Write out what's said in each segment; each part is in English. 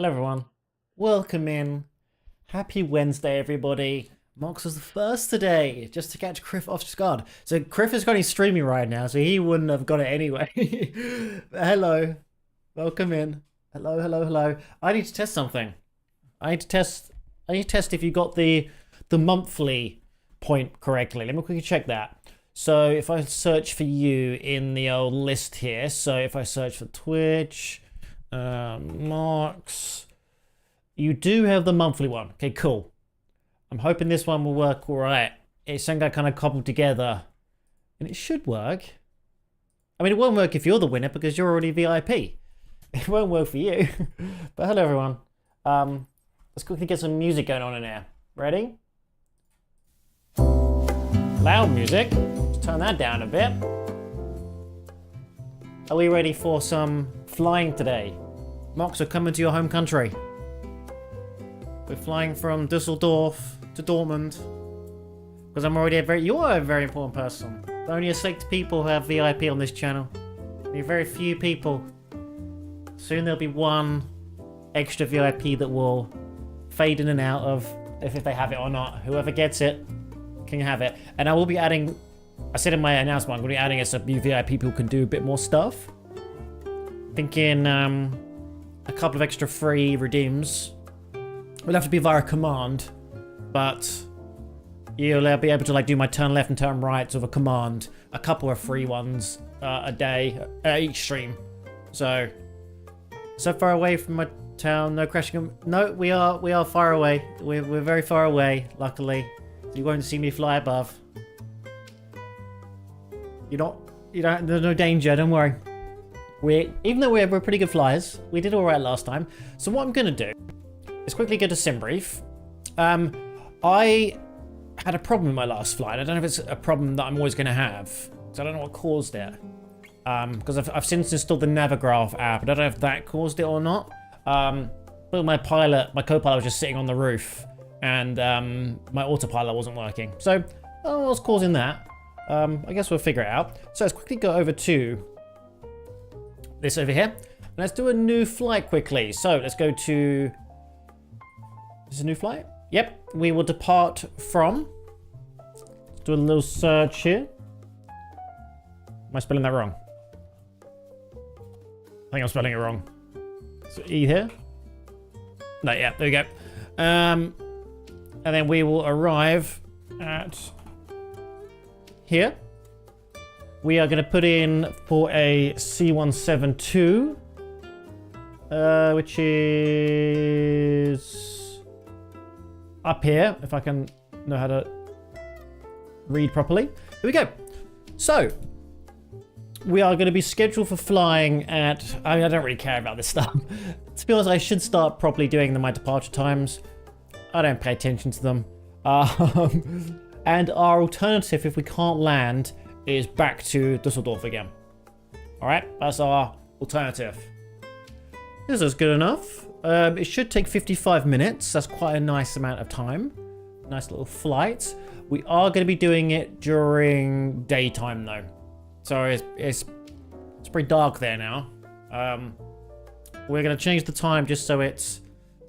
Hello everyone, welcome in. Happy Wednesday everybody. Mox was the first today, just to catch Criff off guard. So Criff is currently streaming right now, so he wouldn't have got it anyway. Hello, welcome in. Hello. I need to test something. I need to test if you got the monthly point correctly. Let me quickly check that. So if I search for you in the old list here, so if I search for Twitch, Mox, you do have the monthly one. Okay, cool. I'm hoping this one will work all right. It's something I kind of cobbled together, and it should work. I mean, it won't work if you're the winner because you're already VIP. It won't work for you. But hello everyone. Let's quickly get some music going on in here. Ready? Loud music. Let's turn that down a bit. Are we ready for some flying today? Mox, we're coming to your home country. We're flying from Dusseldorf to Dortmund. Because I'm already you are a very important person. Only 6 people have VIP on this channel. Only very few people. Soon there'll be one extra VIP that will fade in and out of if they have it or not. Whoever gets it can have it. And I will be adding, I said in my announcement, I'm going to be adding some new VIP people who can do a bit more stuff. Thinking a couple of extra free redeems. Will have to be via command, but you'll be able to like do my turn left and turn right of a command. A couple of free ones a day each stream. So far away from my town, no crashing. No, we are far away. We're very far away, luckily. So you won't see me fly above. There's no danger. Don't worry. Even though we're pretty good flyers, we did all right last time. So what I'm gonna do is quickly go to SimBrief. I had a problem with my last flight. I don't know if it's a problem that I'm always gonna have, so I don't know what caused it. Because I've since installed the Navigraph app. I don't know if that caused it or not. But my co-pilot was just sitting on the roof, and my autopilot wasn't working. So I don't know what's causing that. I guess we'll figure it out. So let's quickly go over to this over here. And let's do a new flight quickly. So let's go to... Is this a new flight? Yep. We will depart from... Let's do a little search here. Am I spelling that wrong? I think I'm spelling it wrong. So E here. No, yeah, there we go. And then we will arrive at here. We are going to put in for a C172, which is up here, if I can know how to read properly. Here we go. So we are going to be scheduled for flying at... I mean, I don't really care about this stuff. To be honest, I should start properly doing my departure times. I don't pay attention to them. And our alternative, if we can't land, is back to Dusseldorf again. Alright, that's our alternative. This is good enough. It should take 55 minutes. That's quite a nice amount of time. Nice little flight. We are going to be doing it during daytime though. So it's pretty dark there now. We're going to change the time just so it's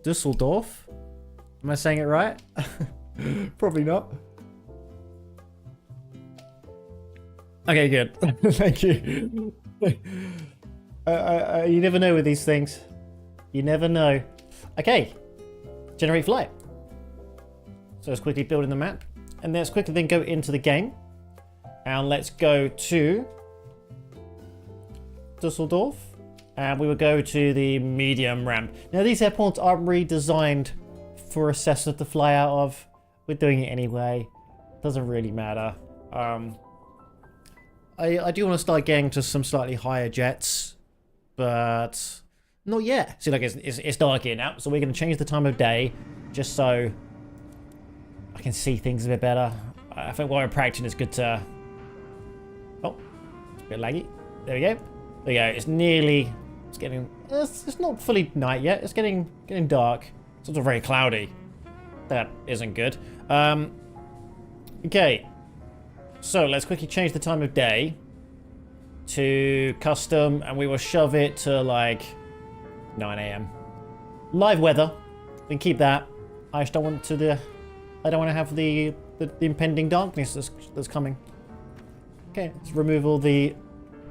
Dusseldorf. Am I saying it right? Probably not. Okay, good. Thank you. You never know with these things. You never know. Okay. Generate flight. So let's quickly build in the map. And let's quickly then go into the game. And let's go to Dusseldorf. And we will go to the medium ramp. Now these airports aren't really designed for a Cessna to fly out of. We're doing it anyway. Doesn't really matter. I do want to start getting to some slightly higher jets, but not yet. See, like it's dark here now, so we're going to change the time of day just so I can see things a bit better. I think while we're practicing, it's good to... Oh, it's a bit laggy. There we go. There we go. It's nearly... It's getting... It's not fully night yet. It's getting dark. It's also very cloudy. That isn't good. Okay. So let's quickly change the time of day to custom, and we will shove it to like 9 AM. live weather. We can keep that. I just don't want to I don't want to have the impending darkness that's coming. Okay, let's remove all the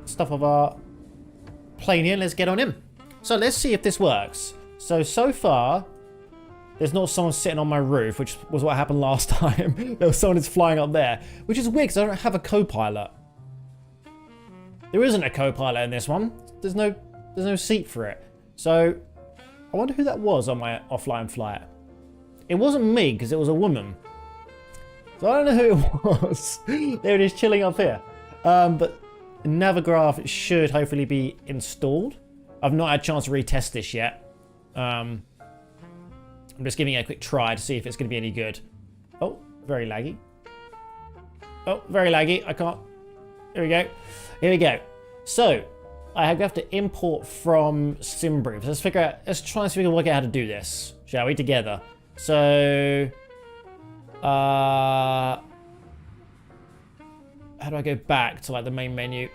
stuff of our plane here. Let's get on in. So let's see if this works. So far, there's not someone sitting on my roof, which was what happened last time. There was someone that's flying up there, which is weird because I don't have a co-pilot. There isn't a co-pilot in this one. There's no seat for it. So I wonder who that was on my offline flight. It wasn't me because it was a woman. So I don't know who it was. There it is, chilling up here. But Navigraph should hopefully be installed. I've not had a chance to retest this yet. I'm just giving it a quick try to see if it's going to be any good. Oh, very laggy. Oh, very laggy. I can't. Here we go. Here we go. So I have to import from SimBrief. Let's try and work out how to do this, shall we? Together. So, how do I go back to like the main menu?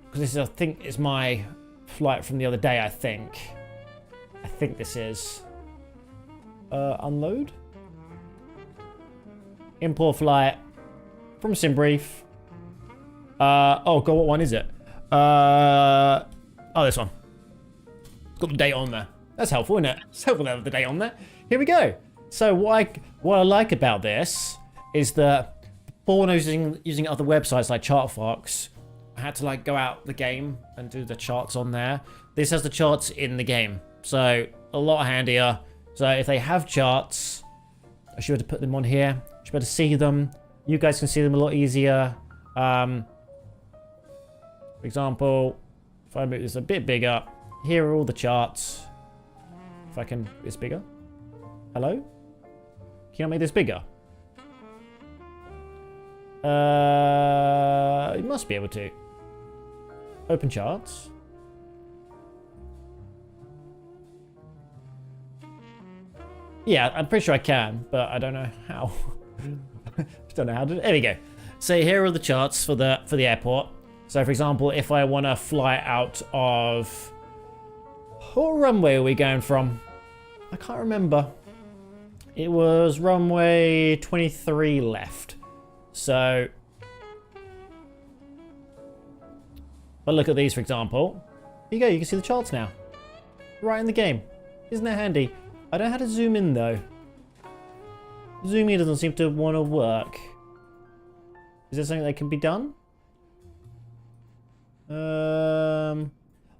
Because this is, I think, is my flight from the other day. I think this is unload, import flight from SimBrief. Oh god, what one is it? Oh, this one. It's got the date on there. That's helpful, isn't it? It's helpful to have the date on there. Here we go. So what I like about this is that before when I was using other websites like ChartFox, I had to like go out the game and do the charts on there. This has the charts in the game, so a lot handier. So if they have charts, I should be able to put them on here. I should be able to see them. You guys can see them a lot easier. For example, if I make this a bit bigger, here are all the charts. If I can, it's bigger. Hello? Can I make this bigger? You must be able to. Open charts. Yeah, I'm pretty sure I can, but I don't know how. Just don't know how to. There we go. So here are the charts for the airport. So for example, if I want to fly out of, what runway are we going from? I can't remember. It was runway 23 left. So, but look at these, for example. Here you go, you can see the charts now. Right in the game. Isn't that handy? I don't know how to zoom in though. Zoom in doesn't seem to want to work. Is there something that can be done?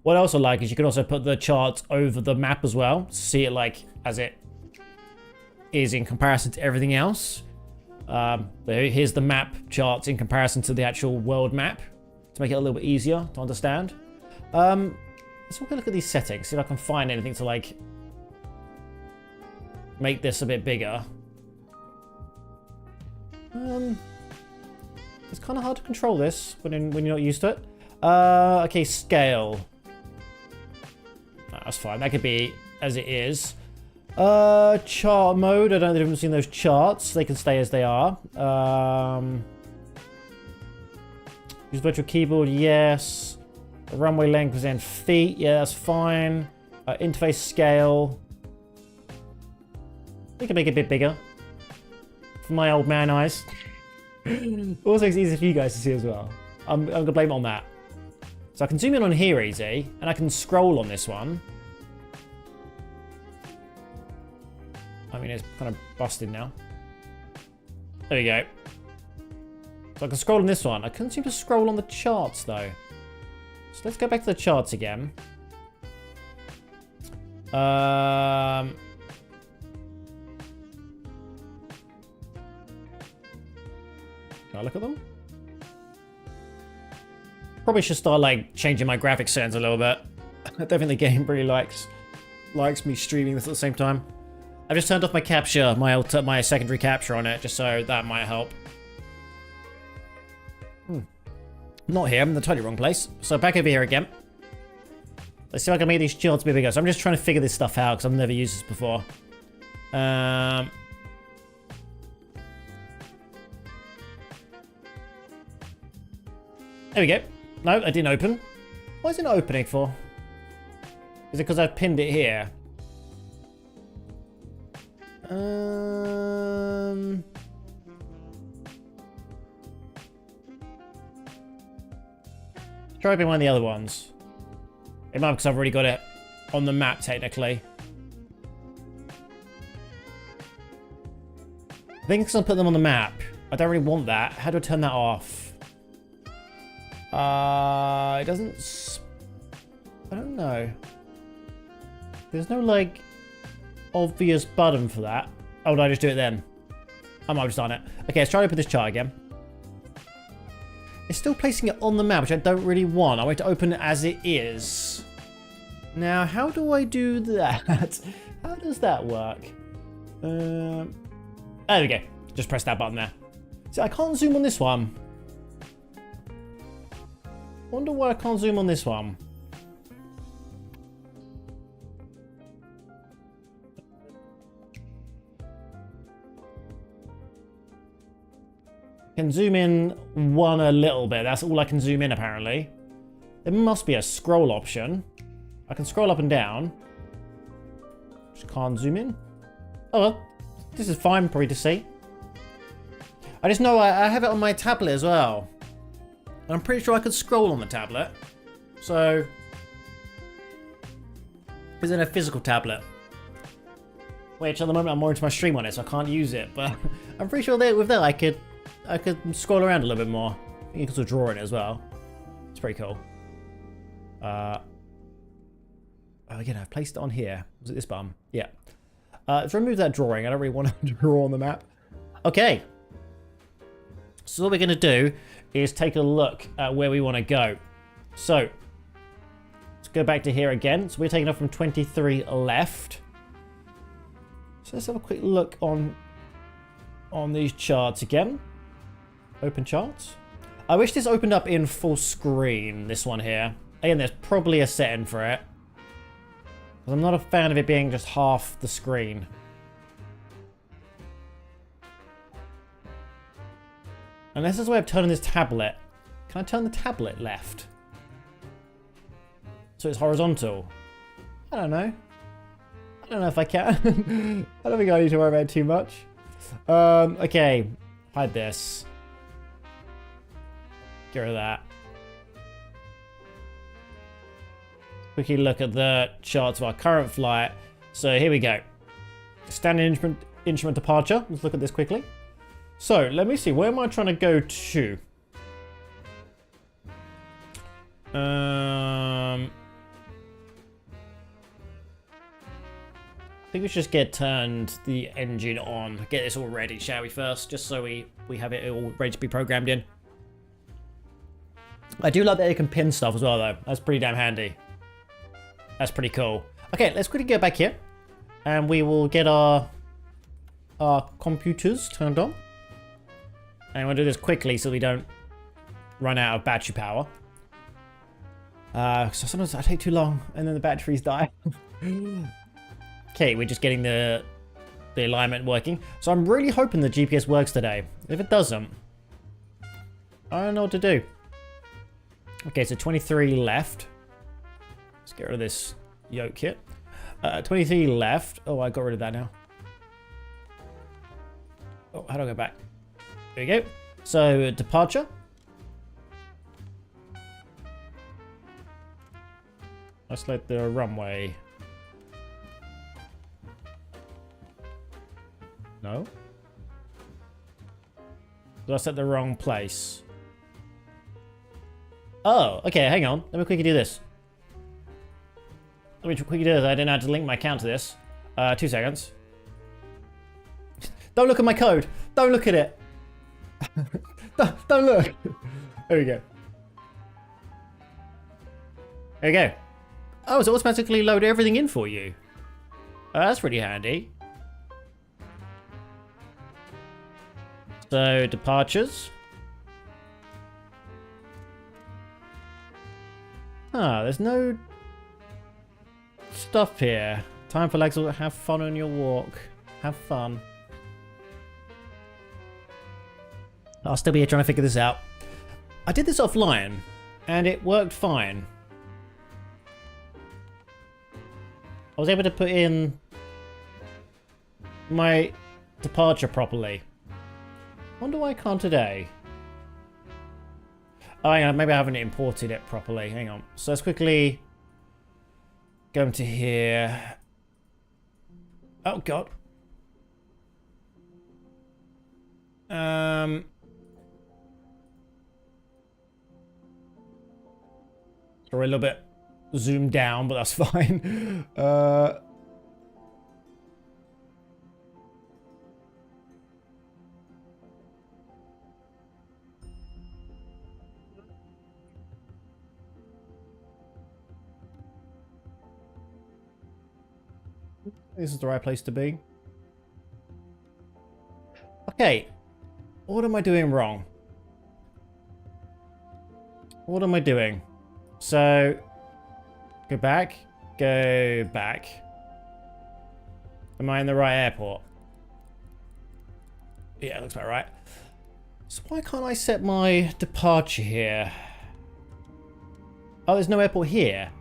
What I also like is you can also put the charts over the map as well. To see it like as it is in comparison to everything else. Here's the map charts in comparison to the actual world map to make it a little bit easier to understand. Let's have a look at these settings, see if I can find anything to like make this a bit bigger. It's kind of hard to control this when you're not used to it. Okay, scale. That's fine. That could be as it is. Chart mode. I don't think I've seen those charts. They can stay as they are. Use virtual keyboard. Yes. The runway length is in feet. Yeah, that's fine. Interface scale. We can make it a bit bigger. For my old man eyes. Also, it's easy for you guys to see as well. I'm gonna blame it on that. So I can zoom in on here easy, and I can scroll on this one. I mean, it's kind of busted now. There we go. So I can scroll on this one. I couldn't seem to scroll on the charts though. So let's go back to the charts again. Can I look at them? Probably should start like changing my graphics settings a little bit. I don't think the game really likes me streaming this at the same time. I've just turned off my capture, my secondary capture on it, just so that might help. Not here, I'm in the totally wrong place. So back over here again. Let's see if I can make these charts a bit bigger. So I'm just trying to figure this stuff out because I've never used this before. There we go. No, I didn't open. Why is it not opening for? Is it because I've pinned it here? Try opening one of the other ones. It might be because I've already got it on the map, technically. I think because I put them on the map. I don't really want that. How do I turn that off? It doesn't... I don't know. There's no, like, obvious button for that. Oh, did I just do it then? I might have just done it. Okay, let's try to open this chart again. It's still placing it on the map, which I don't really want. I want it to open it as it is. Now, how do I do that? How does that work? There we go. Just press that button there. See, I can't zoom on this one. Wonder why I can't zoom on this one. Can zoom in one a little bit. That's all I can zoom in, apparently. There must be a scroll option. I can scroll up and down. Just can't zoom in. Oh, well, this is fine probably to see. I just know I have it on my tablet as well. And I'm pretty sure I could scroll on the tablet. So, it's in a physical tablet. Which at the moment I'm more into my stream on it, so I can't use it. But I'm pretty sure that with that I could scroll around a little bit more. I think you can sort of draw in it as well. It's pretty cool. Oh, again, I've placed it on here. Was it this button? Yeah. Let's remove that drawing. I don't really want to draw on the map. Okay. So what we're going to do is take a look at where we want to go. So, let's go back to here again. So we're taking off from 23 left. So let's have a quick look on these charts again. Open charts. I wish this opened up in full screen, this one here. Again, there's probably a setting for it. Because I'm not a fan of it being just half the screen. Unless there's a way of turning this tablet. Can I turn the tablet left? So it's horizontal. I don't know. I don't know if I can. I don't think I need to worry about it too much. Okay. Hide this. Get rid of that. Quickly look at the charts of our current flight. So here we go. Standard instrument departure. Let's look at this quickly. So let me see. Where am I trying to go to? I think we should just turned the engine on. Get this all ready, shall we, first? Just so we have it all ready to be programmed in. I do like that you can pin stuff as well, though. That's pretty damn handy. That's pretty cool. Okay, let's quickly go back here. And we will get our computers turned on. And we'll do this quickly so we don't run out of battery power. So sometimes I take too long and then the batteries die. Okay, we're just getting the alignment working. So I'm really hoping the GPS works today. If it doesn't, I don't know what to do. Okay, so 23 left. Let's get rid of this yoke kit. 23 left. Oh, I got rid of that now. Oh, how do I go back? There we go. So, departure. Let's select the runway. No? Did I set the wrong place? Oh, okay, hang on. Let me quickly do this. Let me quickly do this. I didn't have to link my account to this. 2 seconds. Don't look at my code. Don't look at it. don't look. There we go. There we go. Oh, it's automatically loaded everything in for you. That's pretty handy. So, departures. Ah, there's no stuff here. Time for legs. Have fun on your walk. Have fun. I'll still be here trying to figure this out. I did this offline, and it worked fine. I was able to put in my departure properly. Wonder why I can't today. Oh, hang on, maybe I haven't imported it properly. Hang on. So let's quickly go into here. Oh, God. We're a little bit zoomed down, but that's fine. This is the right place to be. Okay. What am I doing wrong? What am I doing? So, go back. Go back. Am I in the right airport? Yeah, looks about right. So why can't I set my departure here? Oh, there's no airport here.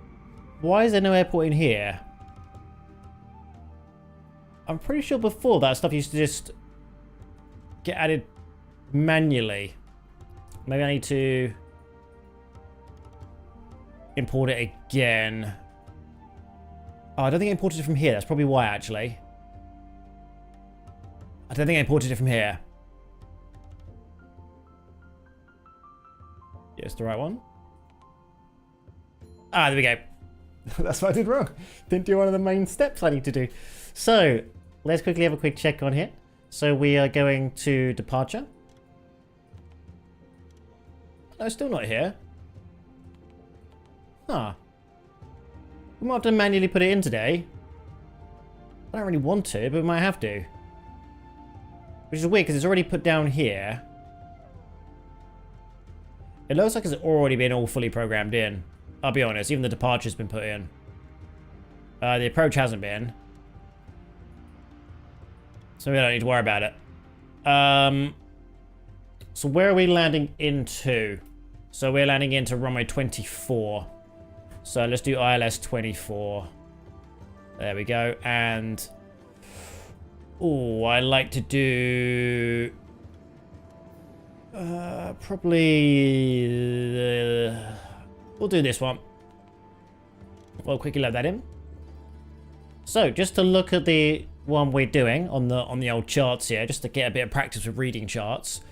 Why is there no airport in here? I'm pretty sure before that stuff used to just get added manually. Maybe I need to import it again. Oh, I don't think I imported it from here. That's probably why, actually. I don't think I imported it from here. Yes, the right one. Ah, there we go. That's what I did wrong. Didn't do one of the main steps I need to do. So, let's quickly have a quick check on here. So we are going to departure. No, still not here. Huh. We might have to manually put it in today. I don't really want to, but we might have to. Which is weird, because it's already put down here. It looks like it's already been all fully programmed in. I'll be honest, even the departure's been put in. The approach hasn't been. So we don't need to worry about it. So where are we landing into? So we're landing into runway 24. So let's do ILS 24. There we go. And oh, I like to do probably we'll do this one. We'll quickly load that in. So just to look at the one we're doing on the old charts here, just to get a bit of practice with reading charts,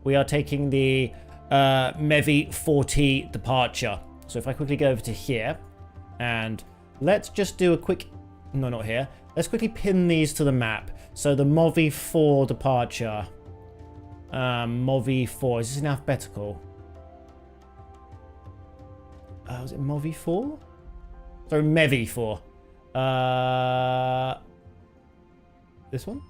we are taking the MEVI 4T departure. So if I quickly go over to here, and let's just do a quick, no, not here. Let's quickly pin these to the map. So the MEVI 4 departure, MEVI 4, is this in alphabetical? Was it MEVI 4? Sorry, MEVI 4. This one?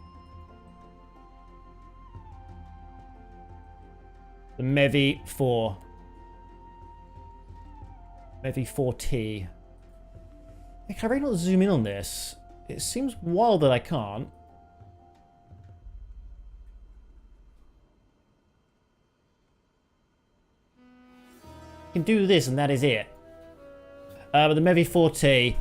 The MEVI 4. MEVI 4T. Can I really not zoom in on this? It seems wild that I can't. I can do this and that is it. But the MEVI 4T...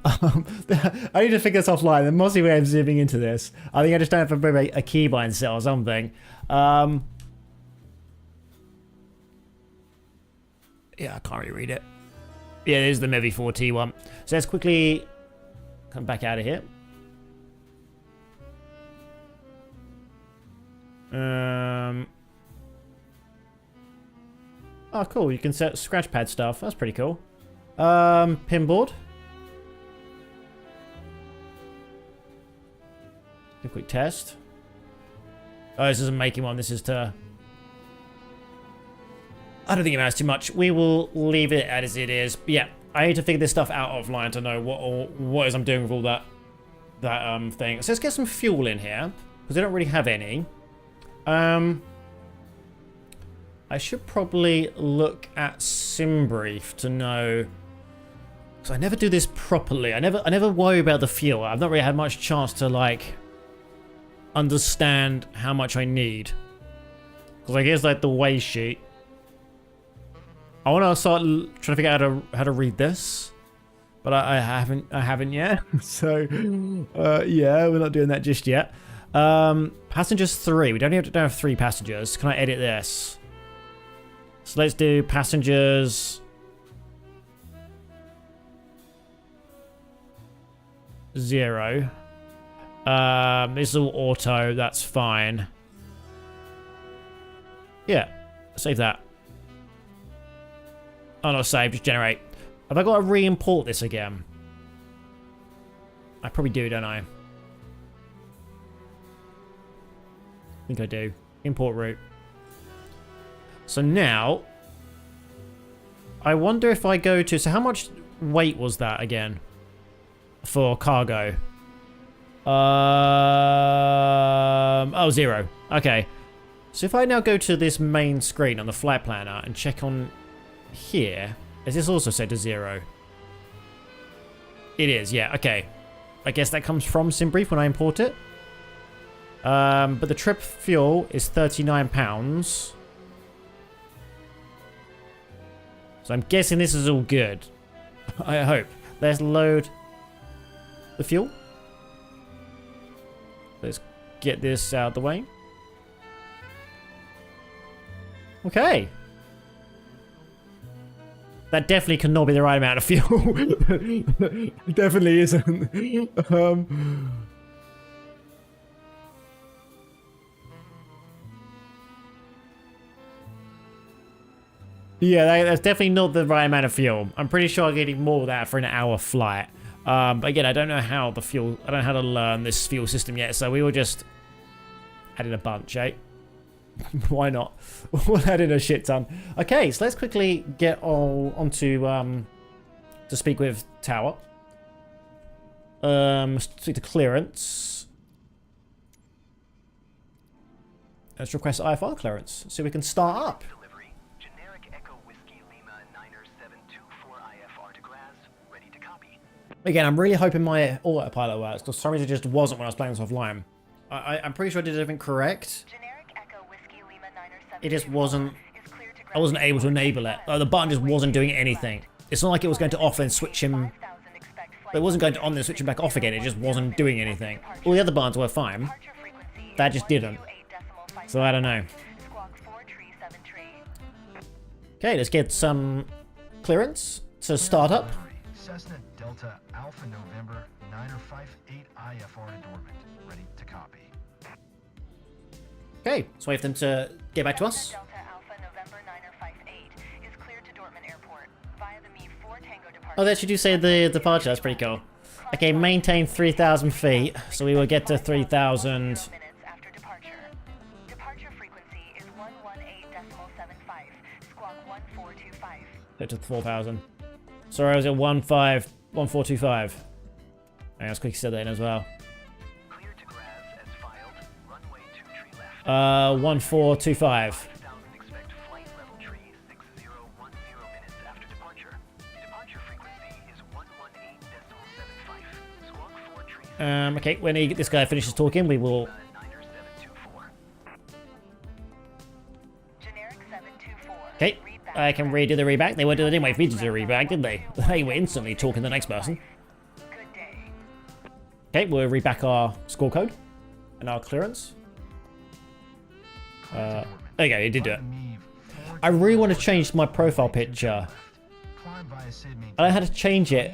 I need to figure this offline. The mostly way I'm zooming into this. I think I just don't have a keybind set or something. Yeah, I can't really read it. Yeah, there's the MEVI 4T one. So let's quickly come back out of here. Oh, cool. You can set scratch pad stuff. That's pretty cool. Pinboard. A quick test. Oh, this isn't making one. This is to... I don't think it matters too much. We will leave it as it is. But yeah, I need to figure this stuff out offline to know what is I'm doing with all that thing. So let's get some fuel in here, because I don't really have any. I should probably look at SimBrief to know, because I never do this properly. I never worry about the fuel. I've not really had much chance to like understand how much I need, because I guess like the weigh sheet. I want to start trying to figure out how to read this, but I haven't yet. So yeah, we're not doing that just yet. Passengers 3. We don't have 3 passengers. Can I edit this? So let's do passengers 0. This is all auto. That's fine. Yeah. Save that. Oh, not save. Just generate. Have I got to re-import this again? I probably do, don't I? I think I do. Import route. So now, I wonder if I go to... So how much weight was that again? For cargo? Oh, 0. Okay. So if I now go to this main screen on the flight planner and check on here, is this also set to 0? It is, yeah, okay. I guess that comes from SimBrief when I import it. But the trip fuel is £39. So I'm guessing this is all good. I hope. Let's load the fuel. Let's get this out of the way. Okay. That definitely cannot be the right amount of fuel. It definitely isn't. Yeah, that's definitely not the right amount of fuel. I'm pretty sure I'm getting more of that for an hour flight. But again, I don't know how the fuel... I don't know how to learn this fuel system yet, so we will just add in a bunch, eh? Why not? We'll add in a shit ton. Okay, so let's quickly get onto to speak with Tower. Speak to clearance. Let's request IFR clearance so we can start up. Again, I'm really hoping my autopilot works, because for some reason it just wasn't when I was playing this offline. I'm pretty sure I did everything correct. It just wasn't... I wasn't able to enable it. The button just wasn't doing anything. It's not like it was going to off and switch him... It wasn't going to on and switch him back off again, it just wasn't doing anything. All the other buttons were fine. That just didn't. So I don't know. Okay, let's get some clearance to start up. Cessna Delta Alpha November 958 IFR to Dortmund. Ready to copy. Okay, let's wait for them to get back to us. Delta Alpha November 9058 is cleared to Dortmund Airport via the Me-4 Tango departure. Oh, they actually do say the departure. That's pretty cool. Okay, maintain 3,000 feet, so we will get to 3,000. Minutes after departure. Departure frequency is 118.75. Squawk 1425. Get to 4,000. Sorry, I was at 1425. I was quickly said that in as well. Clear to Graz as filed. Runway 23 left. 1425. 5000 expect flight level tree 6010 minutes after departure. Departure frequency is 118.75. Squawk 4 tree. Okay, when this guy finishes talking, we will. Niner 724. Generic 724. Okay, I can redo the reback. They didn't wait for me to do the reback, did they? They were instantly talking to the next person. Good day. Okay, we'll reback our score code and our clearance. There you go, it did do it. I really want to change my profile picture. I had to change it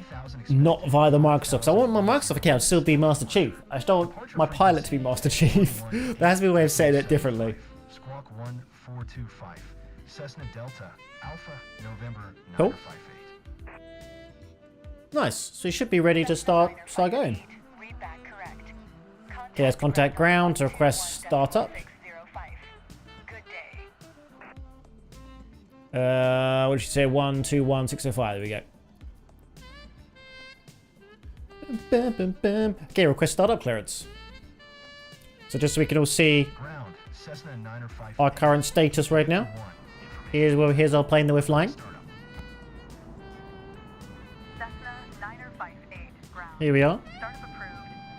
not via the Microsoft. So I want my Microsoft account to still be Master Chief. I just don't want my pilot to be Master Chief. There has to be a way of saying it differently. Squawk 1425. Cessna Delta Alpha November Cool. 958. Nice. So you should be ready to start going. Read back correct. Okay, let's contact ground to request startup. 605. Good day. What did you say? 121605. There we go. Bum, bum, bum. Okay, request startup clearance. So just so we can all see Ground Cessna 958. our current status right now. Here's our plane that we're flying. Cessna 958. Ground. Here we are. Startup approved.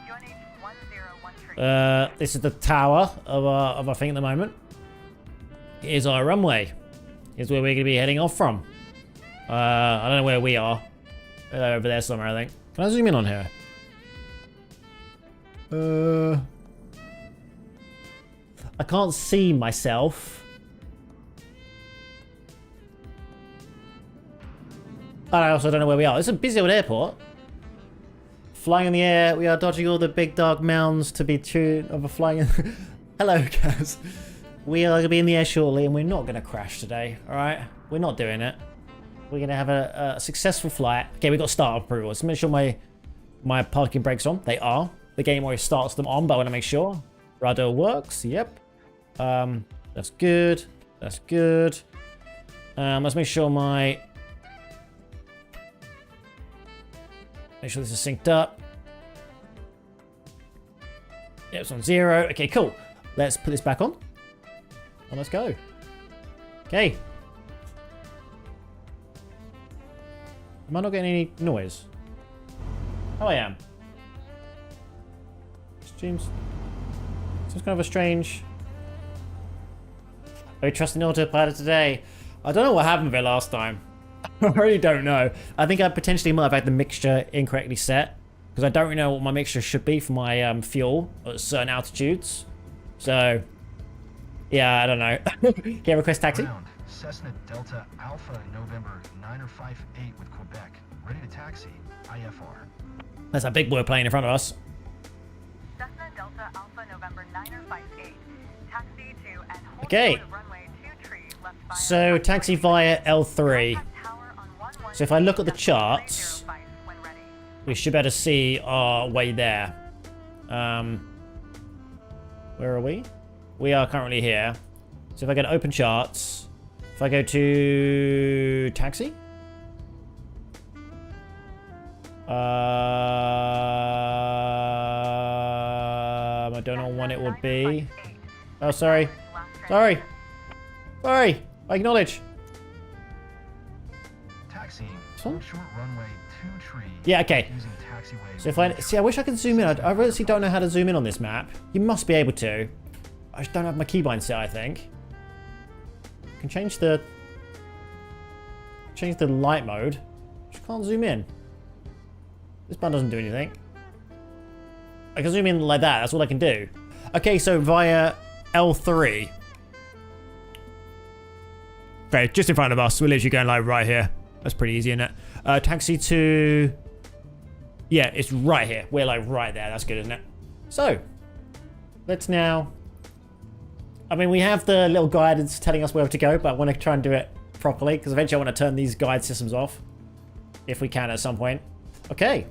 UNH 1013. This is the tower of our thing at the moment. Here's our runway. Here's where we're going to be heading off from. I don't know where we are. Over there somewhere, I think. Can I zoom in on here? I can't see myself. And I also don't know where we are. It's a busy old airport. Flying in the air, we are dodging all the big dark mounds to be true of a flying. Hello, guys. We are going to be in the air shortly, and we're not going to crash today. All right, we're not doing it. We're going to have a successful flight. Okay, we got start approval. Let's make sure my parking brakes are on. They are. The game always starts them on, but I want to make sure. Rudder works. Yep. That's good. That's good. Let's make sure Make sure this is synced up. Yeah, it's on 0. Okay, cool. Let's put this back on. And let's go. Okay. Am I not getting any noise? Oh, I am. Seems kind of a strange... Are we trusting autopilot today? I don't know what happened with it last time. I really don't know. I think I potentially might have had the mixture incorrectly set. Because I don't really know what my mixture should be for my fuel at certain altitudes. So, yeah, I don't know. Can you request taxi? Ground, Cessna Delta Alpha November 9058 with Quebec. Ready to taxi. IFR. That's a big boy plane in front of us. Cessna Delta Alpha November 9058. Taxi to and hold Okay. toward runway 23 left via So, taxi via L3. tower on 11 So if I look at the charts, 305 when ready. we should be able to see our way there. Where are we? We are currently here. So if I go to open charts, if I go to taxi, I don't know when it would be. Oh, sorry. Sorry. Sorry. I acknowledge. Taxiing. one? Hold short runway 23. Yeah, okay. Using taxiway. So if I see, I wish I could zoom in. I really don't know how to zoom in on this map. You must be able to. I just don't have my keybind set, I think. I can change the light mode. Just can't zoom in. This button doesn't do anything. I can zoom in like that. That's all I can do. Okay, so via L3. Okay, just in front of us. We're literally going like right here. That's pretty easy, isn't it? Taxi to... Yeah, it's right here. We're like right there. That's good, isn't it? So, let's now... I mean, we have the little guidance telling us where to go, but I want to try and do it properly, because eventually I want to turn these guide systems off. If we can at some point. Okay.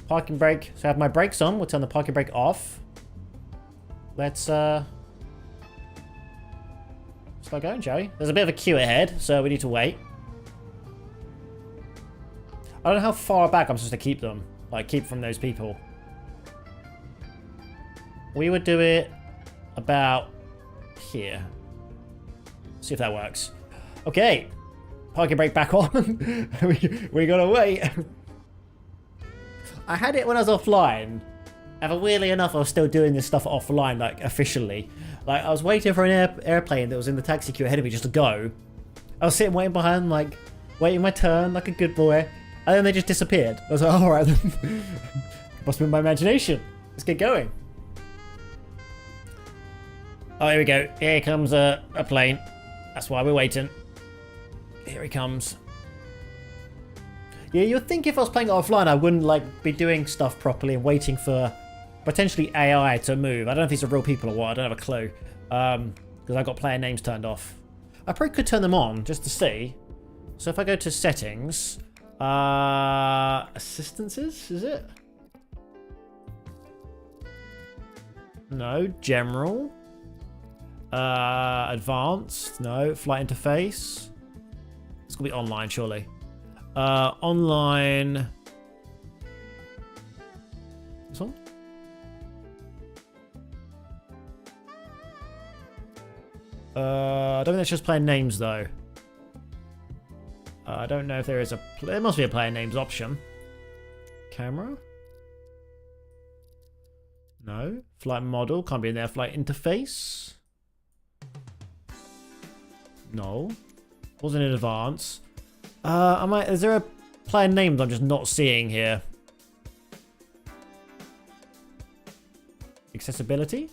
Parking brake. So I have my brakes on. We'll turn the parking brake off. Let's start going, shall we? There's a bit of a queue ahead, so we need to wait. I don't know how far back I'm supposed to keep them. Like, keep from those people. We would do it about here. See if that works. Okay. Parking brake back on. we gotta wait. I had it when I was offline. And weirdly enough, I was still doing this stuff offline, like, officially. Like, I was waiting for an airplane that was in the taxi queue ahead of me just to go. I was sitting waiting behind, like, waiting my turn, like a good boy. And then they just disappeared. I was like, alright then. Must have been my imagination. Let's get going. Oh, here we go. Here comes a plane. That's why we're waiting. Here he comes. Yeah, you'd think if I was playing it offline, I wouldn't, like, be doing stuff properly and waiting for potentially AI to move. I don't know if these are real people or what. I don't have a clue. Because I've got player names turned off. I probably could turn them on just to see. So if I go to settings... assistances, is it? No. General. Advanced. No. Flight interface. It's gonna be online, surely. Online. This one? I don't think that's just player names though. I don't know if there is a... There must be a player names option. Camera? No. Flight model. Can't be in there. Flight interface? No. Wasn't in advance. Is there a player names I'm just not seeing here? Accessibility?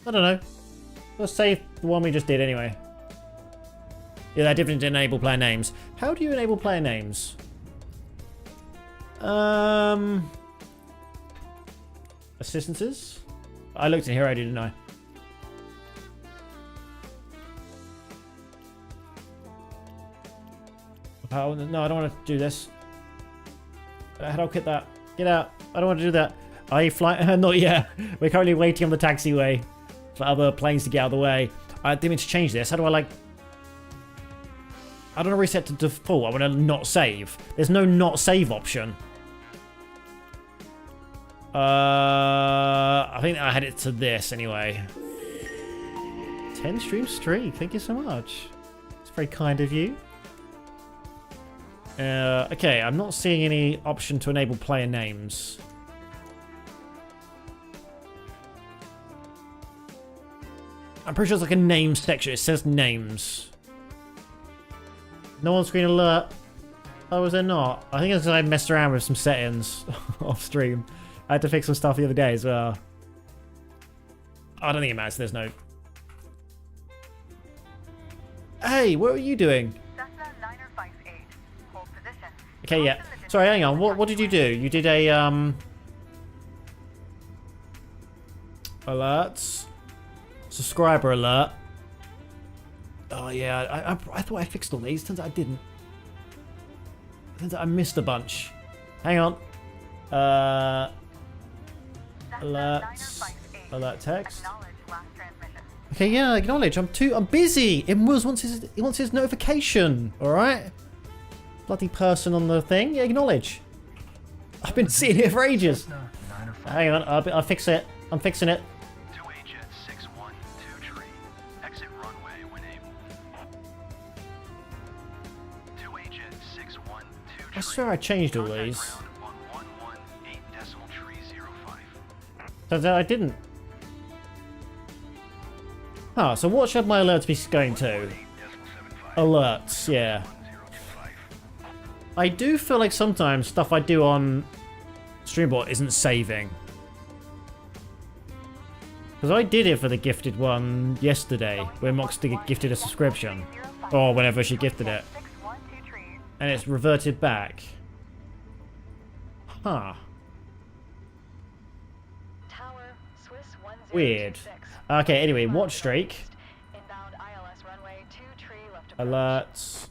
I don't know. Let's save the one we just did anyway. Yeah, that didn't enable player names. How do you enable player names? Assistances? I looked in here already, didn't I? Oh, no, I don't want to do this. How do I quit that? Get out. I don't want to do that. Are you flying? Not yet. We're currently waiting on the taxiway for other planes to get out of the way. I didn't mean to change this. How do I, like... I don't know, reset to default. I want to not save. There's no not save option. I think I had it to this anyway. 10 stream streak. Thank you so much. It's very kind of you. Okay, I'm not seeing any option to enable player names. I'm pretty sure it's like a name section. It says names. No on-screen alert. Oh, is there not? I think it's because I messed around with some settings off stream. I had to fix some stuff the other day as well. I don't think it matters. There's no... Hey, what are you doing? Cessna 958. Hold position. Okay, yeah. Sorry, hang on. What did you do? You did a, alerts. Subscriber alert. Oh, yeah. I thought I fixed all these. Turns out I didn't. Turns out I missed a bunch. Hang on. Alerts. Alert text. Okay, yeah, acknowledge. I'm busy. It wants his notification. All right. Bloody person on the thing. Yeah, acknowledge. I've been seeing it for ages. Hang on. I'll fix it. I'm fixing it. 2AJet 612 tree. Exit runway when able. 2AJet 612 tree. I swear I changed all these. Ground on 118.305. Turns out I didn't. Ah, so what should my alerts be going to? Alerts, yeah. I do feel like sometimes stuff I do on Streambot isn't saving. Because I did it for the gifted one yesterday, where Mox gifted a subscription. Or whenever she gifted it. And it's reverted back. Huh. Weird. Okay, anyway, watch streak. Alerts.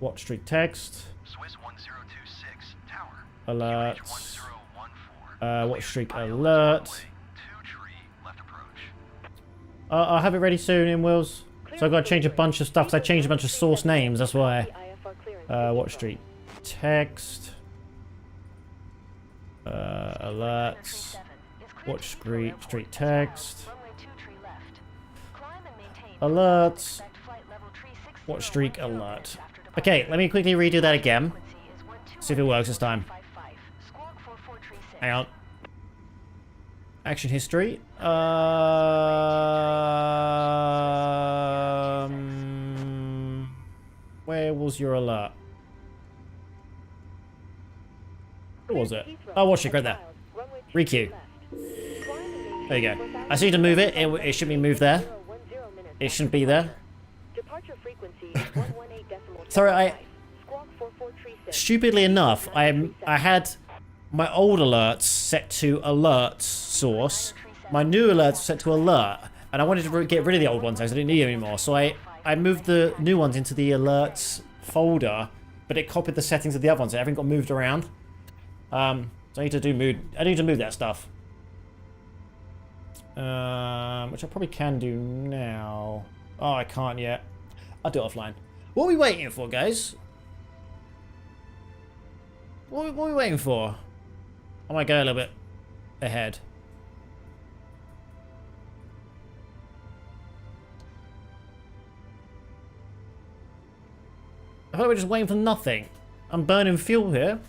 Watch streak text. Swiss 1026 tower. Alerts. 1014. Watch streak alert. 2 tree left approach. I'll have it ready soon in Wills. So I've got to change a bunch of stuff. So I changed a bunch of source names, that's why. Watch streak text. Alerts. Watch streak text. Alerts. Watch streak alert. Okay, let me quickly redo that again. See if it works this time. Hang on. Action history. Where was your alert? Where was it? Oh, watch it right there. Requeue. There you go. I just need to move it. It should be moved there. It shouldn't be there. Sorry, stupidly enough, I had my old alerts set to alert source, my new alerts set to alert, and I wanted to get rid of the old ones because I didn't need them anymore. So I moved the new ones into the alerts folder, but it copied the settings of the other ones. So everything got moved around. So I need to move that stuff. Which I probably can do now. Oh, I can't yet. I'll do it offline. What are we waiting for, guys? What are we waiting for? I might go a little bit ahead. I thought we were just waiting for nothing. I'm burning fuel here.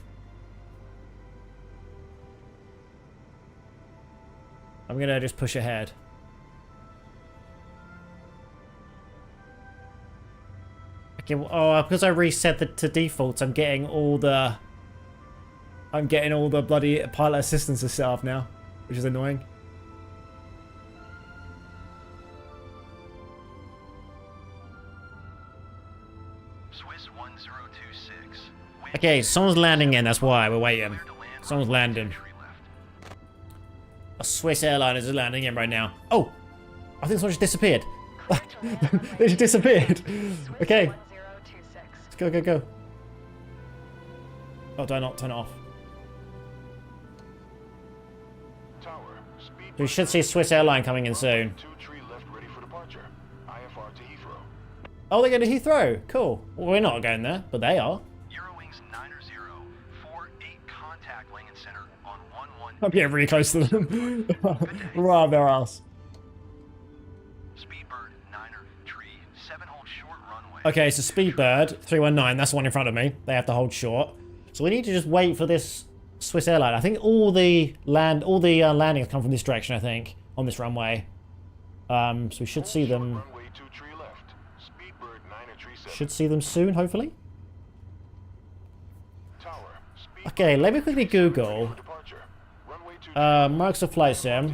I'm gonna just push ahead. Okay, well, oh, because I reset the to defaults, I'm getting all the bloody pilot assistances set up now, which is annoying. Swiss 1026. Okay, someone's landing in, that's why we're waiting. Clear to land Someone's runway landing. 23 left. A Swiss airline is landing in right now. Oh! I think someone just disappeared. They just disappeared. Okay. Let's go, go, go. Oh, do I not turn it off? Tower, speed We should see a Swiss airline coming in soon. 23 left ready for departure. IFR to Heathrow. Oh, they're going to Heathrow. Cool. Well, we're not going there, but they are. Eurowings 948 contact Langen Center on 11. I'm getting really close to them. Right up their ass. Speedbird 9er tree 7 hold short runway. Okay, so Speedbird 319, that's the one in front of me. They have to hold short. So we need to just wait for this Swiss airline. I think all the landings come from this direction, I think, on this runway. So we should see them. Runway 23 left. Speedbird 937. Should see them soon, hopefully. Tower, speed Okay, let me quickly Google departure. Runway 23 Microsoft Flight Sim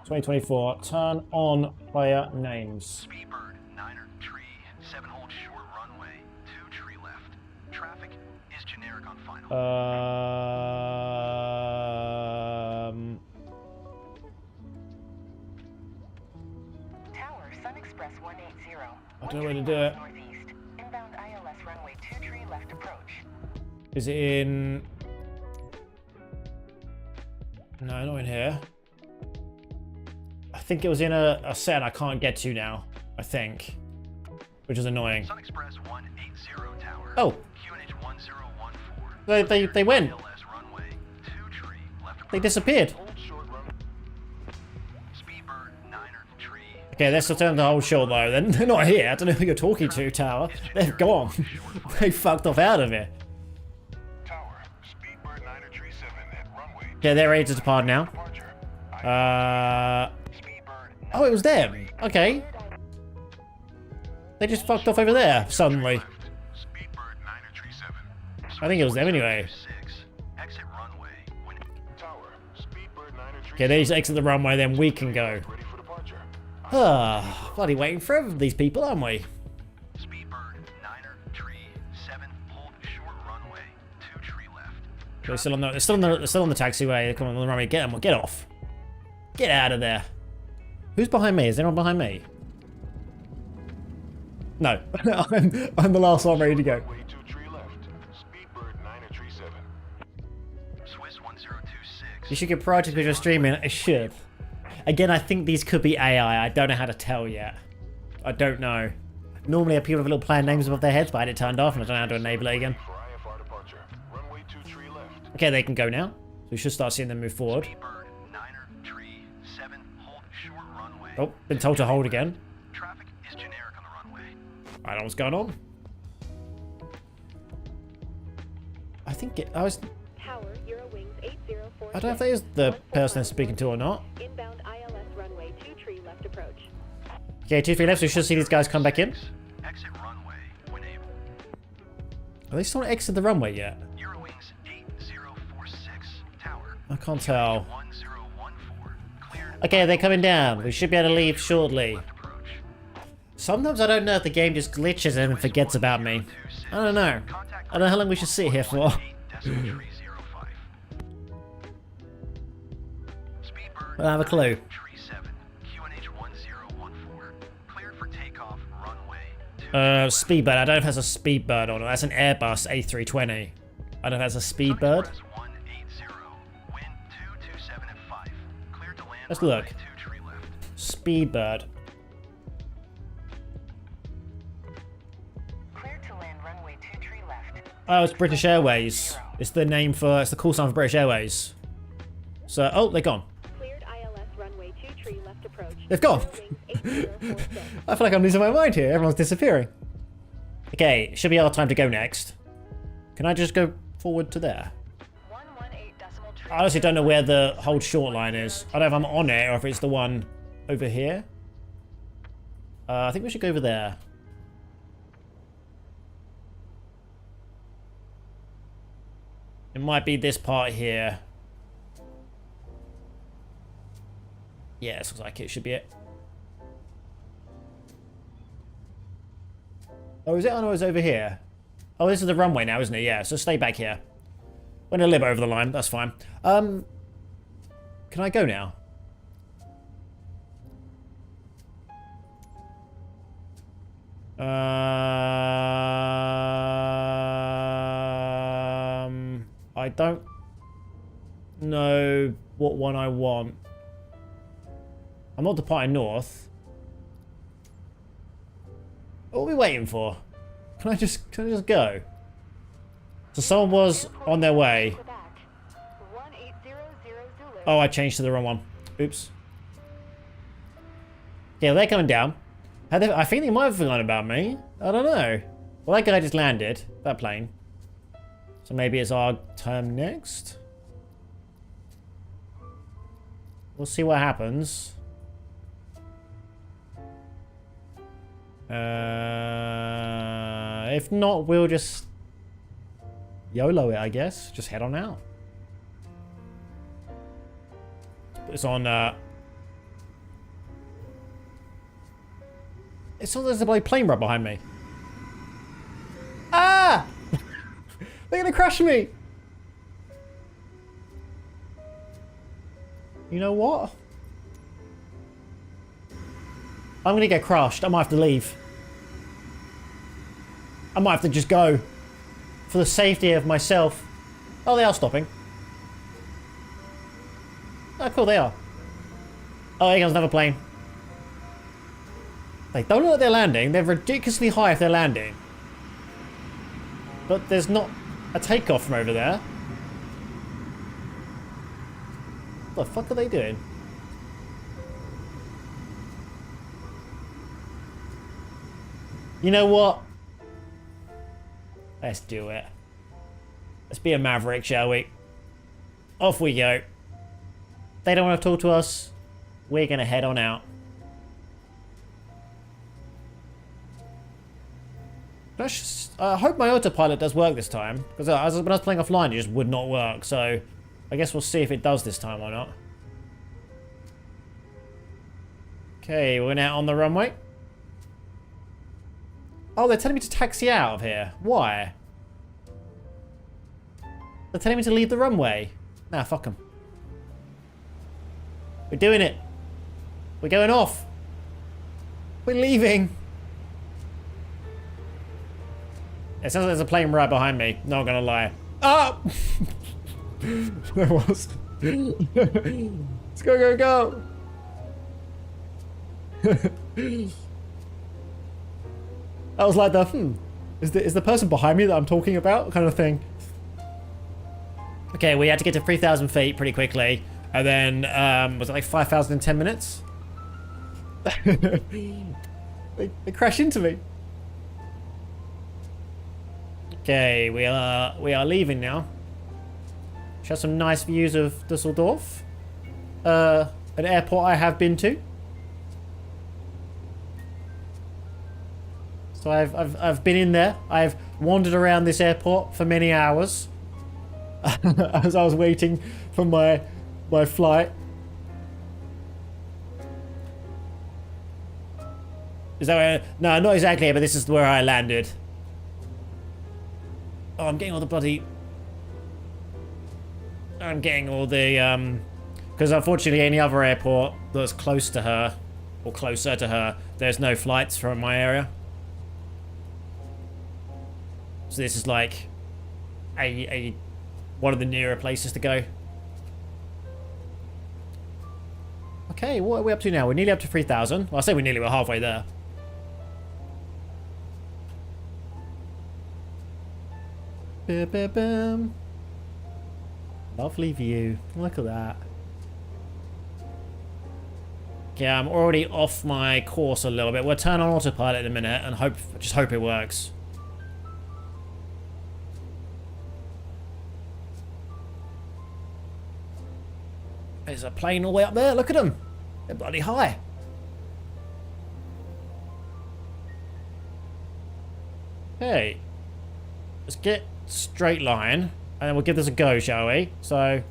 2024. Turn on player names. Speedbird 9er tree 7 hold short runway 2 tree left. Traffic is generic on final. Tower, Sun Express 180. I don't know where to do it. Northeast. Inbound ILS runway 23 left approach. Is it in? No, not in here. I think it was in a set I can't get to now. I think, which is annoying. Sun Express 180 tower. Oh, QNH 1014. they went. ILS runway 2 tree left They approach. disappeared. hold short run. Speedbird 9er tree. Okay, they're still turning the whole short though. They're not here. I don't know who you're talking to, Tower. They've gone. They fucked off out of it. Tower, Speedbird 937 at runway. Okay, they're ready to depart now. Departure. Speedbird Oh, it was them. Okay. They just fucked off over there suddenly. Speedbird 937. I think it was them anyway. 6. Exit runway when Tower, Speedbird 937. Okay, they just exit the runway, then we can go. Ready for departure. Ah, bloody waiting forever for these people, aren't we? Speedbird 9er tree 7 hold short runway 2 tree left. They're still on the taxiway. Come on the runway. Get them. Get off. Get out of there. Who's behind me? Is anyone behind me? No. I'm the last one ready to go. Runway 23 left. Speedbird 937. Swiss 1026. You should get priority because you're streaming. I should. Again, I think these could be AI. I don't know how to tell yet. I don't know. Normally, people have little plan names above their heads, but I had it turned off and I don't know how to enable it again. For IFR departure. Runway 23 left. Okay, they can go now. So we should start seeing them move forward. Speedbird 9er tree 7 hold short runway. Oh, been told to hold again. Traffic is generic on the runway. I don't know what's going on. I think I was. Tower, Eurowings 8046. I don't know if that is the person I'm speaking to or not. Inbound ILS runway 2 tree left approach. Okay, 2-3 left, so we should see these guys come back in. Exit runway when able. Are they still not exit the runway yet? Eurowings 8046 tower. I can't tell. 1014 cleared. Okay, they're coming down. We should be able to leave shortly. Left approach. Sometimes I don't know if the game just glitches and forgets about me. I don't know. I don't know how long we should sit here for. Speedbird I don't have a clue. tree 7 QNH 1014 cleared for takeoff runway 2. Speedbird. I don't know if that's a Speedbird or not. That's an Airbus A320. I don't know if that's a Speedbird. Express 180 wind 227 at 5 cleared to land. Let's runway look. 2 tree left. Speedbird. cleared to land runway 2 tree left. Oh, it's British Airways. It's the name for, it's the call sign for British Airways. So, oh, they're gone. Cleared ILS runway 2 tree left approach. They've gone. Eurowings 8046. I feel like I'm losing my mind here. Everyone's disappearing. Okay, should be our time to go next. Can I just go forward to there? 118 decimal tree. I honestly don't know where the hold short line is. I don't know if I'm on it or if it's the one over here. I think we should go over there. It might be this part here. Yeah, this looks like it should be it. Oh, is it? Oh, no, it's over here. Oh, this is the runway now, isn't it? Yeah, so stay back here. We're gonna lib over the line, that's fine. Can I go now? I don't know what one I want. I'm not departing north. What are we waiting for? Can I just go? So someone was on their way. Quebec. 1800 Zulu. Oh, I changed to the wrong one. Oops. Yeah, they're coming down. I think they might have forgotten about me. I don't know. Well, that guy just landed. That plane. So maybe it's our turn next. We'll see what happens. If not, we'll just YOLO it, I guess. Just head on out. It's on, it's not there's a bloody plane right behind me. Ah! They're gonna crush me! You know what? I'm gonna get crushed. I might have to leave. I might have to just go. For the safety of myself. Oh, they are stopping. Oh, cool, they are. Oh, here comes another plane. They don't look like they're landing. They're ridiculously high if they're landing. But there's not a takeoff from over there. What the fuck are they doing? You know what? Let's do it. Let's be a maverick, shall we? Off we go. They don't want to talk to us. We're going to head on out. I hope my autopilot does work this time. Because when I was playing offline, it just would not work. So I guess we'll see if it does this time or not. Okay, we're now on the runway. Oh, they're telling me to taxi out of here. Why? They're telling me to leave the runway. Nah, fuck them. We're doing it. We're going off. We're leaving. It sounds like there's a plane right behind me. Not gonna lie. Ah! There was. Let's go, go, go. That was like the, is the person behind me that I'm talking about kind of thing. Okay, we had to get to 3,000 feet pretty quickly. And then, was it like 5,000 in 10 minutes? they crashed into me. Okay, we are leaving now. Show some nice views of Dusseldorf. An airport I have been to. So I've been in there. I've wandered around this airport for many hours as I was waiting for my flight. Is that where? No, not exactly, but this is where I landed. Oh, I'm getting all the bloody. I'm getting all the because unfortunately, any other airport that's close to her or closer to her, there's no flights from my area. So this is like a one of the nearer places to go. Okay, what are we up to now? We're nearly up to 3,000. Well, I say we nearly were halfway there. Ba-ba-bum. Lovely view. Look at that. Yeah, I'm already off my course a little bit. We'll turn on autopilot in a minute and just hope it works. There's a plane all the way up there. Look at them. They're bloody high. Hey. Let's get straight line. And then we'll give this a go, shall we? So.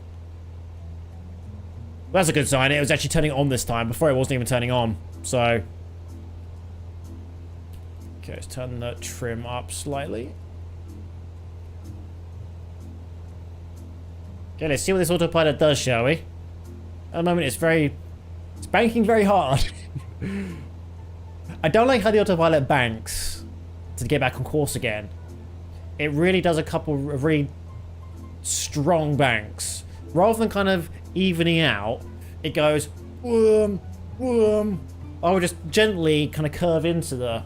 That's a good sign. It was actually turning on this time. Before it wasn't even turning on. So. Okay, let's turn the trim up slightly. Okay, let's see what this autopilot does, shall we? At the moment, it's banking very hard. I don't like how the autopilot banks to get back on course again. It really does a couple of really strong banks. Rather than kind of evening out, it goes, I would just gently kind of curve into the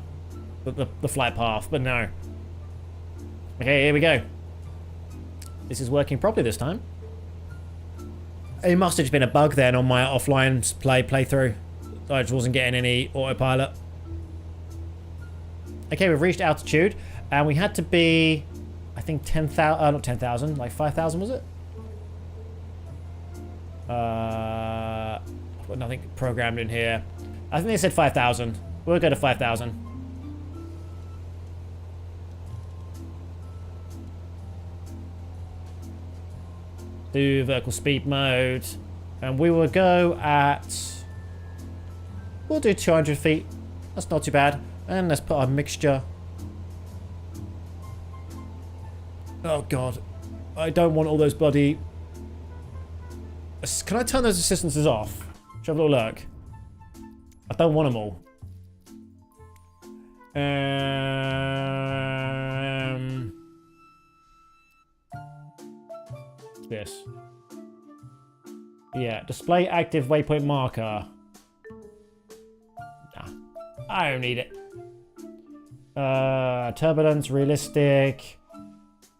flight path, but no. Okay, here we go. This is working properly this time. It must have just been a bug then on my offline playthrough. I just wasn't getting any autopilot. Okay, we've reached altitude, and we had to be, I think 10,000, not 10,000, like 5,000 was it? I've got nothing programmed in here. I think they said 5,000. We'll go to 5,000. Do vertical speed mode, and we will go at, we'll do 200 feet. That's not too bad. And let's put our mixture. Oh god, I don't want all those bloody. Can I turn those assistances off? Should have a little look. I don't want them all. What's this? Yeah, display active waypoint marker. Nah, I don't need it. Turbulence, realistic.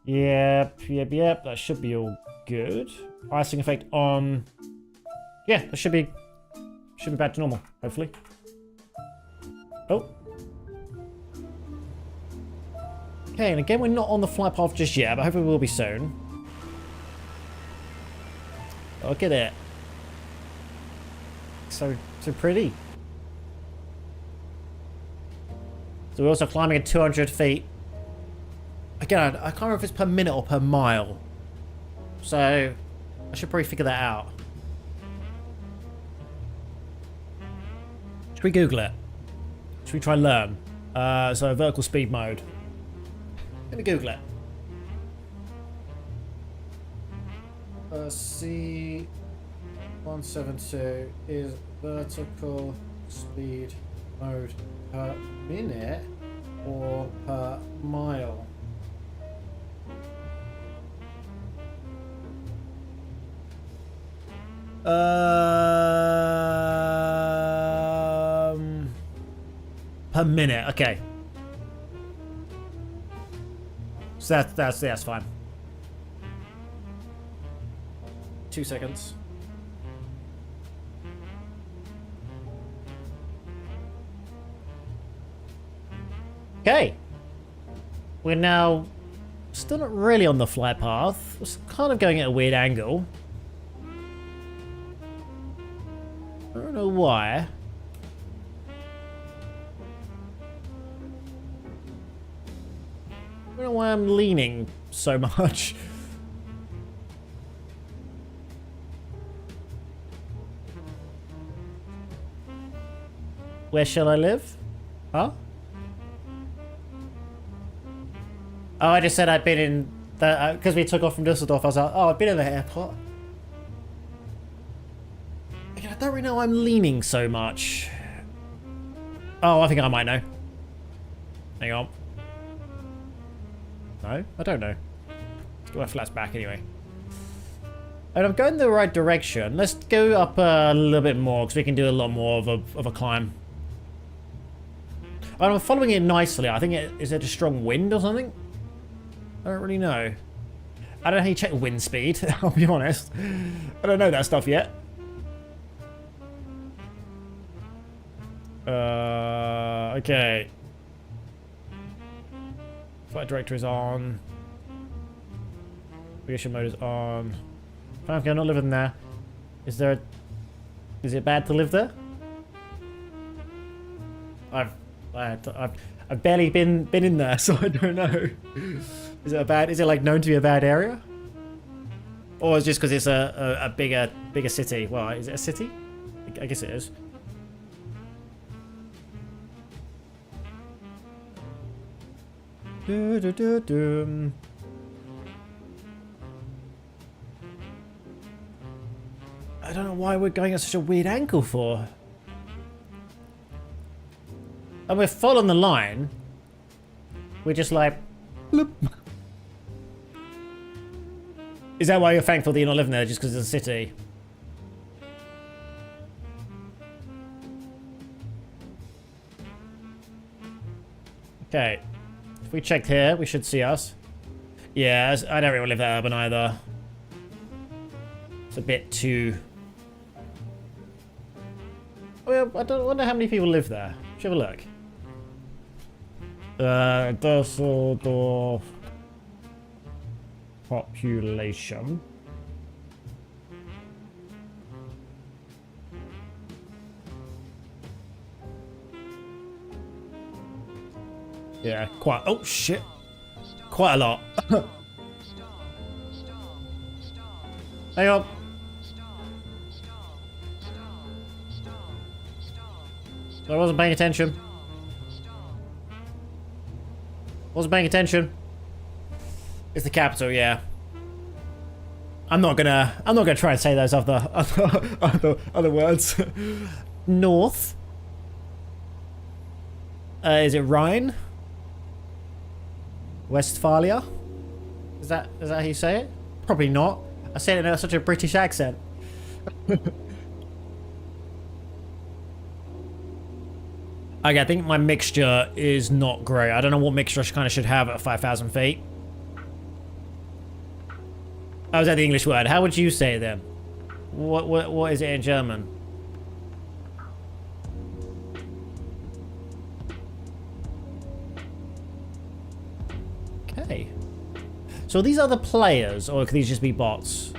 Yep. That should be all good. Icing effect on. Yeah, that should be back to normal, hopefully. Oh. Okay, and again, we're not on the flight path just yet, but hopefully we will be soon. Look at it. So pretty. So we're also climbing at 200 feet. Again, I can't remember if it's per minute or per mile. So I should probably figure that out. Should we Google it? Should we try and learn? So vertical speed mode. Let me Google it. C172 is vertical speed mode per minute or per mile? Per minute, okay. So that's fine. 2 seconds. Okay. We're now still not really on the flight path. We're kind of going at a weird angle. I don't know why. I don't know why I'm leaning so much. Where shall I live? Huh? Oh, I just said I'd been in the, because we took off from Dusseldorf, I was like, oh, I've been in the airport. I don't really know why I'm leaning so much. Oh, I think I might know. Hang on. No, I don't know. Let's get my flats back anyway. And I'm going the right direction. Let's go up a little bit more, because we can do a lot more of a climb. And I'm following it nicely. I think is it a strong wind or something? I don't really know. I don't know how you check wind speed, I'll be honest. I don't know that stuff yet. Okay. Flight director is on. Navigation mode is on. Okay, I'm not living there. Is it bad to live there? I've barely been in there, so I don't know. Is it like known to be a bad area? Or is it just because it's a bigger city? Well, is it a city? I guess it is. I don't know why we're going at such a weird angle for. And we're following the line. We're just like... bloop. Is that why you're thankful that you're not living there, just because it's a city? Okay. If we check here, we should see us. Yeah, I don't really live that urban either. It's a bit too... Well, I don't wonder how many people live there. Should have a look. Düsseldorf population. Yeah, quite. Oh shit! Quite a lot. Hang on. I wasn't paying attention. Wasn't paying attention. It's the capital, yeah. I'm not gonna try and say those other words. North. Is it Rhine? Westphalia? Is that how you say it? Probably not. I said it in such a British accent. Okay, I think my mixture is not great. I don't know what mixture I kind of should have at 5,000 feet. Oh, is that the English word? How would you say it then? What is it in German? Okay. So are these other players, or could these just be bots?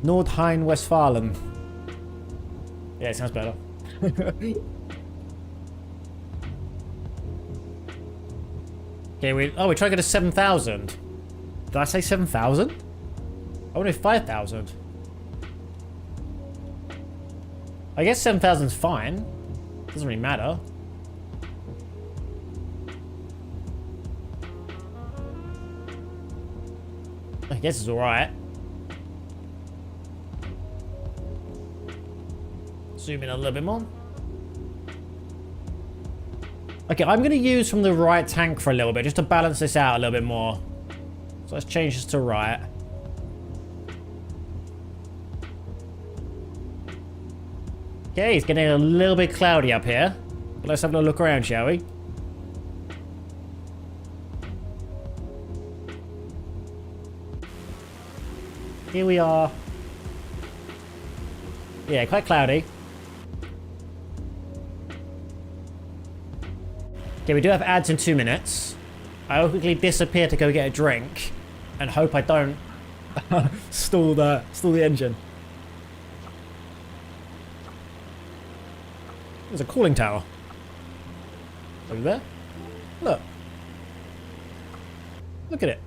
Nordrhein-Westfalen. Yeah, it sounds better. Okay, we try to get to 7,000. Did I say 7,000? I want to 5,000. I guess 7,000 is fine. Doesn't really matter. I guess it's alright. Zoom in a little bit more. Okay, I'm going to use from the right tank for a little bit, just to balance this out a little bit more. So let's change this to right. Okay, it's getting a little bit cloudy up here. But let's have a look around, shall we? Here we are. Yeah, quite cloudy. Okay, we do have ads in 2 minutes. I will quickly disappear to go get a drink and hope I don't stall the engine. There's a cooling tower. Over there. Look. Look at it.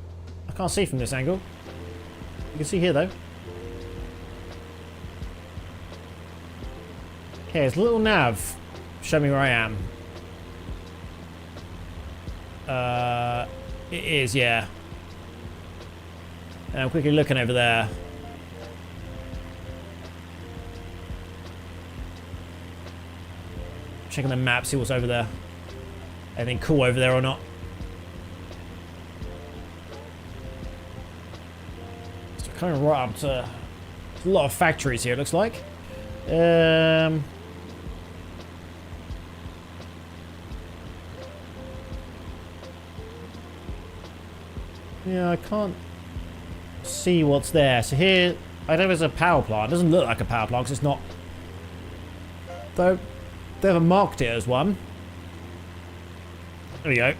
I can't see from this angle. You can see here though. Okay, it's a little nav. Show me where I am. It is, yeah. And I'm quickly looking over there. Checking the map, see what's over there. Anything cool over there or not. So kind of right up to a lot of factories here, it looks like. Yeah, I can't see what's there. So here, I know there's a power plant. It doesn't look like a power plant because it's not. Though, they haven't marked it as one. There we go.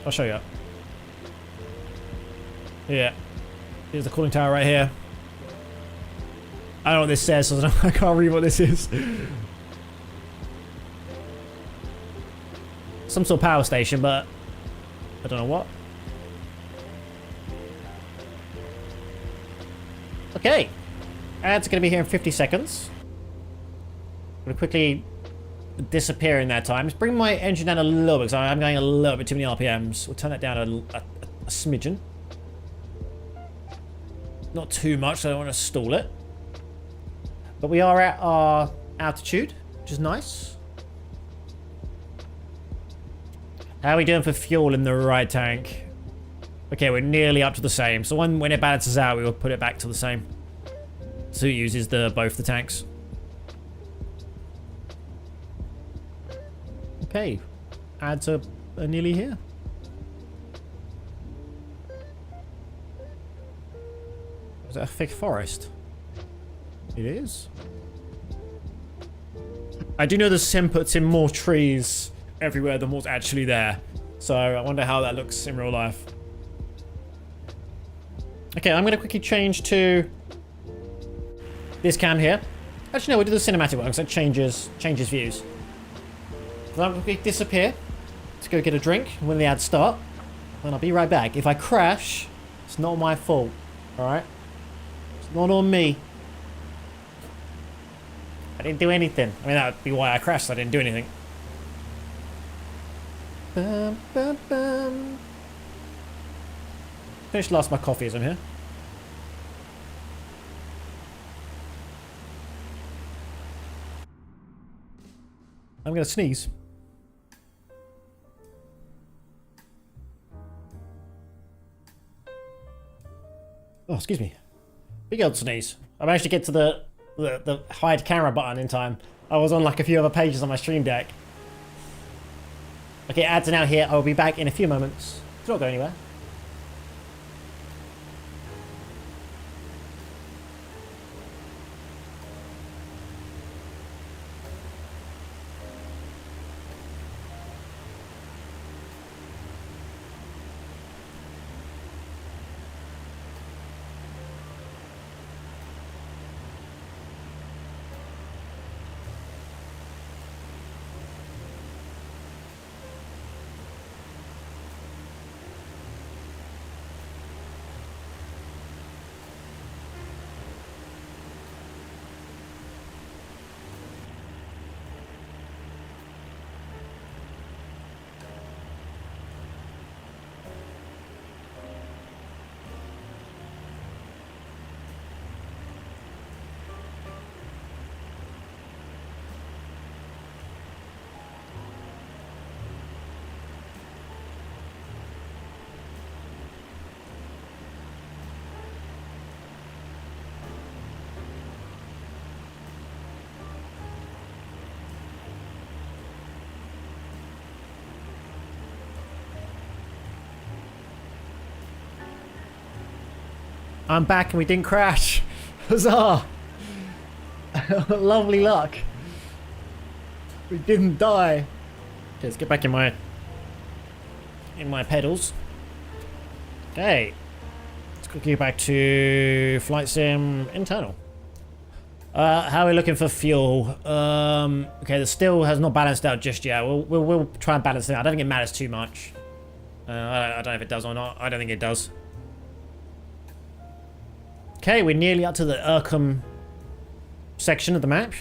I'll show you. Yeah. Here's the cooling tower right here. I don't know what this says, so I can't read what this is. Some sort of power station, but I don't know what. Okay, ads are going to be here in 50 seconds. I'm going to quickly disappear in that time. Just bring my engine down a little bit because I'm going a little bit too many RPMs. We'll turn that down a smidgen. Not too much, so I don't want to stall it. But we are at our altitude, which is nice. How are we doing for fuel in the right tank? Okay, we're nearly up to the same. So when it balances out, we will put it back to the same. So it uses both the tanks. Okay, ads are nearly here. Is that a thick forest? It is. I do know the sim puts in more trees everywhere than what's actually there. So I wonder how that looks in real life. Okay, I'm going to quickly change to this cam here. Actually, no, we'll do the cinematic one because that changes views. So I'm going to quickly disappear to go get a drink when the ads start. And I'll be right back. If I crash, it's not my fault. Alright? It's not on me. I didn't do anything. I mean, that would be why I crashed. I didn't do anything. Bum, bum, bum. Finish last my coffee as I'm here. I'm gonna sneeze. Oh, excuse me. Big old sneeze. I managed to get to the hide camera button in time. I was on like a few other pages on my stream deck. Okay, ads are now here. I will be back in a few moments. Do not go anywhere. I'm back and we didn't crash. Huzzah! Lovely luck. We didn't die. Okay, let's get back in my pedals. Okay. Let's quickly get back to flight sim internal. How are we looking for fuel? Okay, the still has not balanced out just yet. We'll try and balance it out. I don't think it matters too much. I don't know if it does or not. I don't think it does. Okay, we're nearly up to the Urkham section of the map.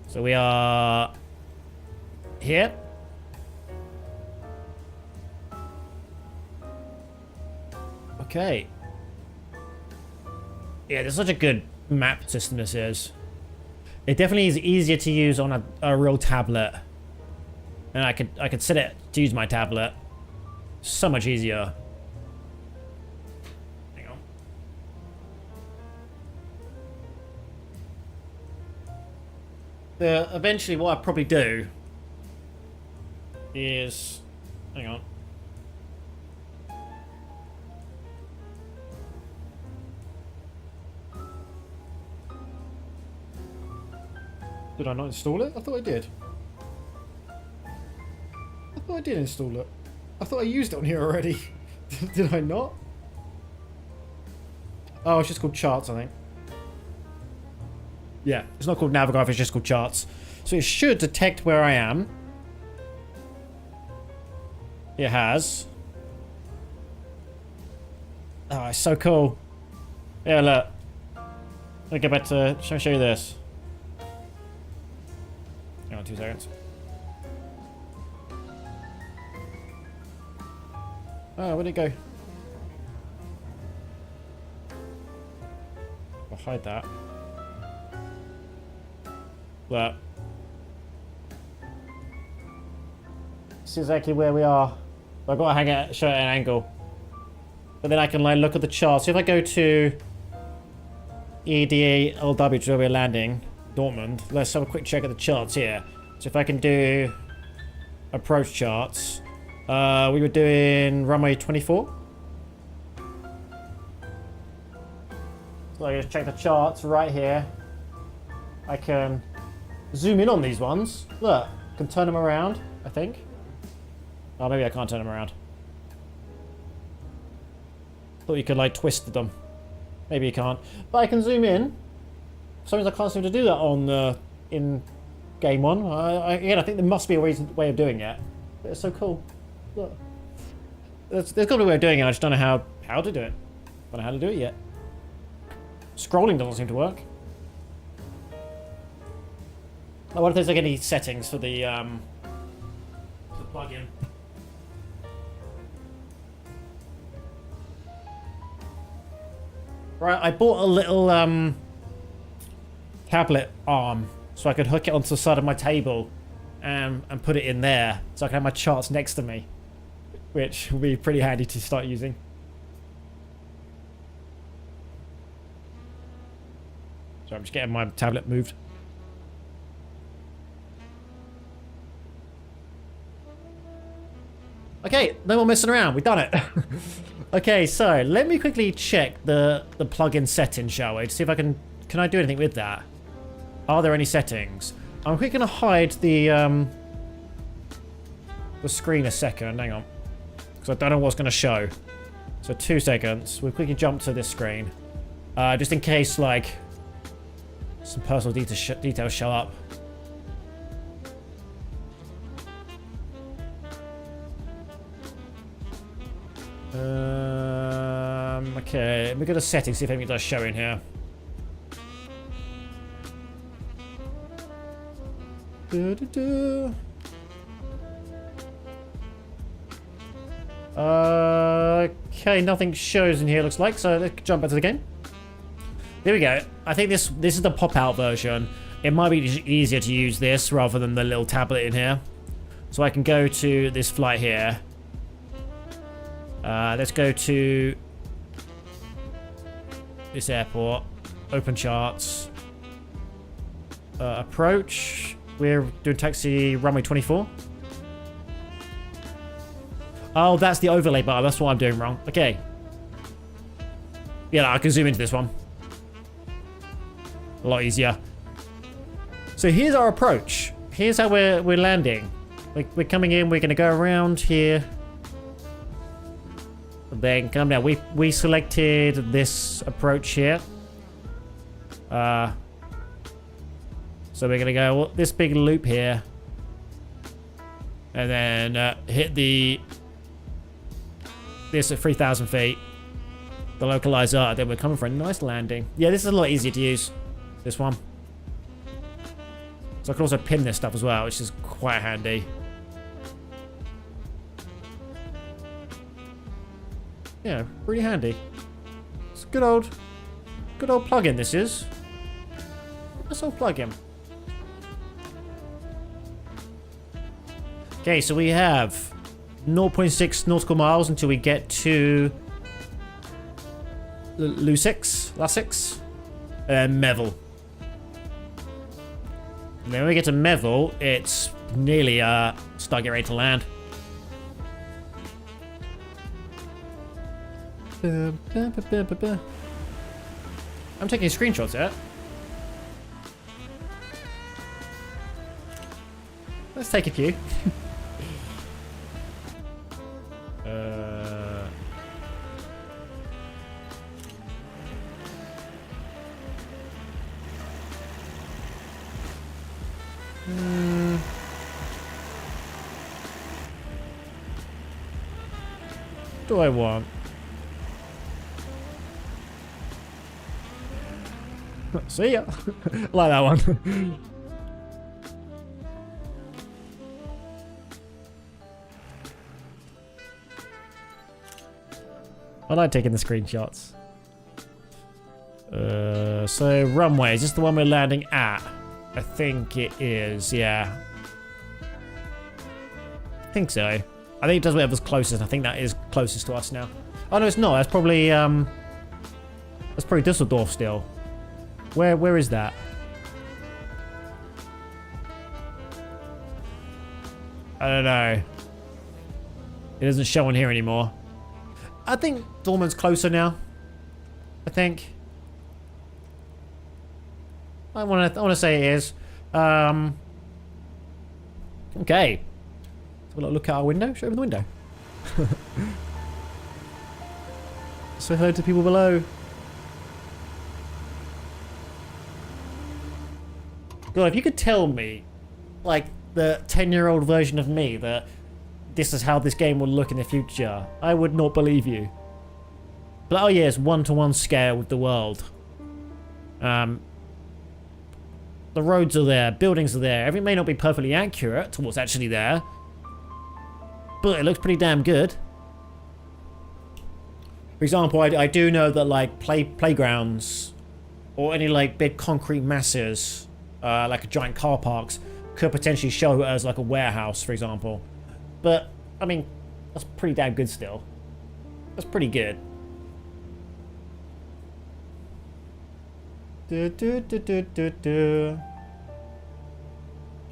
So we are here. Okay. Yeah, this is such a good map system, this is. It definitely is easier to use on a real tablet. And I could set it to use my tablet. So much easier. Eventually what I'll probably do is, hang on. Did I not install it? I thought I did. I thought I did install it. I thought I used it on here already. Did I not? Oh, it's just called charts, I think. Yeah, it's not called Navigraph, it's just called charts. So it should detect where I am. It has. Oh, it's so cool. Yeah, look. Let me get back to... Should I show you this? Hang on 2 seconds. Oh, where'd it go? Oh. hide that. But this is exactly where we are. I've got to hang out, show it at an angle. But then I can like look at the chart. So if I go to EDLW, where we're landing, Dortmund, let's have a quick check at the charts here. So if I can do approach charts, we were doing runway 24. So I just check the charts right here. I can zoom in on these ones. Look, can turn them around, I think. Oh, maybe I can't turn them around. Thought you could like twist them. Maybe you can't. But I can zoom in. For some reason I can't seem to do that on in game one. Again, I think there must be a way of doing it. But it's so cool. Look. There's got to be a way of doing it. I just don't know how to do it. Don't know how to do it yet. Scrolling doesn't seem to work. I wonder if there's like any settings for the plugin. Right, I bought a little tablet arm so I could hook it onto the side of my table and put it in there so I can have my charts next to me, which will be pretty handy to start using. So I'm just getting my tablet moved. Okay, no more messing around. We've done it. Okay, so let me quickly check the plugin settings, shall we? To see if I can I do anything with that? Are there any settings? I'm quickly gonna hide the screen a second. Hang on, because I don't know what's gonna show. So 2 seconds. We'll quickly jump to this screen, just in case like some personal details show up. Okay, let me go to settings, see if anything does show in here. Okay, nothing shows in here, looks like, so let's jump back to the game. There we go. I think this is the pop-out version. It might be easier to use this rather than the little tablet in here. So I can go to this flight here. Let's go to this airport. Open charts. Approach. We're doing taxi runway 24. Oh, that's the overlay bar. That's what I'm doing wrong. Okay. Yeah, I can zoom into this one. A lot easier. So here's our approach. Here's how we're landing. We're coming in. We're going to go around here. Then come down. We selected this approach here. So we're gonna go this big loop here, and then hit this at 3,000 feet. The localizer. Then we're coming for a nice landing. Yeah, this is a lot easier to use. This one. So I can also pin this stuff as well, which is quite handy. Yeah, pretty handy. It's a good old plugin. This is. This old plugin. Okay, so we have 0.6 nautical miles until we get to Lusix, and Mevel. And then when we get to Mevel, it's nearly start getting ready to land. I'm taking screenshots here. Let's take a few. What do I want? See ya. Like that one. I like taking the screenshots. So runway, is this the one we're landing at? I think it is, yeah. I think so. I think it does whatever's closest. I think that is closest to us now. Oh no, it's not. That's probably Düsseldorf still. Where is that? I don't know. It doesn't show on here anymore. I think Dortmund's closer now. I think. I want to say it is. Okay. So we'll look out our window. Show over the window. Say hello to people below. God, if you could tell me, like, the 10-year-old version of me that this is how this game will look in the future, I would not believe you. But oh yeah, it's one-to-one scale with the world. The roads are there, buildings are there. Everything may not be perfectly accurate to what's actually there, but it looks pretty damn good. For example, I do know that like playgrounds or any like big concrete masses, like a giant car parks, could potentially show as like a warehouse, for example. But I mean, that's pretty damn good still. That's pretty good. Okay,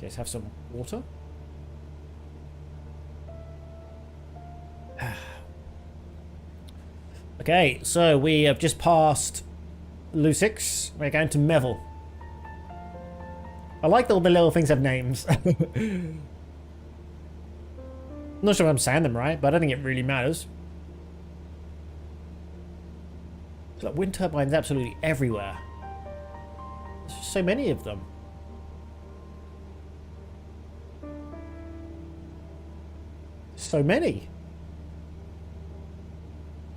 let's have some water. Okay, so we have just passed Lusix. We're going to Mevel. I like that all the little things have names. Not sure if I'm saying them right, but I don't think it really matters. There's like wind turbines absolutely everywhere. There's just so many of them. So many.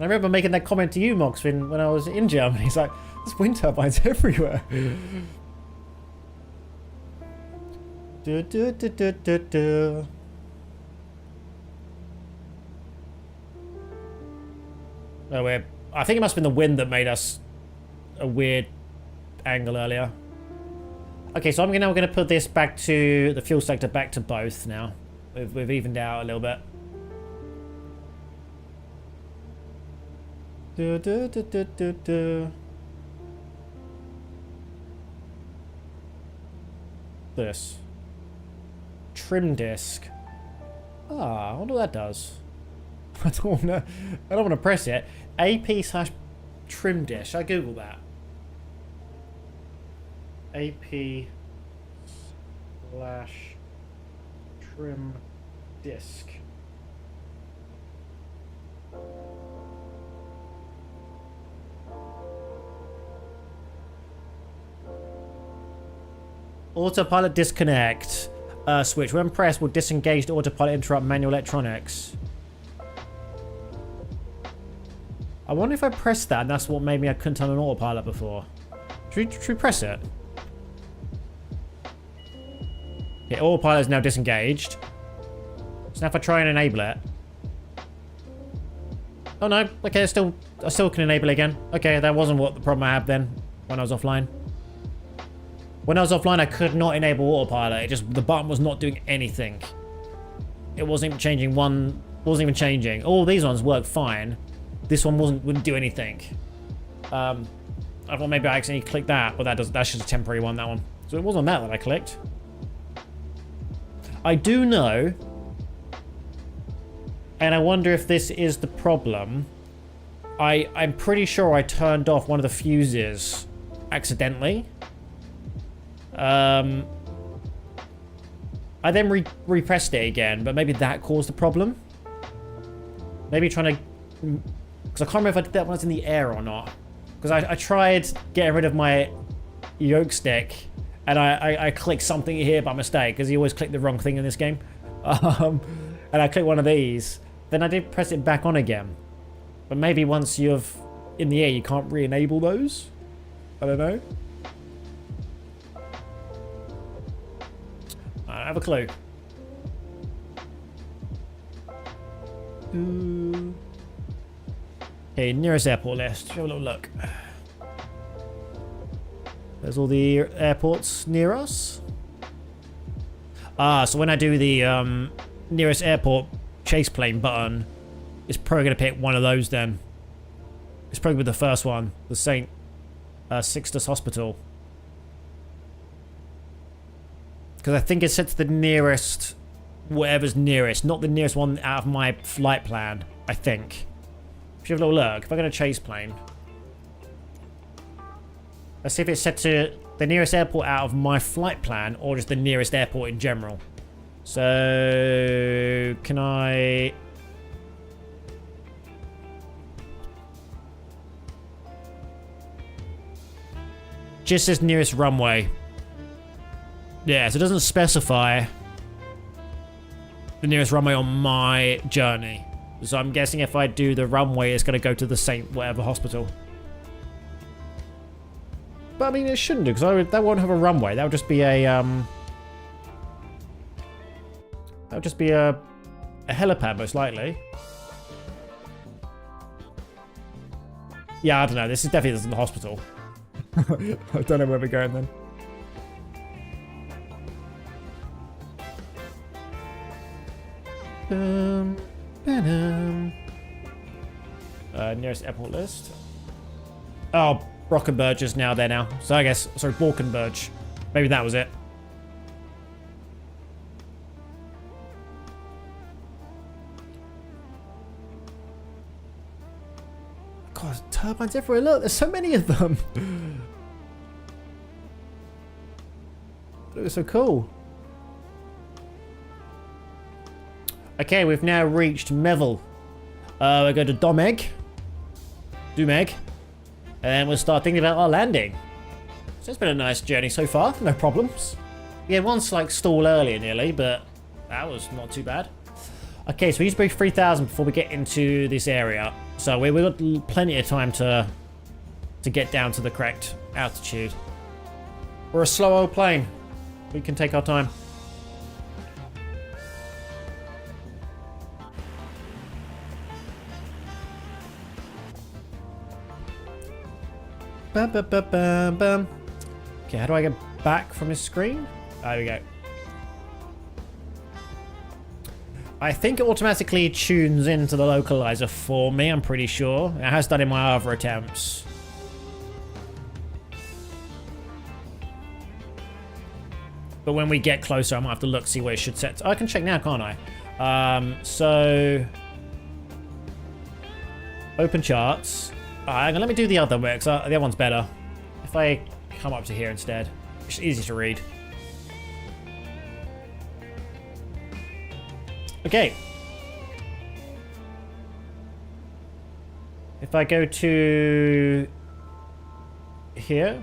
I remember making that comment to you, Mox, when I was in Germany. It's like, there's wind turbines everywhere. Oh, I think it must have been the wind that made us a weird angle earlier. Okay, so I'm now going to put this back to the fuel sector, back to both now. We've evened out a little bit. This. Trim disc. Ah, I wonder what that does. I don't want to press it. AP/trim disc. Should I Google that? AP/trim disc. Autopilot disconnect. Switch. When pressed, will disengage the autopilot, interrupt manual electronics. I wonder if I pressed that and that's what made me I couldn't turn on autopilot before. Should we press it? Yeah, autopilot is now disengaged. So now if I try and enable it. Oh no, okay, I still can enable it again. Okay, that wasn't what the problem I had then when I was offline. When I was offline, I could not enable autopilot. The button was not doing anything. It wasn't even changing wasn't even changing. All these ones worked fine. This one wouldn't do anything. I thought maybe I accidentally clicked that, but that's just a temporary one, that one. So it wasn't that I clicked. I do know, and I wonder if this is the problem. I'm pretty sure I turned off one of the fuses accidentally. I then repressed it again, but maybe that caused the problem. Maybe trying to... Because I can't remember if I did that when I was in the air or not. Because I tried getting rid of my yoke stick, and I clicked something here by mistake, because you always click the wrong thing in this game. And I clicked one of these. Then I did press it back on again. But maybe once you're in the air, you can't re-enable those? I don't know. I don't have a clue. Okay, nearest airport list. Have a little look. There's all the airports near us. So when I do the nearest airport chase plane button, it's probably going to pick one of those then. It's probably the first one, the St. Sixtus Hospital. Because I think it's set to the nearest, whatever's nearest, not the nearest one out of my flight plan, I think. If you have a little look, if I get a chase plane. Let's see if it's set to the nearest airport out of my flight plan or just the nearest airport in general. So, can I... Just says nearest runway. Yeah, so it doesn't specify the nearest runway on my journey. So I'm guessing if I do the runway, it's going to go to the St. whatever hospital. But I mean, it shouldn't do, because that won't have a runway. That would just be a, that would just be a helipad, most likely. Yeah, I don't know. This is definitely isn't the hospital. I don't know where we're going then. Nearest airport list. Oh, Brockenberg is now there now. So I guess, sorry, Borkenberg. Maybe that was it. God, turbines everywhere. Look, there's so many of them. It looks so cool. Okay, we've now reached Mevel. We go to Domeg. Dumeg. And we'll start thinking about our landing. So it's been a nice journey so far, no problems. We had one slight stall earlier nearly, but that was not too bad. Okay, so we used to be 3,000 before we get into this area. So we've got plenty of time to get down to the correct altitude. We're a slow old plane. We can take our time. Bum, bum, bum, bum, bum. Okay, how do I get back from this screen? There we go. I think it automatically tunes into the localizer for me, I'm pretty sure. It has done in my other attempts. But when we get closer, I might have to look, see where it should set. Oh, I can check now, can't I? So... Open charts. Alright, let me do the other way, because the other one's better. If I come up to here instead, it's easy to read. Okay. If I go to here.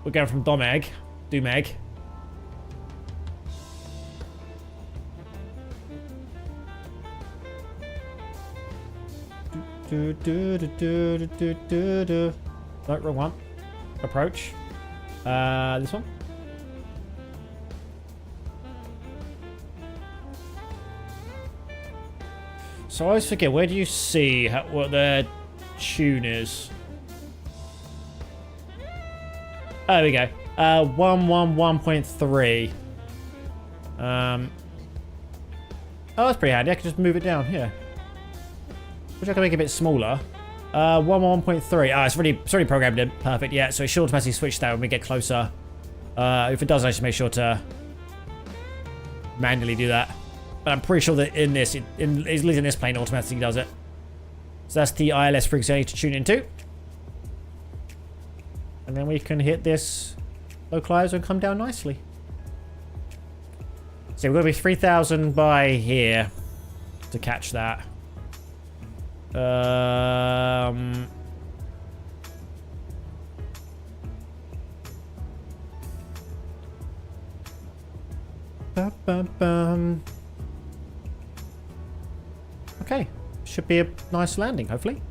We're going from Dumeg. No, wrong one. Approach. This one. So I always forget, where do you see what the tune is? Oh, there we go. 111.3. Oh, that's pretty handy. I can just move it down here. Which I can make a bit smaller. 111.3. Ah, it's already programmed in. Perfect. Yeah, so it should automatically switch that when we get closer. If it does, I should make sure to manually do that. But I'm pretty sure that in this, at least in this plane, automatically does it. So that's the ILS frequency I need to tune into. And then we can hit this localizer and come down nicely. So we're going to be 3,000 by here to catch that. Okay, should be a nice landing, hopefully.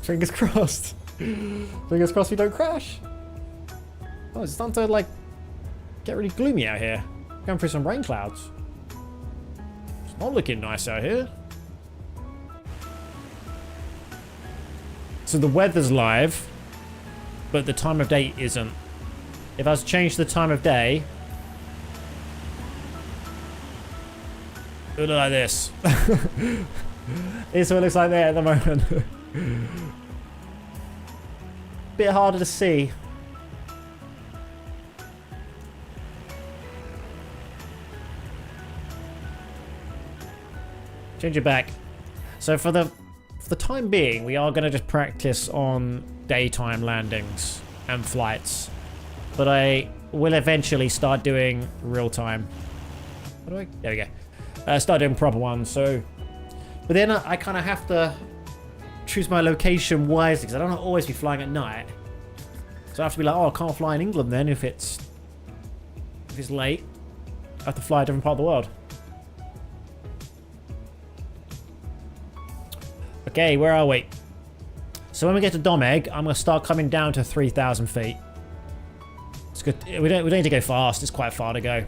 Fingers crossed. Fingers crossed we don't crash. Oh, it's starting to, like, get really gloomy out here. Going through some rain clouds. It's not looking nice out here. So the weather's live, but the time of day isn't. If I was to change the time of day, it would look like this. This is what it looks like there at the moment. Bit harder to see. Change it back. So for the time being, we are going to just practice on daytime landings and flights. But I will eventually start doing real time. There we go. Start doing proper ones. So, but then I kind of have to choose my location wisely because I don't always be flying at night. So I have to be like, oh, I can't fly in England then if it's late. I have to fly a different part of the world. Okay, where are we? So when we get to Domeg, I'm going to start coming down to 3,000 feet. It's good. We don't need to go fast. It's quite far to go.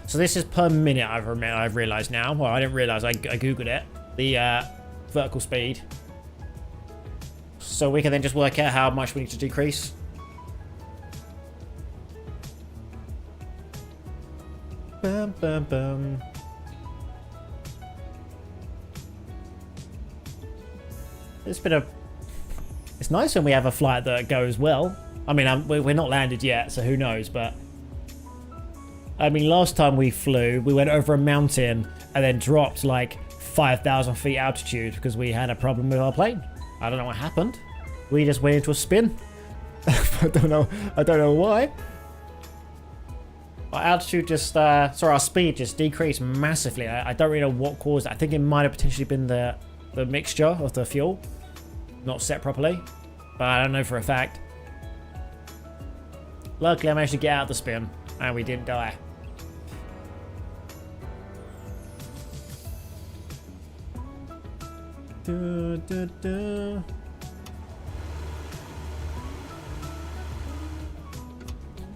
So this is per minute, I've realised now. Well, I didn't realise. I googled it. The vertical speed. So we can then just work out how much we need to decrease. Bum, bum, bum. It's nice when we have a flight that goes well. I mean, we're not landed yet, so who knows, but I mean, last time we flew, we went over a mountain and then dropped like 5,000 feet altitude because we had a problem with our plane. I don't know what happened. We just went into a spin. I don't know why. Our altitude just, our speed just decreased massively. I don't really know what caused it. I think it might have potentially been the mixture of the fuel not set properly, but I don't know for a fact. Luckily, I managed to get out of the spin and we didn't die.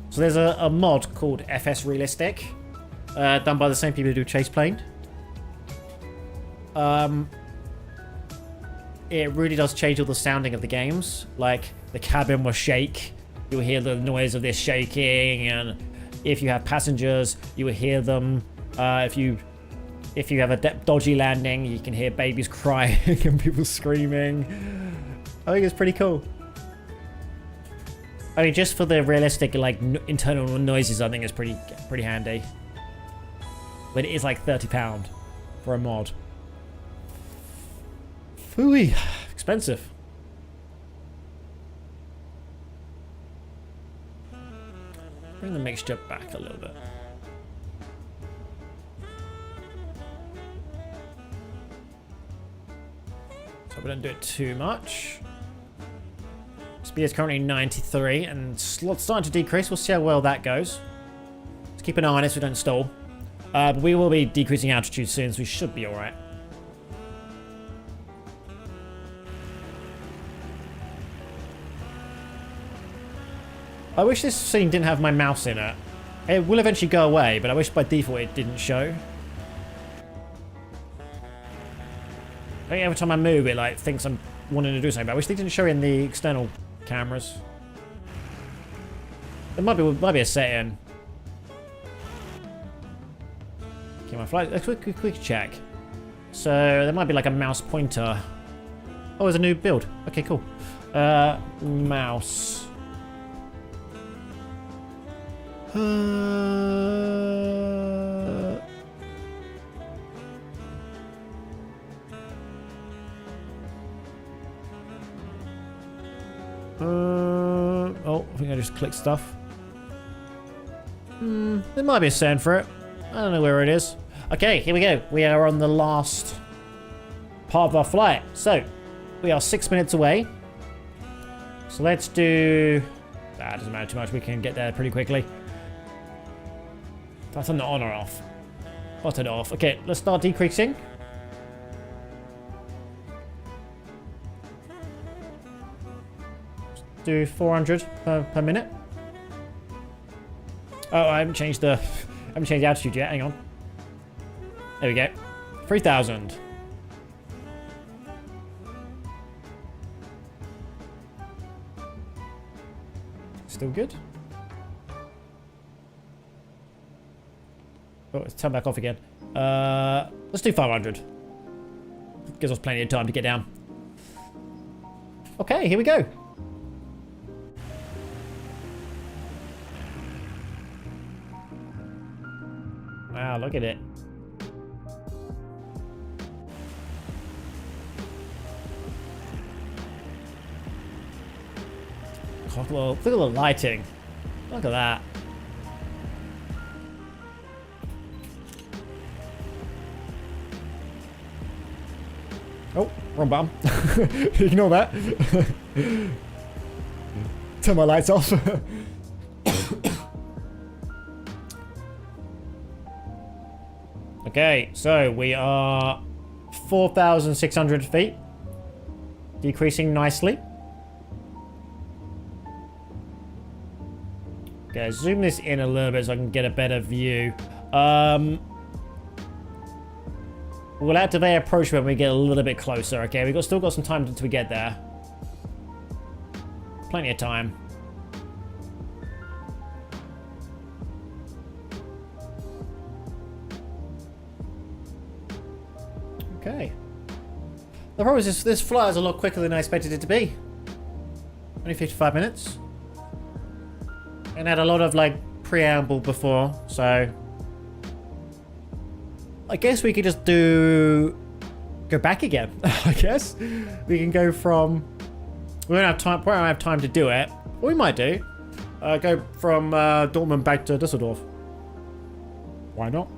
So there's a mod called FS Realistic, done by the same people who do Chase Plane. It really does change all the sounding of the games. Like, the cabin will shake. You'll hear the noise of this shaking, and if you have passengers, you will hear them. If you have a dodgy landing, you can hear babies crying and people screaming. I think it's pretty cool. I mean, just for the realistic, like, internal noises, I think it's pretty handy. But it is like £30 for a mod. Phooey, expensive. Bring the mixture back a little bit. So we don't do it too much. Speed is currently 93 and slot's starting to decrease. We'll see how well that goes. Let's keep an eye on it so we don't stall. But we will be decreasing altitude soon, so we should be alright. I wish this scene didn't have my mouse in it. It will eventually go away, but I wish by default it didn't show. I think every time I move, it like thinks I'm wanting to do something, but I wish they didn't show in the external cameras. There might be a setting. Okay, my flight. A quick check. So there might be like a mouse pointer. Oh, there's a new build. Okay, cool. Mouse. Oh, I think I just clicked stuff. There might be a setting for it. I don't know where it is. Okay, here we go. We are on the last part of our flight. So, we are 6 minutes away. So let's do... That doesn't matter too much. We can get there pretty quickly. That's on the on or off. I'll turn it off. Okay, let's start decreasing. Do 400 per minute. Oh, I haven't changed the altitude yet. Hang on. There we go. 3,000. Still good. Oh, it's turned back off again. Let's do 500. Gives us plenty of time to get down. Okay, here we go. Wow, look at it. Look at the lighting. Look at that. Oh, wrong button. Ignore that. Turn my lights off. Okay, so we are 4,600 feet. Decreasing nicely. Okay, zoom this in a little bit so I can get a better view. We'll activate approach when we get a little bit closer. Okay, we've still got some time until we get there. Plenty of time. Okay. The problem is this flight is a lot quicker than I expected it to be. Only 55 minutes. And had a lot of like preamble before, so I guess we could just go back again. I guess we can go from. We won't have time to do it. What we might do, go from Dortmund back to Düsseldorf. Why not?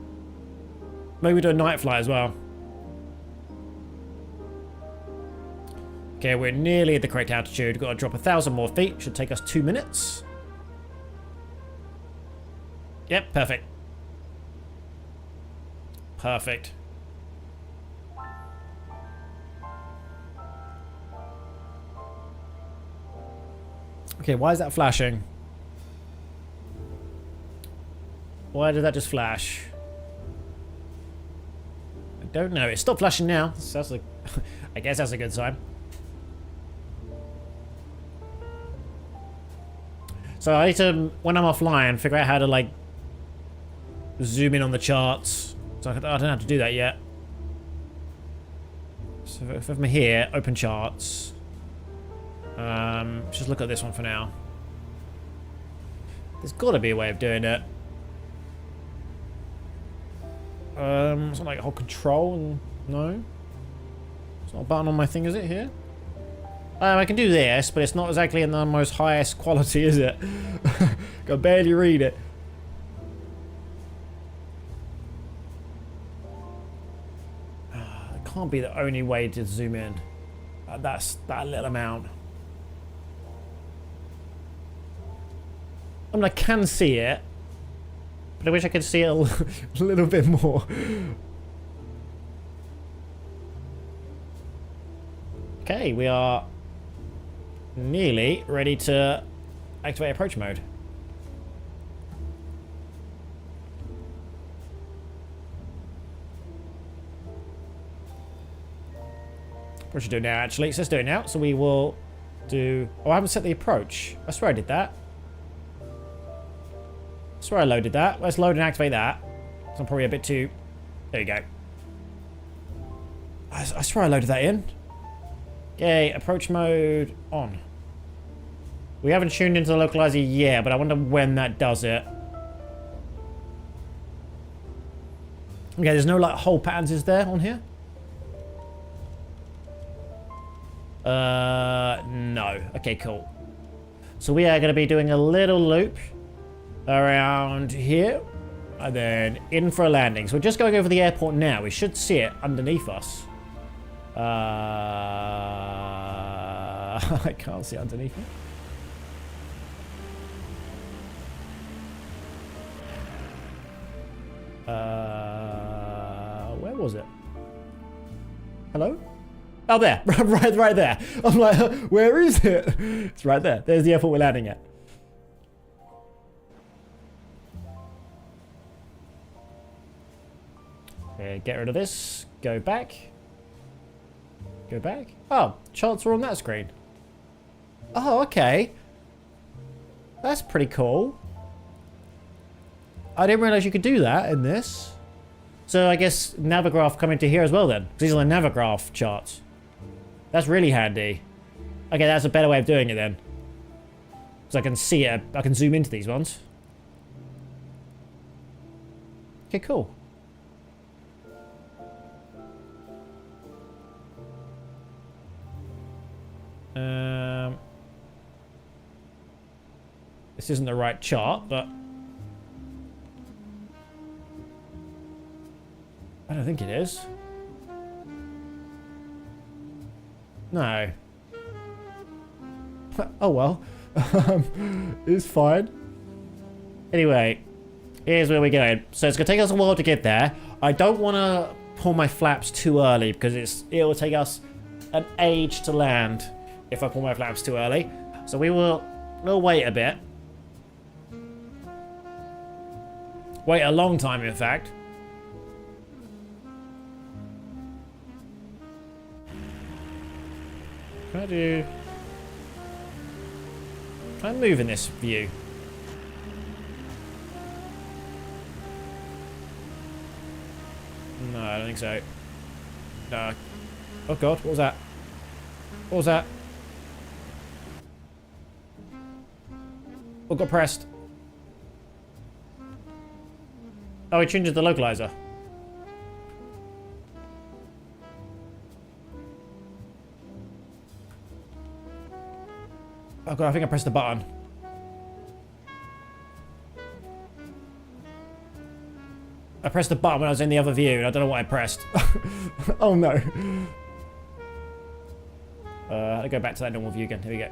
Maybe do a night flight as well. Okay, we're nearly at the correct altitude. Got to drop 1,000 more feet. Should take us 2 minutes. Yep, perfect. Perfect. Okay, why is that flashing? Why did that just flash? I don't know. It stopped flashing now. So that's I guess that's a good sign. So I need to, when I'm offline, figure out how to like zoom in on the charts. So I don't know how to do that yet. So if I'm here, open charts. Just look at this one for now. There's got to be a way of doing it. It's not like hold control and no. It's not a button on my thing, is it here? I can do this, but it's not exactly in the most highest quality, is it? Can barely read it. It can't be the only way to zoom in. That's that little amount. I mean, I can see it, but I wish I could see it a little bit more. Okay, we are nearly ready to activate approach mode. What should do now, actually? So let's do it now. So we will do... Oh, I haven't set the approach. I swear I did that. I swear I loaded that. Let's load and activate that. So I'm probably a bit too... There you go. I swear I loaded that in. Okay, approach mode on. We haven't tuned into the localizer yet, but I wonder when that does it. Okay, there's no like whole patterns, is there, on here? No. Okay, cool. So we are going to be doing a little loop around here, and then in for a landing. So we're just going over the airport now. We should see it underneath us. I can't see underneath it. Where was it? Hello? Oh, there. right there. I'm like, where is it? It's right there. There's the airport we're landing at. Okay, get rid of this. Go back. Go back. Oh, charts are on that screen. Oh, okay. That's pretty cool. I didn't realize you could do that in this. So I guess Navigraph come into here as well then. Because these are the Navigraph charts. That's really handy. Okay, that's a better way of doing it then. So I can see it. I can zoom into these ones. Okay, cool. This isn't the right chart, but I don't think it is. No. Oh well. It's fine. Anyway, here's where we're going. So it's going to take us a while to get there. I don't want to pull my flaps too early because it'll take us an age to land if I pull my flaps too early. So we'll wait a bit. Wait a long time, in fact. Can I move in this view? No, I don't think so. No. Oh god, what was that? What was that? What got pressed? Oh, it changes the localizer. Oh god, I think I pressed the button. I pressed the button when I was in the other view and I don't know what I pressed. Oh no. I'll go back to that normal view again. Here we go.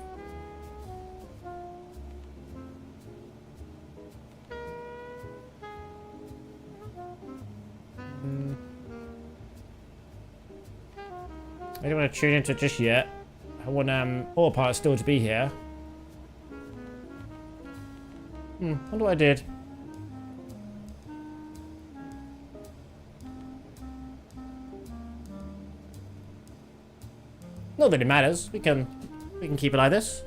I don't want to tune into it just yet. I want autopilot still to be here. Wonder what I did. Not that it matters. We can keep it like this.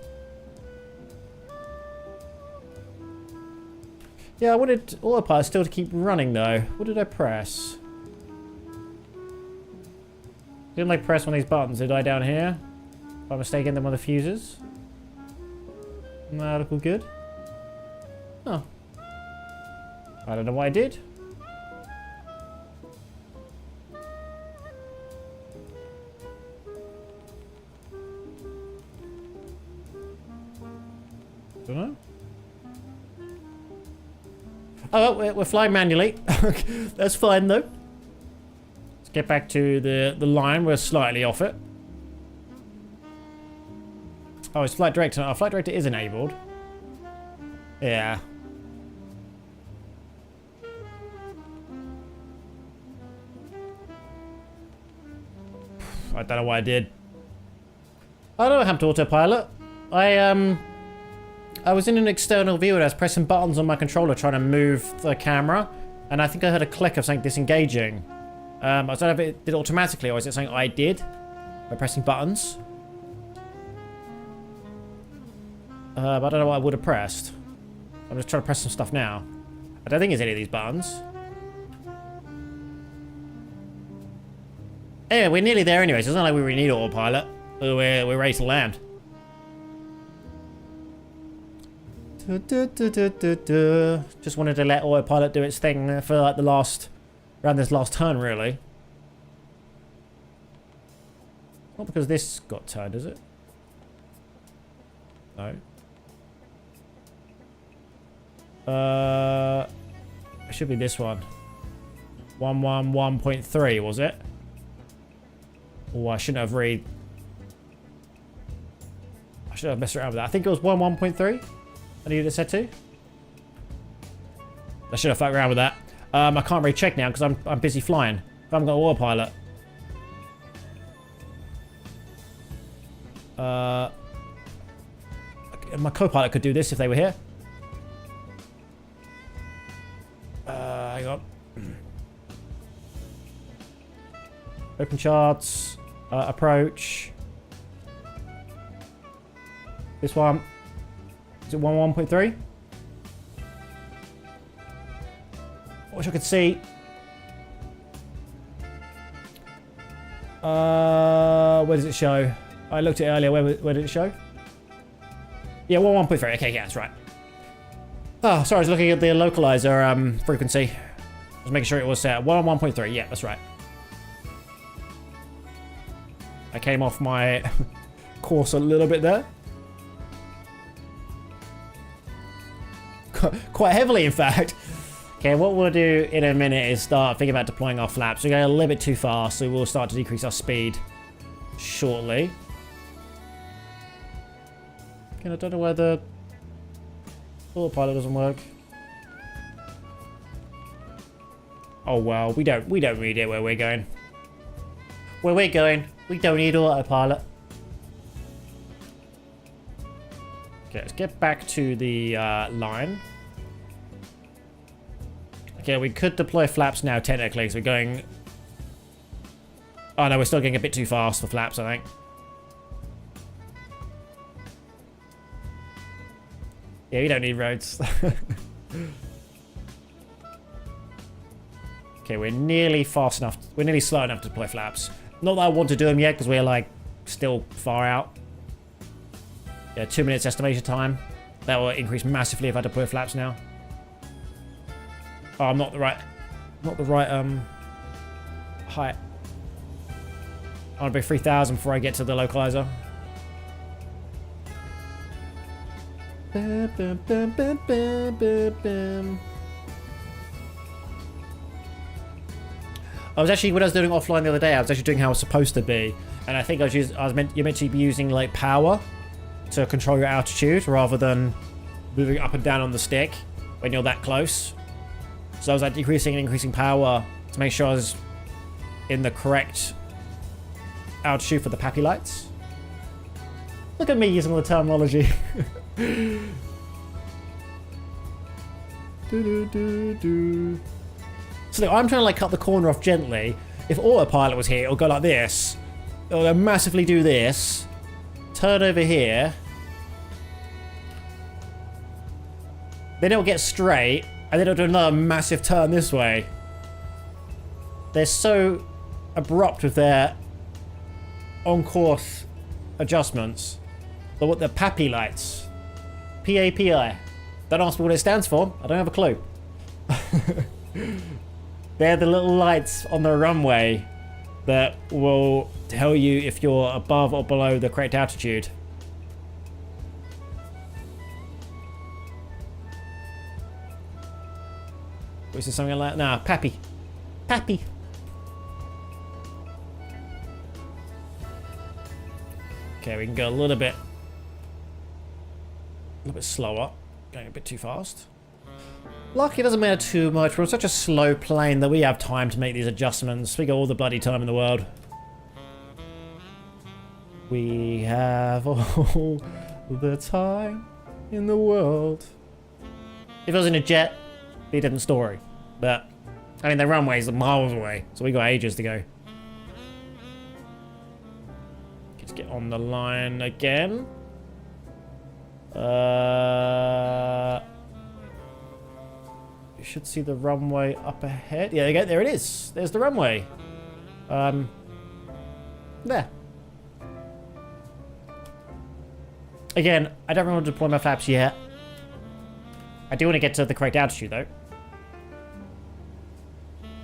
Yeah, I wanted autopilot still to keep running though. What did I press? Didn't I press one of these buttons? Did I down here? If I'm mistaken, them are the fuses. That look all good. Oh. I don't know what I did. Don't know. Oh, well, we're flying manually. That's fine though. Let's get back to the line. We're slightly off it. Oh, it's flight director. Our flight director is enabled. Yeah. I don't know what I did. I don't have to autopilot. I was in an external view and I was pressing buttons on my controller trying to move the camera, and I think I heard a click of something disengaging. I don't know if it did automatically or is it something I did by pressing buttons. But I don't know what I would have pressed. I'm just trying to press some stuff now. I don't think it's any of these buttons. Anyway, we're nearly there anyway, so it's not like we really need autopilot. We're ready to land. Just wanted to let autopilot do its thing for like around this last turn, really. Not because this got turned, is it? No. It should be this one. 111.3, was it? Oh, I shouldn't have I should have messed around with that. I think it was 11.3. I needed it set to. I should have fucked around with that. I can't really check now because I'm busy flying. I haven't got autopilot. My co-pilot could do this if they were here. Hang on. Open charts. Approach. This one. Is it 1.3? I wish I could see. Where does it show? I looked at it earlier. Where did it show? Yeah, 1.3. Okay, yeah, that's right. Oh, sorry, I was looking at the localizer frequency. I was making sure it was set. 1.3. Yeah, that's right. I came off my course a little bit there. Quite heavily, in fact. Okay, what we'll do in a minute is start thinking about deploying our flaps. We're going a little bit too fast, so we'll start to decrease our speed shortly. Okay, I don't know where the autopilot doesn't work. Oh well, we don't need it where we're going. Where we're going, we don't need autopilot. Okay, let's get back to the line. Okay, we could deploy flaps now, technically, because we're going... Oh no, we're still getting a bit too fast for flaps, I think. Yeah, we don't need roads. Okay, we're nearly fast enough. We're nearly slow enough to deploy flaps. Not that I want to do them yet, because we're, like, still far out. Yeah, 2 minutes estimation time. That will increase massively if I deploy flaps now. Oh, I'm not the right height. I want to be 3,000 before I get to the localizer. Bam, bam, bam, bam, bam, bam, bam. I was actually, when I was doing offline the other day, I was actually doing how I was supposed to be, and I think you're meant to be using like power to control your altitude rather than moving up and down on the stick when you're that close. So I was like decreasing and increasing power to make sure I was in the correct altitude for the PAPI lights. Look at me using all the terminology. So look, I'm trying to like cut the corner off gently. If autopilot was here, it'll go like this. It'll massively do this. Turn over here. Then it'll get straight. And then it'll do another massive turn this way. They're so abrupt with their on-course adjustments. But what the PAPI lights. P-A-P-I. Don't ask me what it stands for. I don't have a clue. They're the little lights on the runway that will tell you if you're above or below the correct altitude. Is this something like... Nah, PAPI. PAPI. Okay, we can go a little bit slower. Going a bit too fast. Lucky it doesn't matter too much. We're on such a slow plane that we have time to make these adjustments. We got all the bloody time in the world. We have all the time in the world. If I was in a jet, it'd be a different story. But, I mean, the runway's miles away, so we got ages to go. Let's get on the line again. You should see the runway up ahead. Yeah, there it is. There's the runway. There. Again, I don't want to deploy my flaps yet. I do want to get to the correct altitude, though.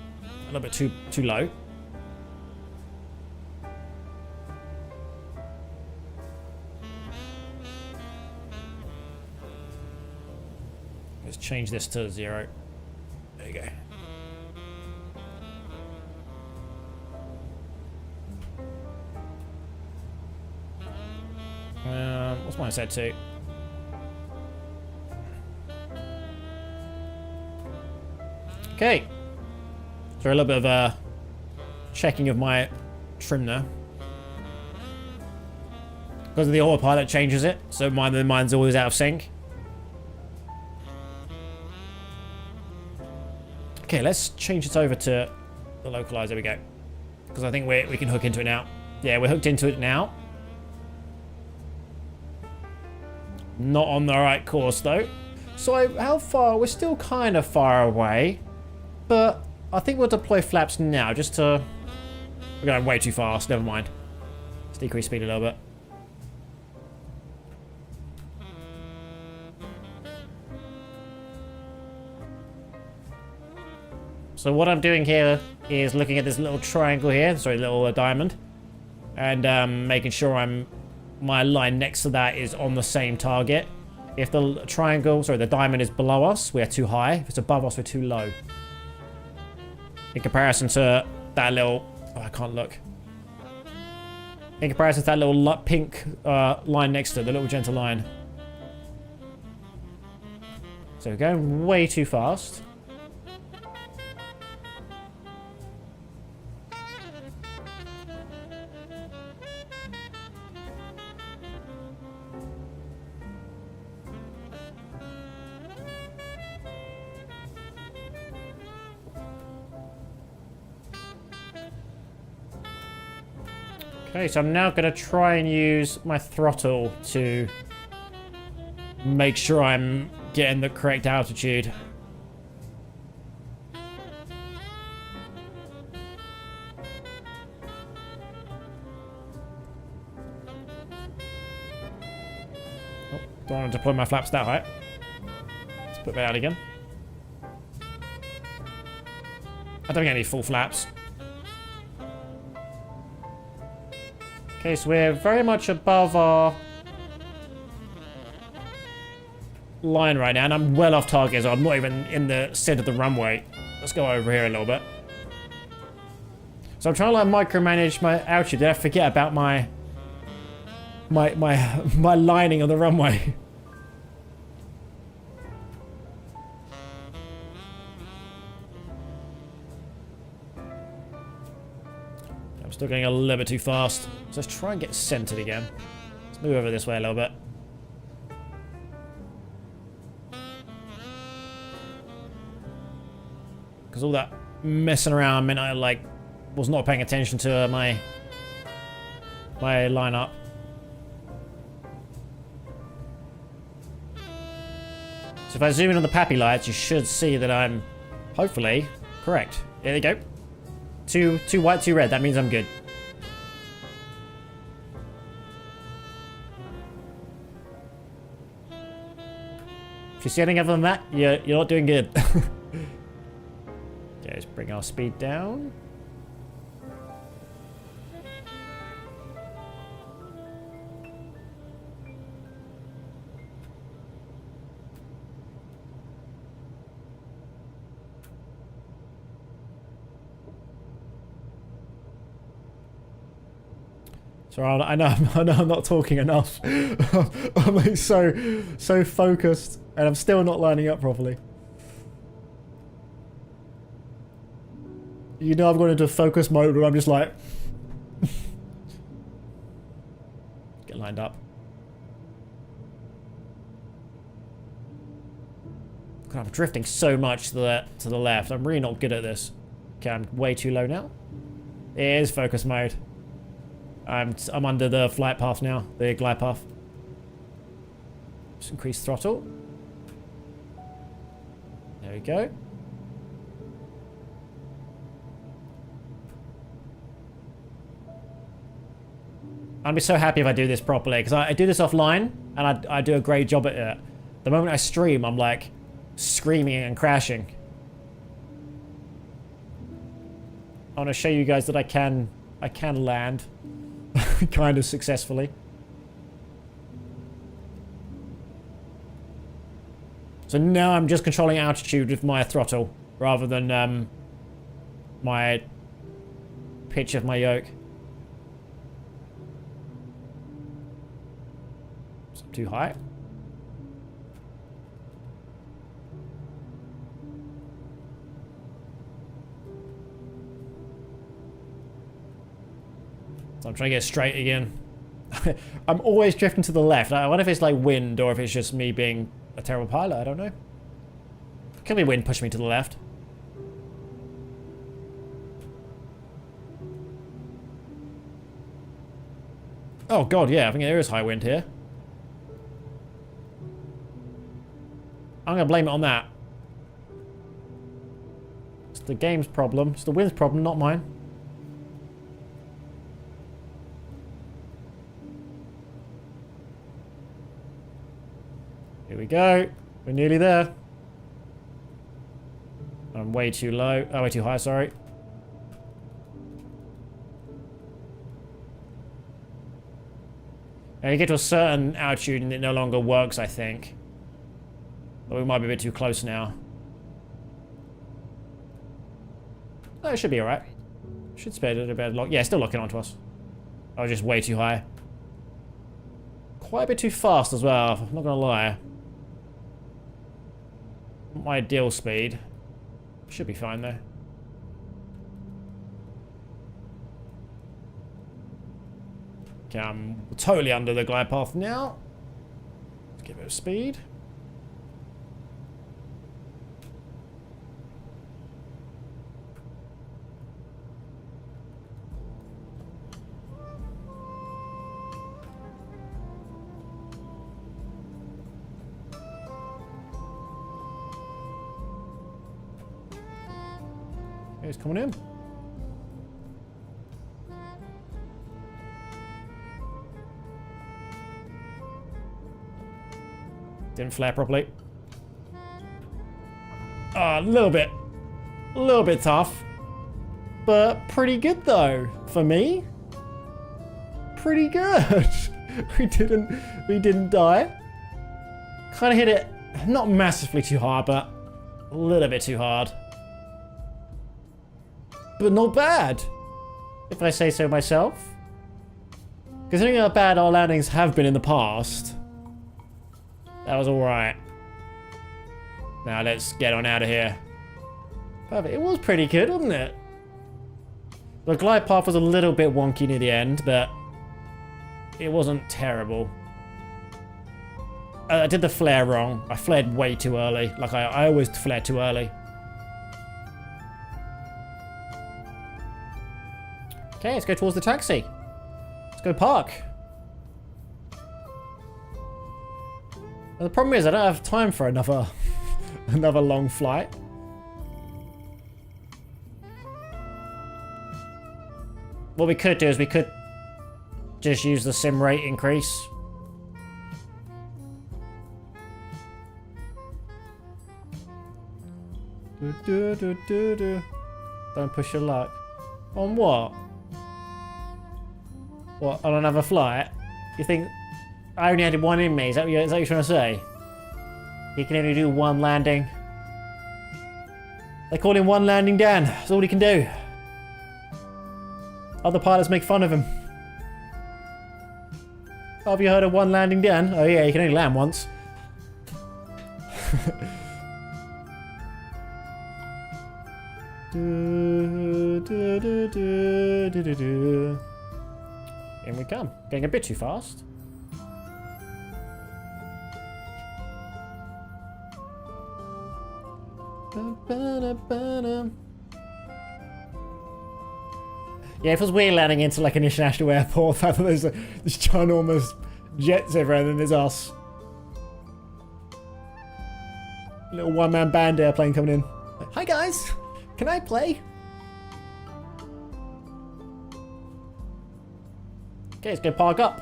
A little bit too low. Let's change this to 0. There you go. What's mine set to? Okay. So a little bit of a checking of my trim there. Because the autopilot changes it, so mine's always out of sync. Okay, let's change it over to the localizer. There we go. Because I think we can hook into it now. Yeah, we're hooked into it now. Not on the right course, though. So, how far? We're still kind of far away. But I think we'll deploy flaps now, just to... We're going way too fast, never mind. Let's decrease speed a little bit. So what I'm doing here is looking at this little triangle here, sorry, little diamond, and making sure my line next to that is on the same target. If the triangle, sorry, the diamond is below us, we're too high. If it's above us, we're too low. In comparison to that little, oh, I can't look. In comparison to that little pink line next to it, the little gentle line. So we're going way too fast. Okay, so I'm now going to try and use my throttle to make sure I'm getting the correct altitude. Oh, don't want to deploy my flaps that high. Let's put that out again. I don't get any full flaps. Okay, so we're very much above our line right now, and I'm well off target, so I'm not even in the center of the runway. Let's go over here a little bit. So I'm trying to like micromanage my altitude. Did I forget about my lining on the runway? Still going a little bit too fast. So let's try and get centered again. Let's move over this way a little bit. Because all that messing around meant I like was not paying attention to my lineup. So if I zoom in on the pappy lights, you should see that I'm hopefully correct. There you go. Two white, two red. That means I'm good. If you see anything other than that, you're not doing good. Okay, let's bring our speed down. So I know I'm not talking enough. I'm like so focused, and I'm still not lining up properly. You know, I've gone into focus mode where I'm just like get lined up. God, I'm drifting so much to the left. I'm really not good at this. Okay, I'm way too low now. It is focus mode. I'm under the flight path now, the glide path. Just increase throttle. There we go. I'd be so happy if I do this properly, because I do this offline, and I do a great job at it. The moment I stream, I'm like screaming and crashing. I want to show you guys that I can land. Kind of successfully. So now I'm just controlling altitude with my throttle rather than my pitch of my yoke. So too high. So I'm trying to get straight again. I'm always drifting to the left. I wonder if it's like wind or if it's just me being a terrible pilot. I don't know. Could be wind pushing me to the left. Oh god, yeah, I think there is high wind here. I'm gonna blame it on that. It's the game's problem. It's the wind's problem, not mine. Here we go. We're nearly there. I'm way too low. Oh, way too high, sorry. Now you get to a certain altitude and it no longer works, I think. But we might be a bit too close now. Oh, it should be alright. Should spare it a bit lock. Yeah, still locking onto us. I was just way too high. Quite a bit too fast as well, I'm not gonna lie. Not my ideal speed. Should be fine though. Okay, I'm totally under the glide path now. Let's give it a speed. He's coming in. Didn't flare properly. A little bit tough, but pretty good though for me. Pretty good. we didn't die. Kind of hit it, not massively too hard, but a little bit too hard. But not bad, if I say so myself. Considering how bad our landings have been in the past, that was alright. Now let's get on out of here. Perfect. It was pretty good, wasn't it? The glide path was a little bit wonky near the end, but it wasn't terrible. I did the flare wrong. I flared way too early. Like I always flare too early. Okay, let's go towards the taxi. Let's go park. And the problem is I don't have time for another another long flight. What we could do is we could just use the sim rate increase. Don't push your luck. On what? What, on another flight? You think I only had one in me? Is that what you're trying to say? He can only do one landing. They call him One Landing Dan. That's all he can do. Other pilots make fun of him. Oh, have you heard of One Landing Dan? Oh yeah, he can only land once. In we come. Getting a bit too fast. Yeah, it feels weird landing into like an international airport. I thought there's this ginormous jets everywhere and then there's us. Little one-man band airplane coming in. Hi guys! Can I play? Okay, let's go park up.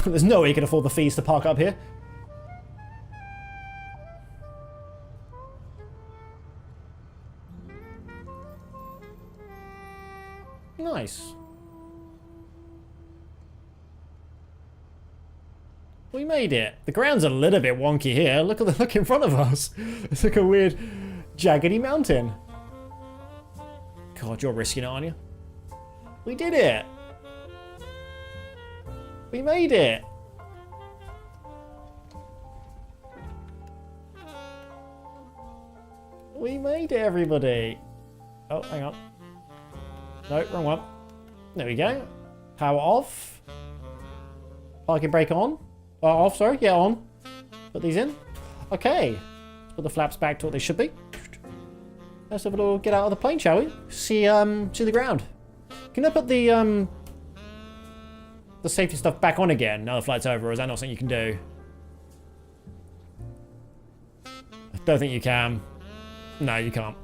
There's no way you can afford the fees to park up here. Nice. We made it. The ground's a little bit wonky here. Look at the look in front of us. It's like a weird jaggedy mountain. God, you're risking it, aren't you? We did it. We made it. We made it, everybody. Oh, hang on. No, wrong one. There we go. Power off. Parking brake on. Off, sorry. Yeah, on. Put these in. Okay. Let's put the flaps back to what they should be. Let's have a little get out of the plane, shall we? See the ground. Can I put the safety stuff back on again now the flight's over, or is that not something you can do? I don't think you can. No, you can't.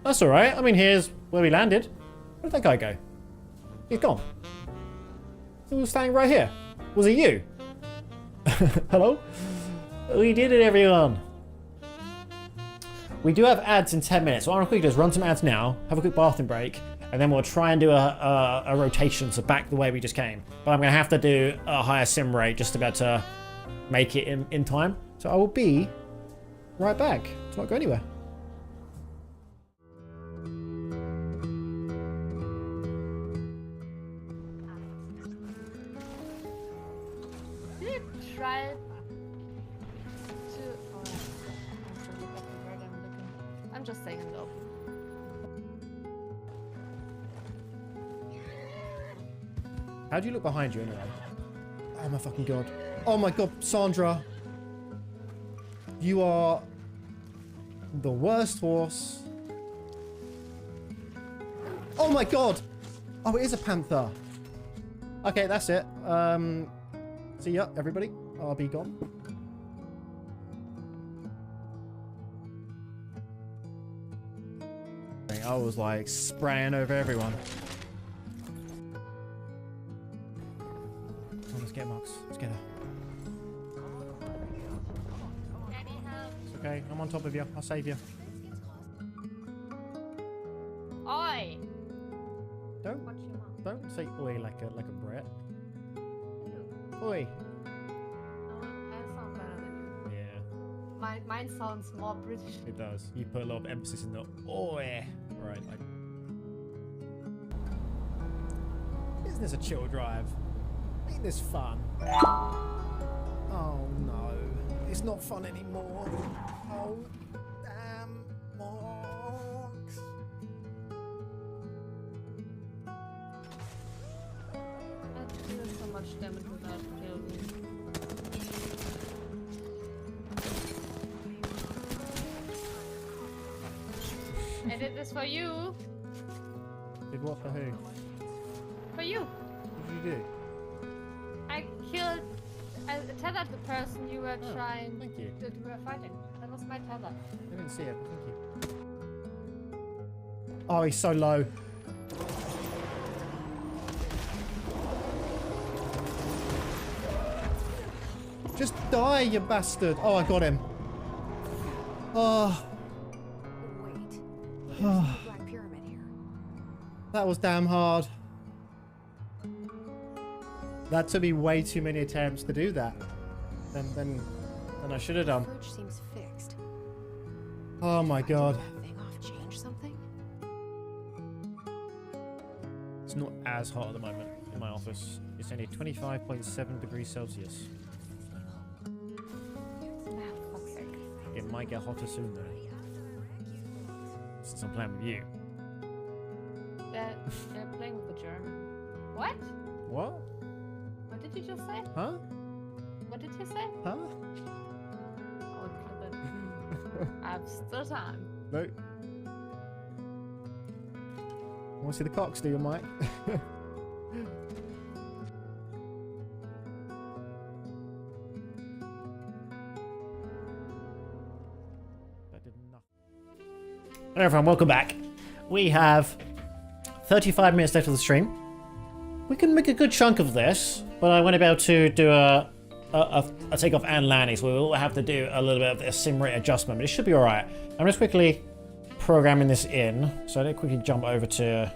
That's alright. I mean, here's where we landed. Where did that guy go? He's gone. He was standing right here. Was it you? Hello? We did it, everyone. We do have ads in 10 minutes. So what I'm quickly do is run some ads now, have a quick bathroom break, and then we'll try and do a rotation, so back the way we just came. But I'm going to have to do a higher sim rate just about to make it in time. So I will be right back. Do not go anywhere. Try to. Oh, I have to look up the word I'm looking. I'm just saying hello. How do you look behind you anyway? Oh my fucking god. Oh my god, Sandra. You are the worst horse. Oh my god. Oh, it is a panther. Okay, that's it. See ya, everybody. I'll be gone. I was like spraying over everyone. Oh, let's get Mox. Let's get her. It's okay. I'm on top of you. I'll save you. Oi! Don't say oi like a Brit. Oi. I sound better than you. Yeah, Mine sounds more British. it does. You put a lot of emphasis in the oi. Right. Isn't this a chill drive? Ain't this fun? Oh no, it's not fun anymore. Oh damn, Mox. I do so much damage without killing. I did this for you. Did what for who? For you. What did you do? I tethered the person you were trying Thank you. that we were fighting. That was my tether. I didn't see it. Thank you. Oh, he's so low. Just die, you bastard. Oh, I got him. Oh. Wait, there's no Black Pyramid here. That was damn hard. That took me way too many attempts to do that. Then I should have done. Bridge seems fixed. Oh my god. That thing off change something? It's not as hot at the moment in my office. It's only 25.7 degrees Celsius. Fuck's sake. It might get hotter soon though. Since I'm playing with you. They're playing with the German. What? What? What did you just say? Huh? What did you say? Huh? I'll clip it. I've still time. No. Want to see the cocks, do you, Mike? That did nothing. Hello everyone, welcome back. We have 35 minutes left of the stream. We can make a good chunk of this, but I won't be able to do a takeoff and landing, so we'll have to do a little bit of a sim rate adjustment, but it should be alright. I'm just quickly programming this in, so I'll quickly jump over to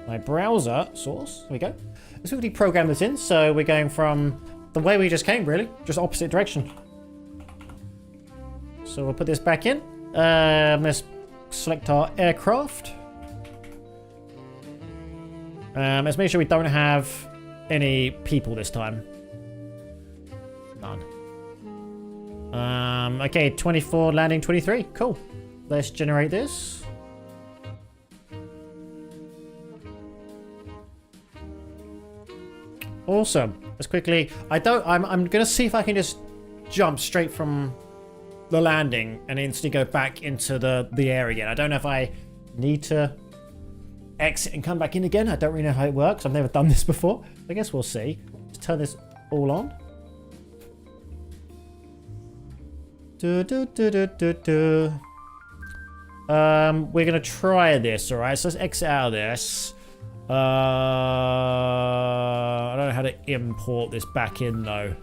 my browser source. There we go. Let's quickly program this in, so we're going from the way we just came, really, just opposite direction. So we'll put this back in. Let's select our aircraft. Let's make sure we don't have any people this time. None. Okay, 24 landing 23. Cool. Let's generate this. Awesome. Let's quickly. I'm gonna see if I can just jump straight from the landing and instantly go back into the air again. I don't know if I need to exit and come back in again. I don't really know how it works. I've never done this before. I guess we'll see. Let's turn this all on. We're gonna try this, alright? So let's exit out of this. I don't know how to import this back in though.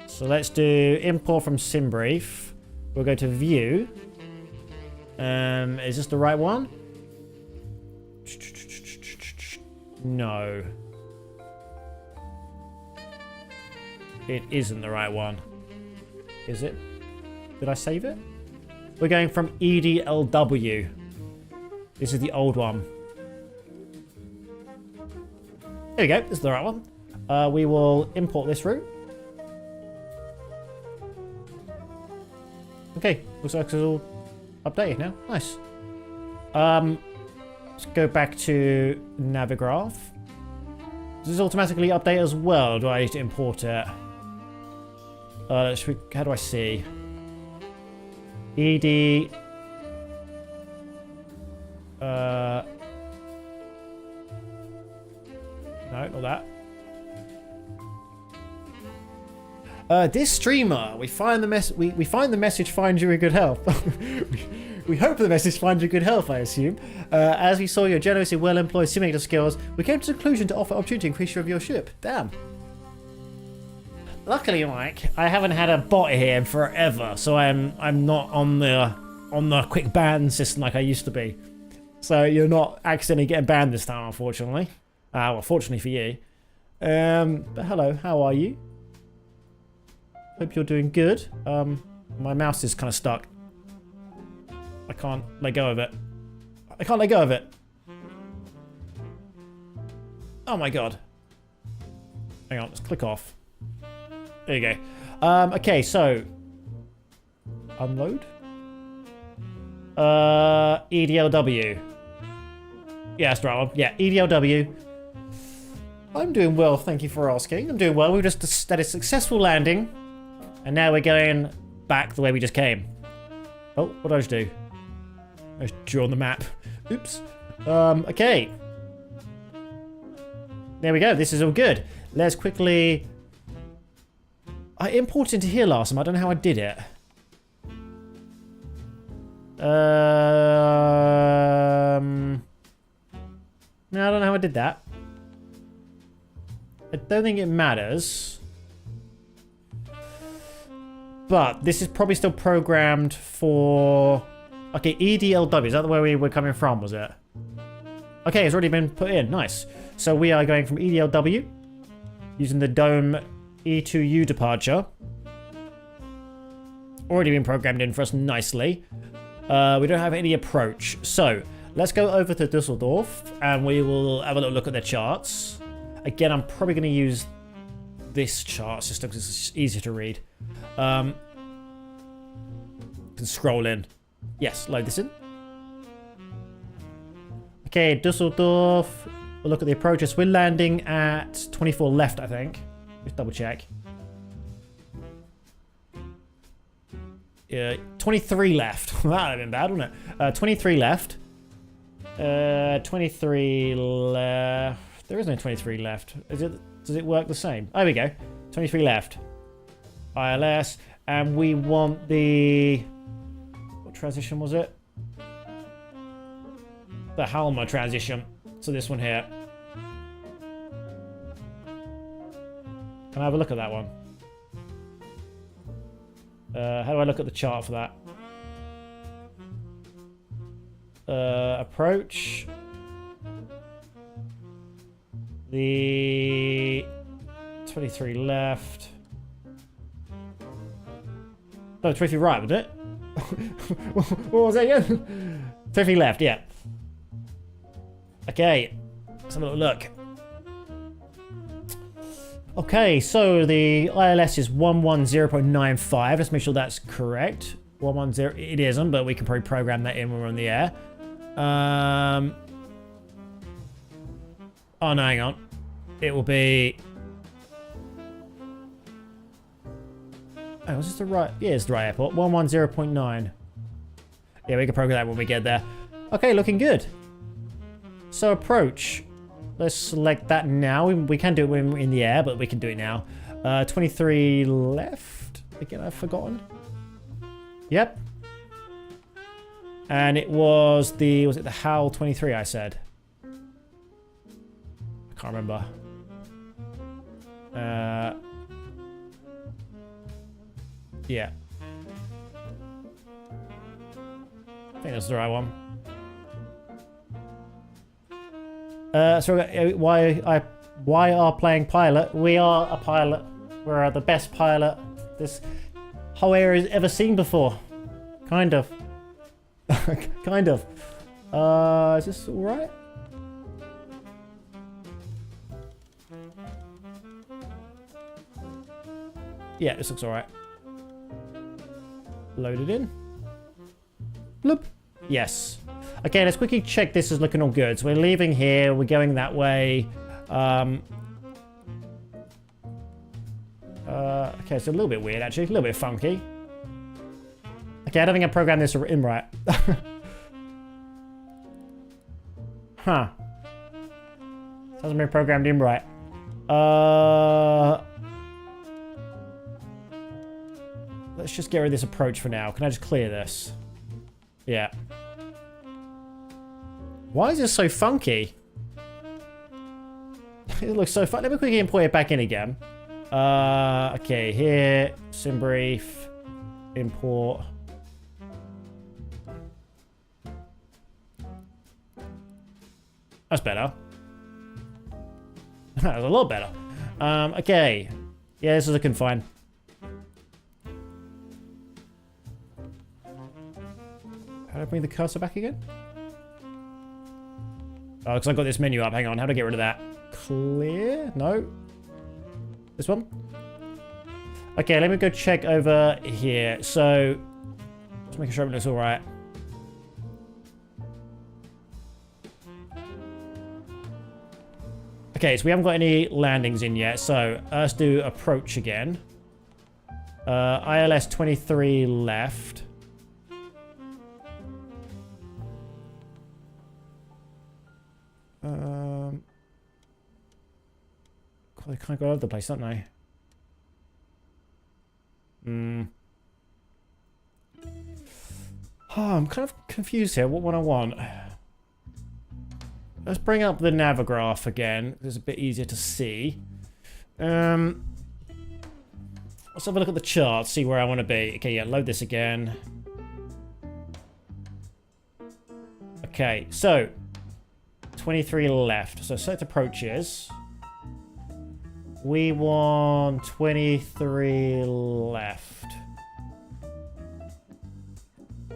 So let's do import from SimBrief. We'll go to view. Is this the right one? No. It isn't the right one. Is it? Did I save it? We're going from EDLW. This is the old one. There we go. This is the right one. We will import this route. Okay. Looks like it's all updated now. Nice. Let's go back to Navigraph. Does this automatically update as well? Do I need to import it? How do I see? ED. No, not that. Dear streamer, we find the message finds you in good health. we hope the message finds you in good health, I assume. As we saw your generously well-employed simulator skills, we came to the conclusion to offer opportunity to increase your viewership. Damn. Luckily, Mike, I haven't had a bot here in forever, so I'm not on the quick ban system like I used to be. So you're not accidentally getting banned this time, unfortunately. Well, fortunately for you. But hello, how are you? Hope you're doing good. My mouse is kind of stuck. I can't let go of it. I can't let go of it. Oh my god. Hang on, let's click off. There you go. Okay, so unload. EDLW. Yeah, that's the right one. Yeah, EDLW. I'm doing well, thank you for asking. I'm doing well. We just had a successful landing, and now we're going back the way we just came. Oh, what did I just do? I just drew on the map. Oops. Okay. There we go. This is all good. Let's quickly. I imported into here last time. I don't know how I did it. No, I don't know how I did that. I don't think it matters. But this is probably still programmed for. Okay, EDLW. Is that the way we were coming from? Was it? Okay, it's already been put in. Nice. So we are going from EDLW using the Dome E2U departure. Already been programmed in for us nicely. We don't have any approach. So let's go over to Dusseldorf and we will have a little look at their charts. Again, I'm probably going to use this chart system because it's easier to read. Can scroll in. Yes, load this in. Okay, Dusseldorf. We'll look at the approaches. We're landing at 24 left, I think. Just double check. Yeah, 23 left. That would have been bad, wouldn't it? 23 left. 23 left. There is no 23 left. Does it work the same? There we go. 23 left. ILS. And we want the... What transition was it? The Halma transition. So this one here. Can I have a look at that one? How do I look at the chart for that? Approach. The 23 left. No, 23 right, was it? What was that again? 23 left, yeah. Okay, let's have a little look. Okay, so the ILS is 110.95. Let's make sure that's correct. 110, it isn't, but we can probably program that in when we're on the air. Oh, no, hang on. it will be... Oh, was this the right... Yeah, it's the right airport. 110.9. Yeah, we can program that when we get there. Okay, looking good. So approach. Let's select that now. We can do it when we're in the air, but we can do it now. 23 left. Again, I've forgotten. Yep. And it was the... Was it the HAL 23 I said? I can't remember. Yeah. I think that's the right one. So why are playing pilot? We are a pilot. We're the best pilot this whole area has ever seen before. Kind of. Kind of. Is this alright? Yeah, this looks alright. Loaded in. Bloop. Yes. Okay, let's quickly check this is looking all good. So we're leaving here. We're going that way. Okay, it's a little bit weird, actually. A little bit funky. Okay, I don't think I programmed this in right. Huh. Hasn't been programmed in right. Let's just get rid of this approach for now. Can I just clear this? Yeah. Why is this so funky? It looks so fun. Let me quickly import it back in again. Okay, here, sim brief, import. That's better. That's a lot better. Okay. Yeah, this is looking fine. How do I bring the cursor back again? Oh, because I've got this menu up. Hang on. How do I get rid of that? Clear? No. This one? Okay, let me go check over here. So, just making sure it looks alright. Okay, so we haven't got any landings in yet. So, let's do approach again. ILS 23 left. God, they kind of go all over the place, don't they? Oh, I'm kind of confused here. What I want? Let's bring up the Navigraph again. It's a bit easier to see. Let's have a look at the chart, see where I want to be. Okay, yeah, load this again. Okay, so 23 left. So select approaches. We want 23 left.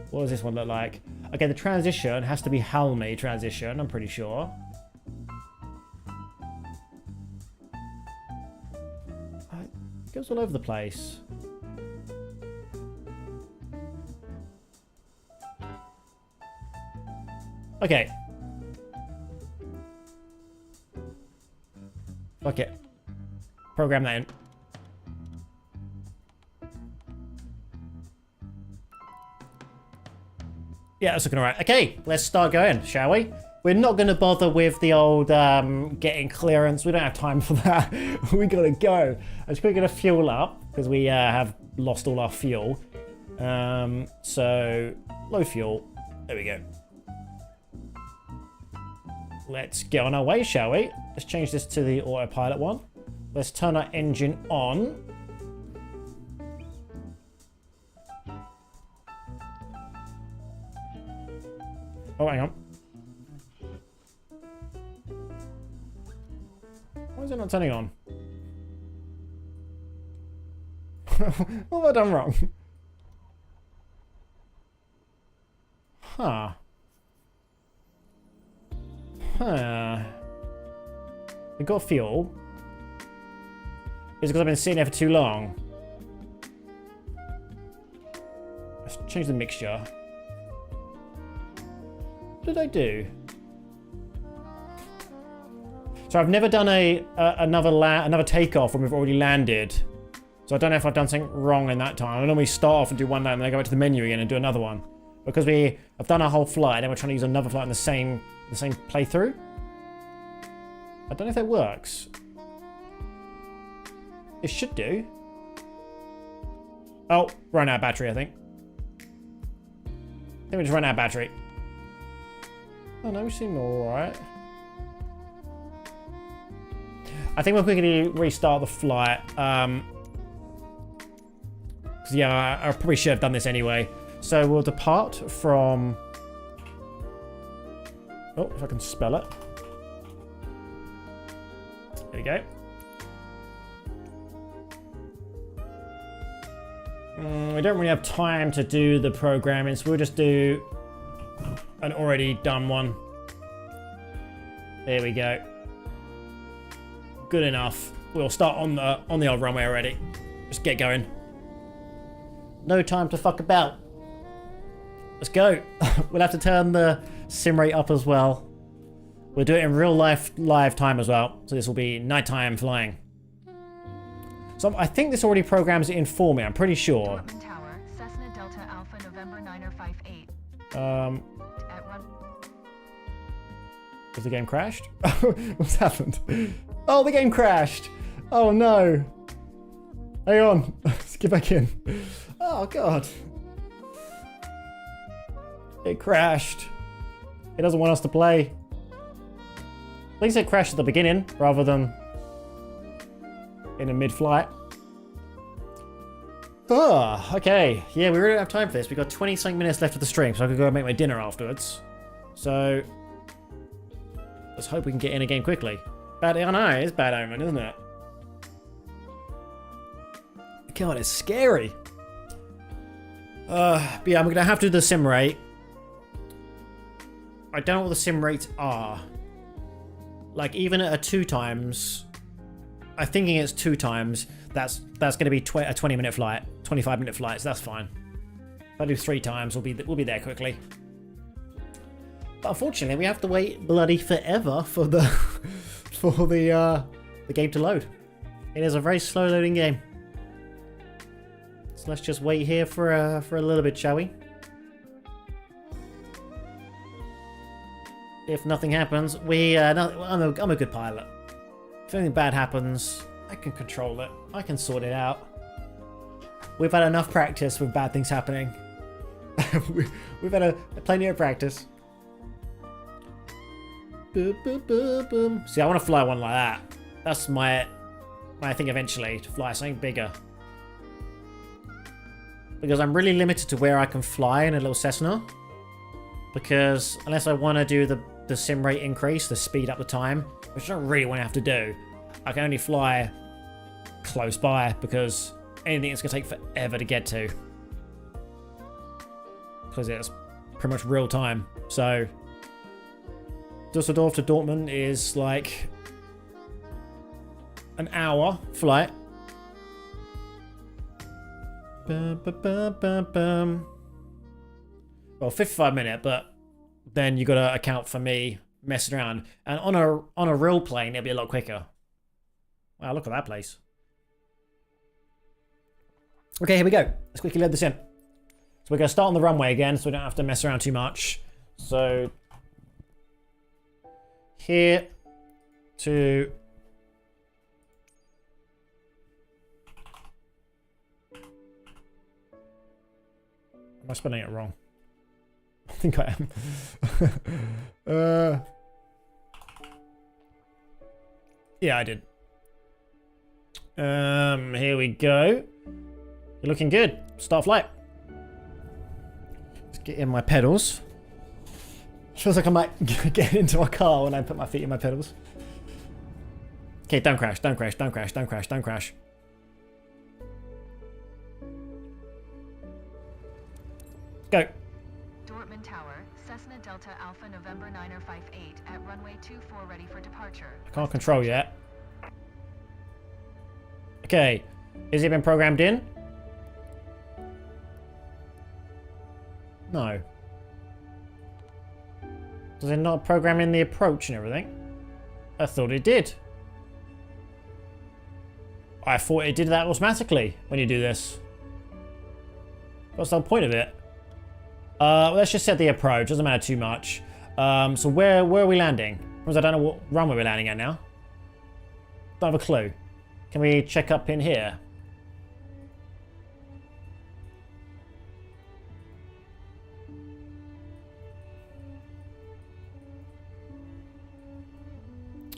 What does this one look like? Okay, the transition has to be Halmy transition, I'm pretty sure. It goes all over the place. Okay. Fuck it. Program that in. Yeah, that's looking alright. Okay, let's start going, shall we? We're not going to bother with the old getting clearance. We don't have time for that. We gotta go. I'm just going to fuel up because we have lost all our fuel. So, low fuel. There we go. Let's get on our way, shall we? Let's change this to the autopilot one. Let's turn our engine on. Oh, hang on. Why is it not turning on? What have I done wrong? Huh. Huh. We got fuel. Is it because I've been sitting there for too long? Let's change the mixture. What did I do? So I've never done another takeoff when we've already landed. So I don't know if I've done something wrong in that time. I normally start off and do one land and then go back to the menu again and do another one. Because I've done a whole flight and we're trying to use another flight in the same playthrough. I don't know if that works. It should do. Oh, run out of battery, I think. I think we just ran out of battery. Oh no, we seem alright. I think we'll quickly restart the flight. Yeah, I probably should have done this anyway. So we'll depart from... Oh, if I can spell it. There we go. We don't really have time to do the programming, so we'll just do an already done one. There we go. Good enough. We'll start on the old runway already. Just get going. No time to fuck about. Let's go. We'll have to turn the sim rate up as well. We'll do it in real live time as well. So this will be nighttime flying. So I think this already programs it in for me. I'm pretty sure. Dortmund Tower, Cessna Delta Alpha November 958. At run. Has the game crashed? What's happened? Oh, the game crashed. Oh no. Hang on. Let's get back in. Oh god. It crashed. It doesn't want us to play. At least it crashed at the beginning rather than in a mid-flight. Oh, okay. Yeah, we really don't have time for this. We've got 20-something minutes left of the stream, so I could go and make my dinner afterwards. So let's hope we can get in a game quickly. I know, it's bad omen, isn't it? God, it's scary. But yeah, I'm going to have to do the sim rate. I don't know what the sim rates are. Like, even at a 2 times, I'm thinking it's 2 times, that's going to be a 20-minute flight, 25-minute flight, so that's fine. If I do 3 times, we'll be there quickly. But unfortunately, we have to wait bloody forever for the the game to load. It is a very slow loading game. So let's just wait here for a little bit, shall we? If nothing happens, I'm a good pilot. If anything bad happens, I can control it. I can sort it out. We've had enough practice with bad things happening. We've had plenty of practice. Boom, boom, boom, boom. See, I want to fly one like that. That's my thing eventually, to fly something bigger. Because I'm really limited to where I can fly in a little Cessna. Because unless I want to do the sim rate increase, the speed up the time, which I don't really want to have to do, I can only fly close by because anything is going to take forever to get to. Because it's pretty much real time. So Dusseldorf to Dortmund is like an hour flight. Bum, bum, bum, bum, bum. Well, 55 minutes, but then you got to account for me messing around. And on a real plane, it'll be a lot quicker. Wow, look at that place. Okay, here we go. Let's quickly load this in. So we're going to start on the runway again, so we don't have to mess around too much. So here to am I spelling it wrong? I think I am. Yeah, I did. Here we go. You're looking good. Start flight. Let's get in my pedals. Feels like I might get into my car when I put my feet in my pedals. Okay, don't crash, don't crash, don't crash, don't crash, don't crash. Go. Dortmund Tower, Cessna Delta Alpha November 958 at runway 24 ready for departure. I can't control yet. Okay, has it been programmed in? No. Does it not program in the approach and everything? I thought it did. I thought it did that automatically when you do this. What's the whole point of it? Let's just set the approach. Doesn't matter too much. So where are we landing? Because I don't know what runway we're landing at now. Don't have a clue. Can we check up in here?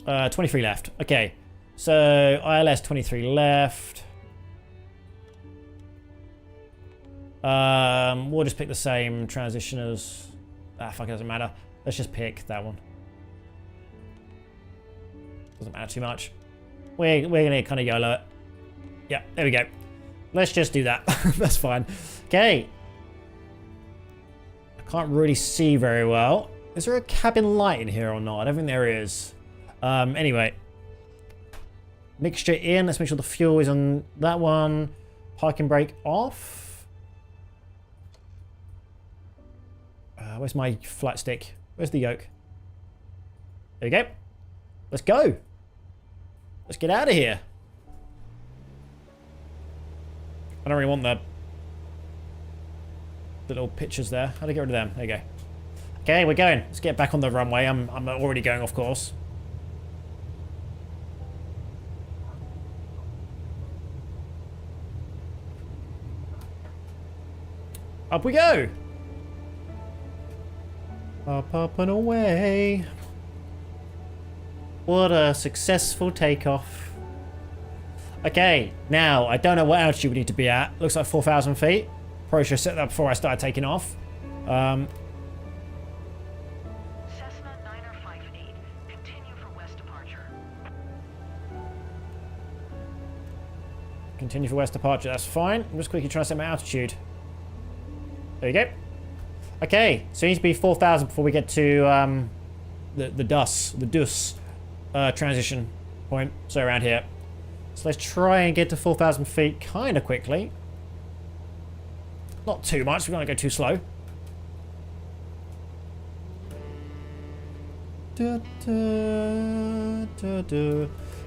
Uh, 23 left. Okay. So ILS 23 left. We'll just pick the same transition as... Ah, fuck, it doesn't matter. Let's just pick that one. Doesn't matter too much. We're gonna kind of YOLO it. Yeah, there we go. Let's just do that. That's fine. Okay. I can't really see very well. Is there a cabin light in here or not? I don't think there is. Anyway. Mixture in. Let's make sure the fuel is on that one. Parking brake off. Where's my flight stick? Where's the yoke? There we go. Let's go. Let's get out of here. I don't really want the little pictures there. How do I get rid of them? There you go. Okay, we're going. Let's get back on the runway. I'm already going off course. Up we go. Up and away. What a successful takeoff. Okay, now I don't know what altitude we need to be at. Looks like 4,000 feet. Probably should have set that before I started taking off. Cessna 9058, continue for west departure. Continue for west departure, that's fine. I'm just quickly trying to set my altitude. There you go. Okay, so it needs to be 4,000 before we get to the DUS transition point. So around here. So let's try and get to 4,000 feet kind of quickly. Not too much, we don't want to go too slow.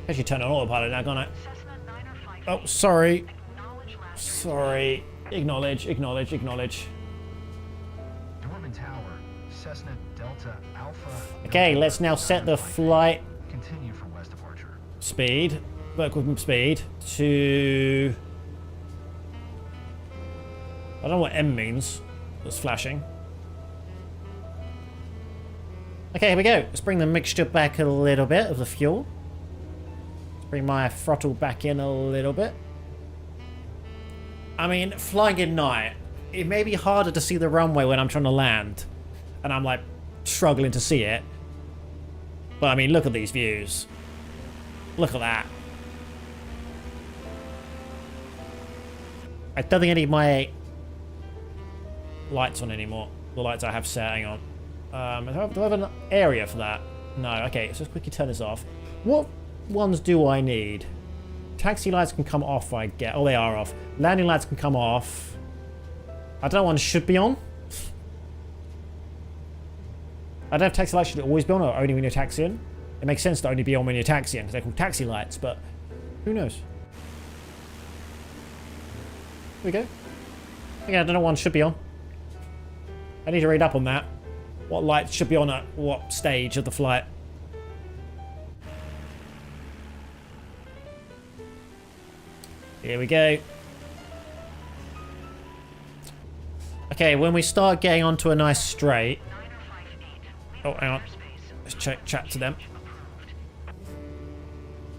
Actually turn on autopilot now, can't I? Cessna 9058. Oh, sorry. Acknowledge last Sorry. Acknowledge. Dorman Tower, Cessna Delta Alpha. Okay, let's now set the flight Continue for west departure. speed, vertical speed, to... I don't know what M means. It's flashing. Okay, here we go. Let's bring the mixture back a little bit of the fuel. Let's bring my throttle back in a little bit. I mean, flying at night, it may be harder to see the runway when I'm trying to land. And I'm like, struggling to see it. But I mean, look at these views. Look at that. I don't think I need my lights on anymore. The lights I have set, hang on. Do I have an area for that? No, okay, so let's quickly turn this off. What ones do I need? Taxi lights can come off, I get. Oh, they are off. Landing lights can come off. I don't know, one should be on. I don't know if taxi lights should always be on or only when you're taxiing. It makes sense to only be on when you're taxiing because they're called taxi lights, but who knows? Here we go. Again, I don't know, one should be on. I need to read up on that. What lights should be on at what stage of the flight. Here we go. Okay, when we start getting onto a nice straight... Oh, hang on. Let's chat to them.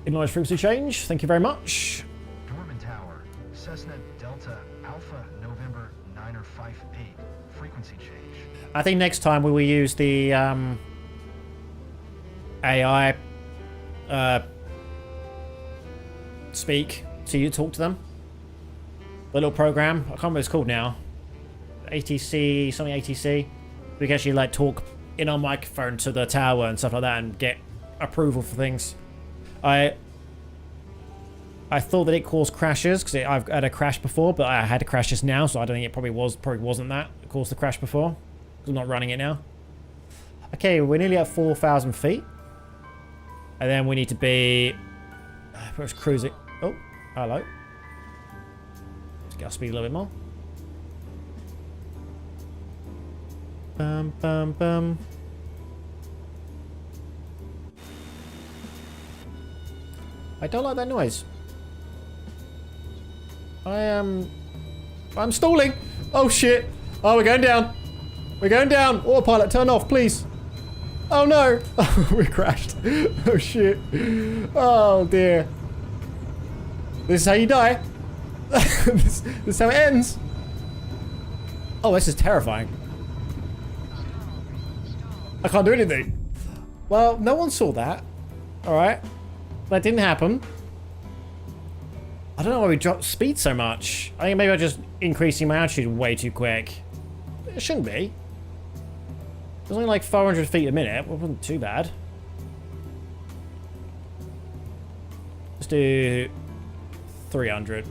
Acknowledge frequency change. Thank you very much. Dorman Tower, Cessna Delta Alpha November 9058, frequency change. I think next time we will use the AI speak so you talk to them. The little program. I can't remember what it's called now. ATC, something ATC. We can actually like talk in our microphone to the tower and stuff like that and get approval for things. I thought that it caused crashes because I've had a crash before, but I had a crash just now, so I don't think it probably wasn't that it caused the crash before. Because I'm not running it now. Okay, we're nearly at 4,000 feet. And then we need to be... Where's cruising? Oh, hello. Let's get our speed a little bit more. Bum, bum, bum. I don't like that noise. I'm stalling. Oh shit. Oh, we're going down. We're going down. Autopilot, turn off, please. Oh no. We crashed. Oh shit. Oh dear. This is how you die. This is how it ends. Oh, this is terrifying. I can't do anything. Well, no one saw that. Alright. That didn't happen. I don't know why we dropped speed so much. I think maybe I'm just increasing my altitude way too quick. It shouldn't be. It was only like 400 feet a minute. It wasn't too bad. Let's do 300.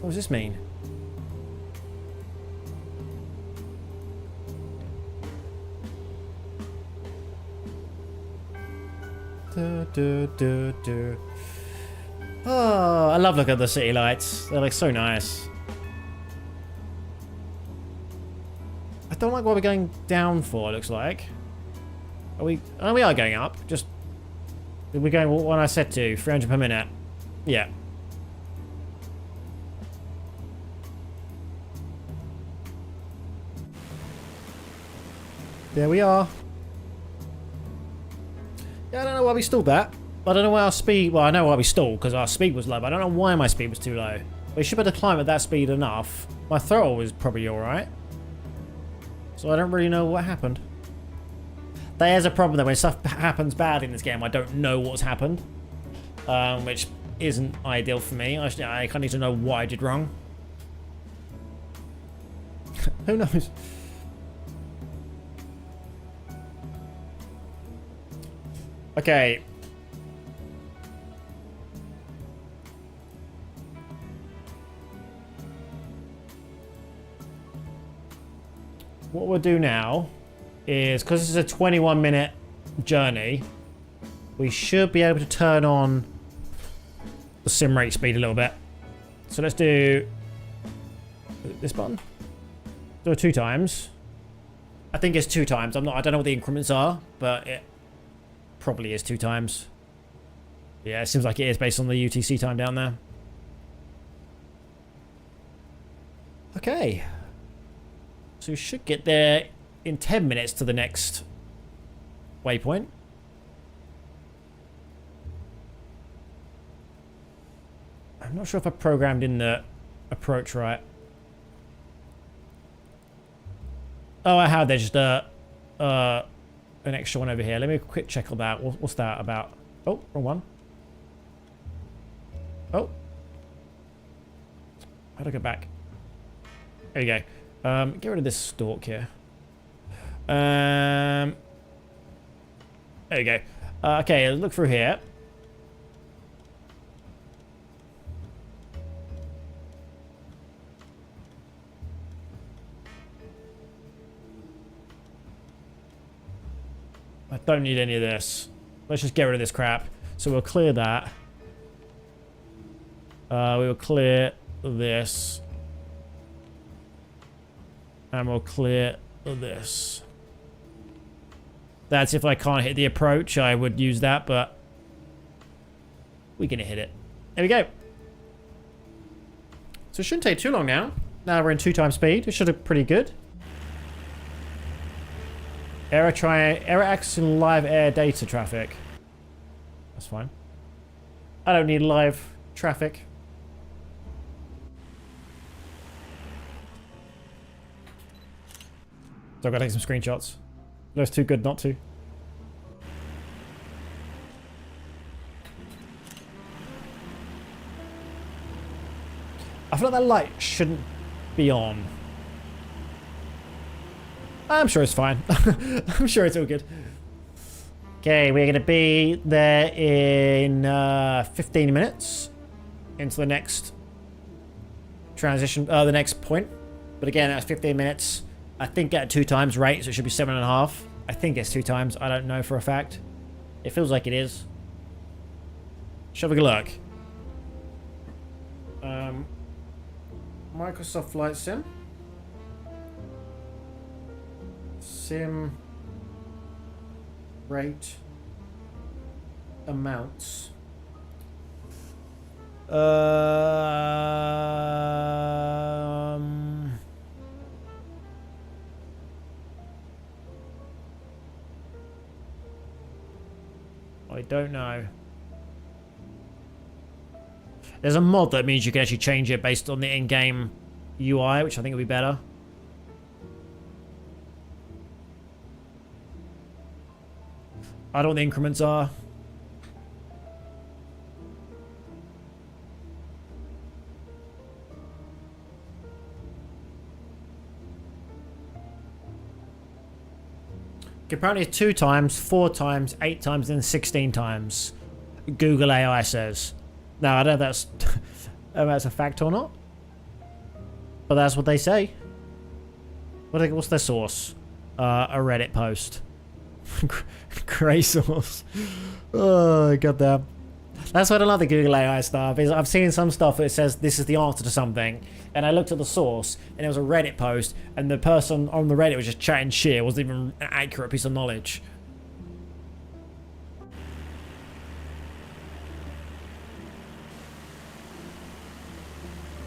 What does this mean? Oh, I love looking at the city lights. They're like so nice. I don't like what we're going down for, it looks like. Are we... Oh, we are going up. Just... We're going what I said to, 300 per minute. Yeah. There we are. Yeah, I don't know why we stalled that. I don't know why our speed... Well, I know why we stalled, because our speed was low, but I don't know why my speed was too low. We should be able to climb at that speed enough. My throttle was probably alright. So I don't really know what happened. There's a problem though, when stuff happens bad in this game, I don't know what's happened. Which isn't ideal for me. I kind of need to know what I did wrong. Who knows? Okay. What we'll do now is, because this is a 21-minute journey, we should be able to turn on the sim rate speed a little bit. So let's do this button. Do it 2 times. I think it's 2 times. I don't know what the increments are, but it probably is 2 times. Yeah, it seems like it is based on the UTC time down there. Okay. So we should get there in 10 minutes to the next waypoint. I'm not sure if I programmed in the approach right. Oh, I have. There's just an extra one over here. Let me quick check on that. What's that about? Oh, wrong one. Oh. How do I go back? There you go. Get rid of this stalk here. There you go. Okay, look through here. I don't need any of this. Let's just get rid of this crap. So we'll clear that. We will clear this. And we'll clear this. That's if I can't hit the approach, I would use that, but we're gonna hit it. There we go. So it shouldn't take too long now. Now we're in 2 times speed. It should look pretty good. Error accessing live air data traffic. That's fine. I don't need live traffic. So I've got to take some screenshots. That's too good not to. I feel like that light shouldn't be on. I'm sure it's fine. I'm sure it's all good. Okay, we're going to be there in 15 minutes into the next transition, the next point. But again, that's 15 minutes. I think at 2 times rate, so it should be 7.5. I think it's 2 times. I don't know for a fact. It feels like it is. Shall we have a look? Microsoft Flight Sim. Sim rate amounts. I don't know. There's a mod that means you can actually change it based on the in-game UI, which I think will be better. I don't know what the increments are. Apparently it's 2 times, 4 times, 8 times, and 16 times. Google AI says. Now, I don't know if that's a fact or not. But that's what they say. What's their source? A Reddit post. Great source. Oh, goddamn. That's why I don't like the Google AI stuff. Is I've seen some stuff that says this is the answer to something, and I looked at the source, and it was a Reddit post, and the person on the Reddit was just chatting shit. It wasn't even an accurate piece of knowledge.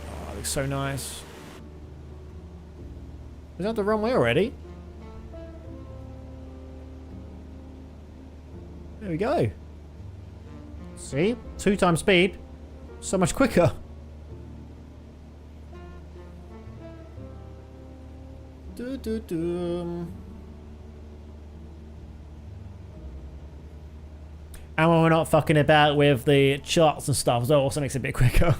Oh, it looks so nice. Is that the runway already? There we go. See? 2 times speed. So much quicker. And when we're not fucking about with the charts and stuff, that also makes it a bit quicker.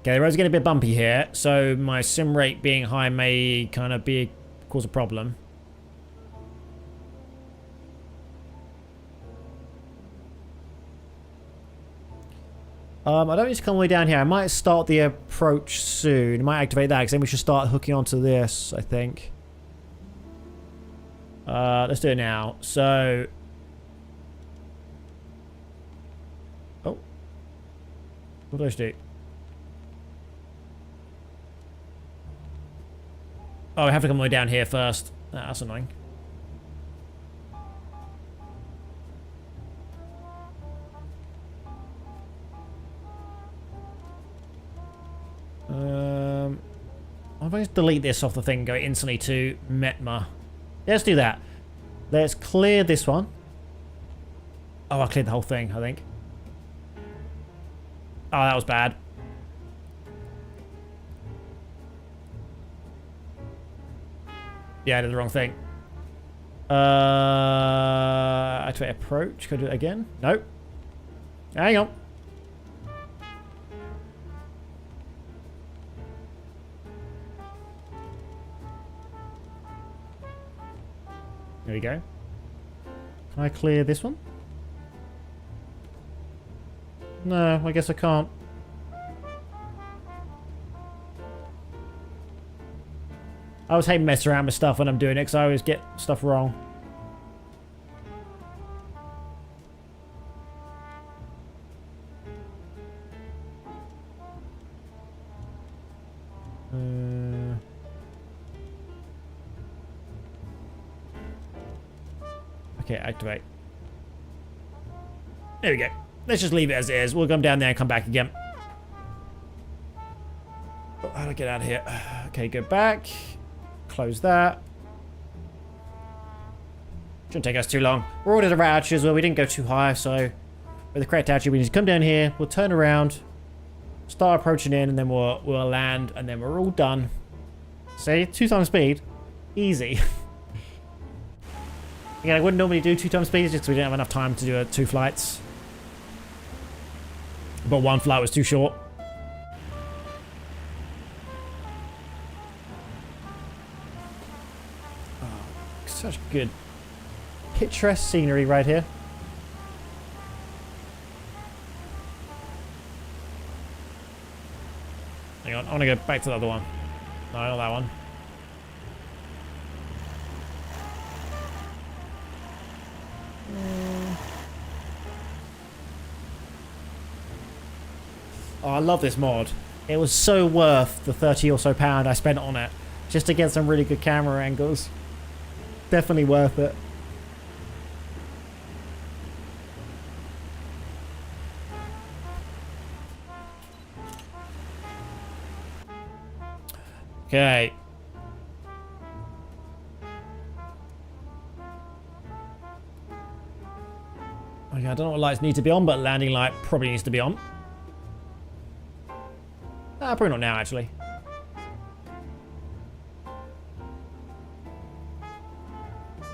Okay, the road's getting a bit bumpy here, so my sim rate being high may kind of cause a problem. I don't need to come all the way down here. I might start the approach soon. I might activate that, because then we should start hooking onto this, I think. Let's do it now. So... Oh. What do I do? Oh, I have to come all the way down here first. Ah, that's annoying. I'll just delete this off the thing and go instantly to Metma. Let's do that. Let's clear this one. Oh, I cleared the whole thing, I think. Oh, that was bad. Yeah, I did the wrong thing. Activate approach. Could I do it again? Nope. Hang on. There we go. Can I clear this one? No, I guess I can't. I always hate messing around with stuff when I'm doing it, because I always get stuff wrong. Okay, activate. There we go. Let's just leave it as it is. We'll come down there and come back again. Oh, how do I get out of here? Okay, go back. Close that. Shouldn't take us too long. We're already at the right altitude as well. We didn't go too high, so with the correct altitude, we need to come down here. We'll turn around, start approaching in, and then we'll land, and then we're all done. See? 2 times speed. Easy. Again, I wouldn't normally do 2 times speed just because we didn't have enough time to do 2 flights. But 1 flight was too short. Oh, such good picturesque scenery right here. Hang on, I want to go back to the other one. No, not that one. Oh, I love this mod. It was so worth the 30 or so pound I spent on it just to get some really good camera angles. Definitely worth it. Okay. Okay, I don't know what lights need to be on, but landing light probably needs to be on. Probably not now, actually.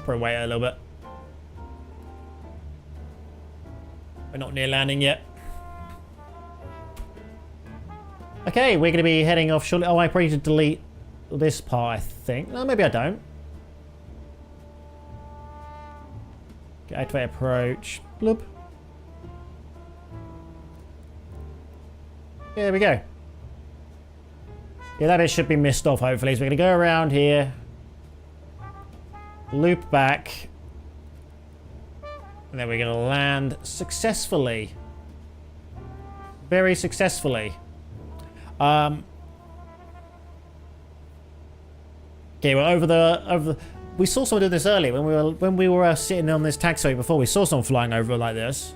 Probably wait a little bit. We're not near landing yet. Okay, we're going to be heading off shortly. Oh, I probably need to delete this part, I think. No, maybe I don't. Okay, activate approach. Bloop. There we go. Yeah, that bit should be missed off, hopefully. So we're going to go around here. Loop back. And then we're going to land successfully. Very successfully. Okay, well, over the we saw someone do this earlier when we were sitting on this taxiway before. We saw someone flying over like this.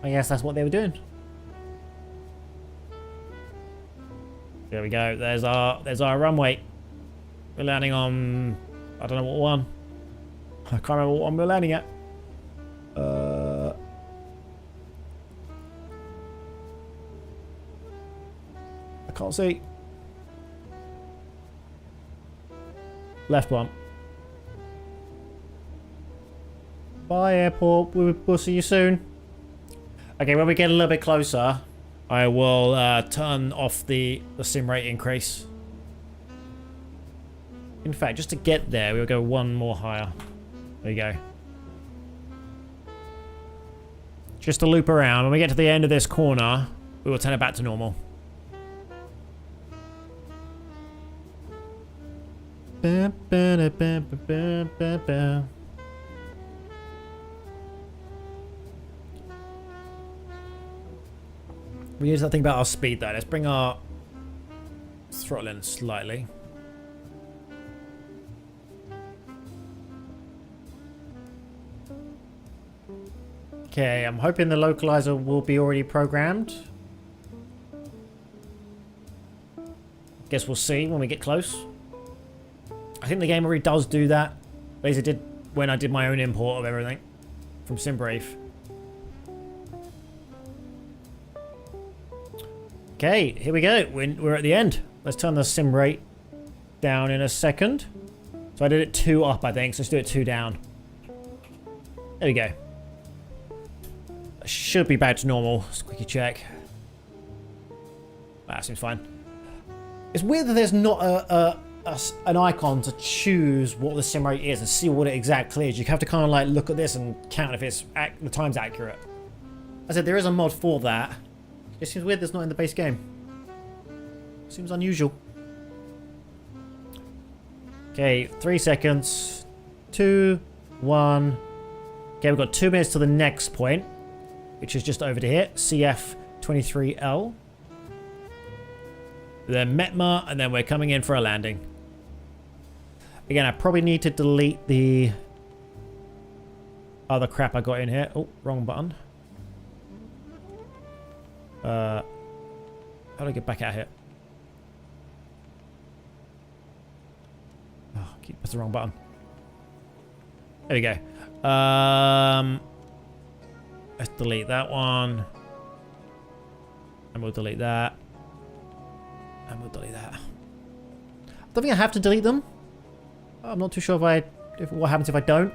I guess that's what they were doing. There we go. There's our runway. We're landing on, I don't know what one. I can't remember what one we're landing at. I can't see. Left one. Bye, airport. We'll see you soon. Okay, when we get a little bit closer, I will turn off the sim rate increase. In fact, just to get there, we'll go one more higher. There you go. Just to loop around. When we get to the end of this corner, we will turn it back to normal. We need to think about our speed though. Let's bring our throttle in slightly. Okay, I'm hoping the localizer will be already programmed. Guess we'll see when we get close. I think the game already does do that. As it did when I did my own import of everything from SimBrief. Okay, here we go. We're at the end. Let's turn the sim rate down in a second. So I did it 2 up, I think. So let's do it 2 down. There we go. Should be back to normal. Just quickly check. That seems fine. It's weird that there's not an icon to choose what the sim rate is and see what it exactly is. You have to kind of like look at this and count if it's the time's accurate. I said there is a mod for that. It seems weird that's not in the base game. Seems unusual. Okay, 3 seconds. 2, 1. Okay, we've got 2 minutes to the next point, which is just over to here. CF23L. Then Metma, and then we're coming in for a landing. Again, I probably need to delete the other crap I got in here. Oh, wrong button. How do I get back out here? Oh, that's the wrong button. There we go. Let's delete that one. And we'll delete that. And we'll delete that. I don't think I have to delete them. I'm not too sure what happens if I don't.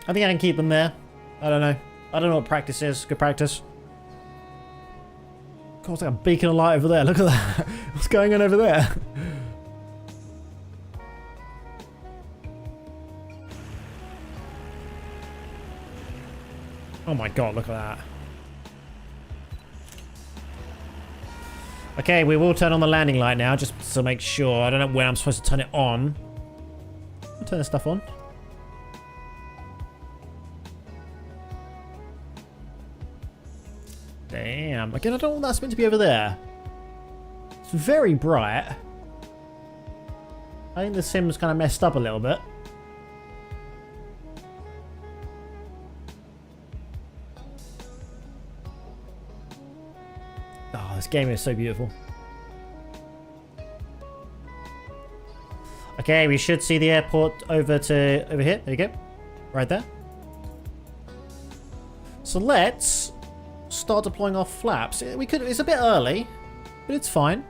I think I can keep them there. I don't know. I don't know what practice is. Good practice. God, it's like a beacon of light over there. Look at that. What's going on over there? Oh my god, look at that. Okay, we will turn on the landing light now, just to make sure. I don't know when I'm supposed to turn it on. I'll turn this stuff on. am. Again, I don't want that's meant to be over there. It's very bright. I think the sim's kind of messed up a little bit. Oh, this game is so beautiful. Okay, we should see the airport over here. There you go. Right there. So let's start deploying our flaps. We could. It's a bit early, but it's fine.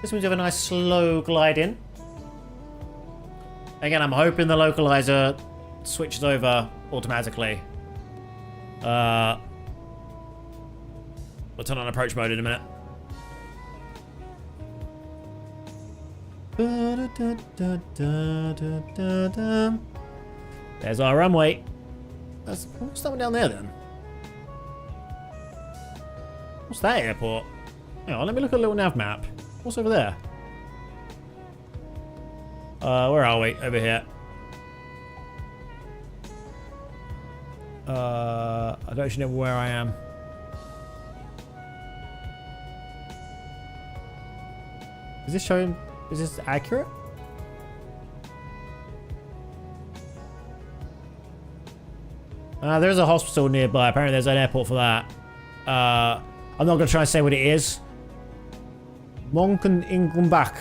This means we have a nice slow glide in. Again, I'm hoping the localizer switches over automatically. We'll turn on approach mode in a minute. There's our runway. What's that one down there then? What's that airport? Hang on, let me look at a little nav map. What's over there? Where are we? Over here. I don't actually know where I am. Is this showing? Is this accurate? There's a hospital nearby. Apparently there's an airport for that. I'm not going to try and say what it is. Monken Ingumbach.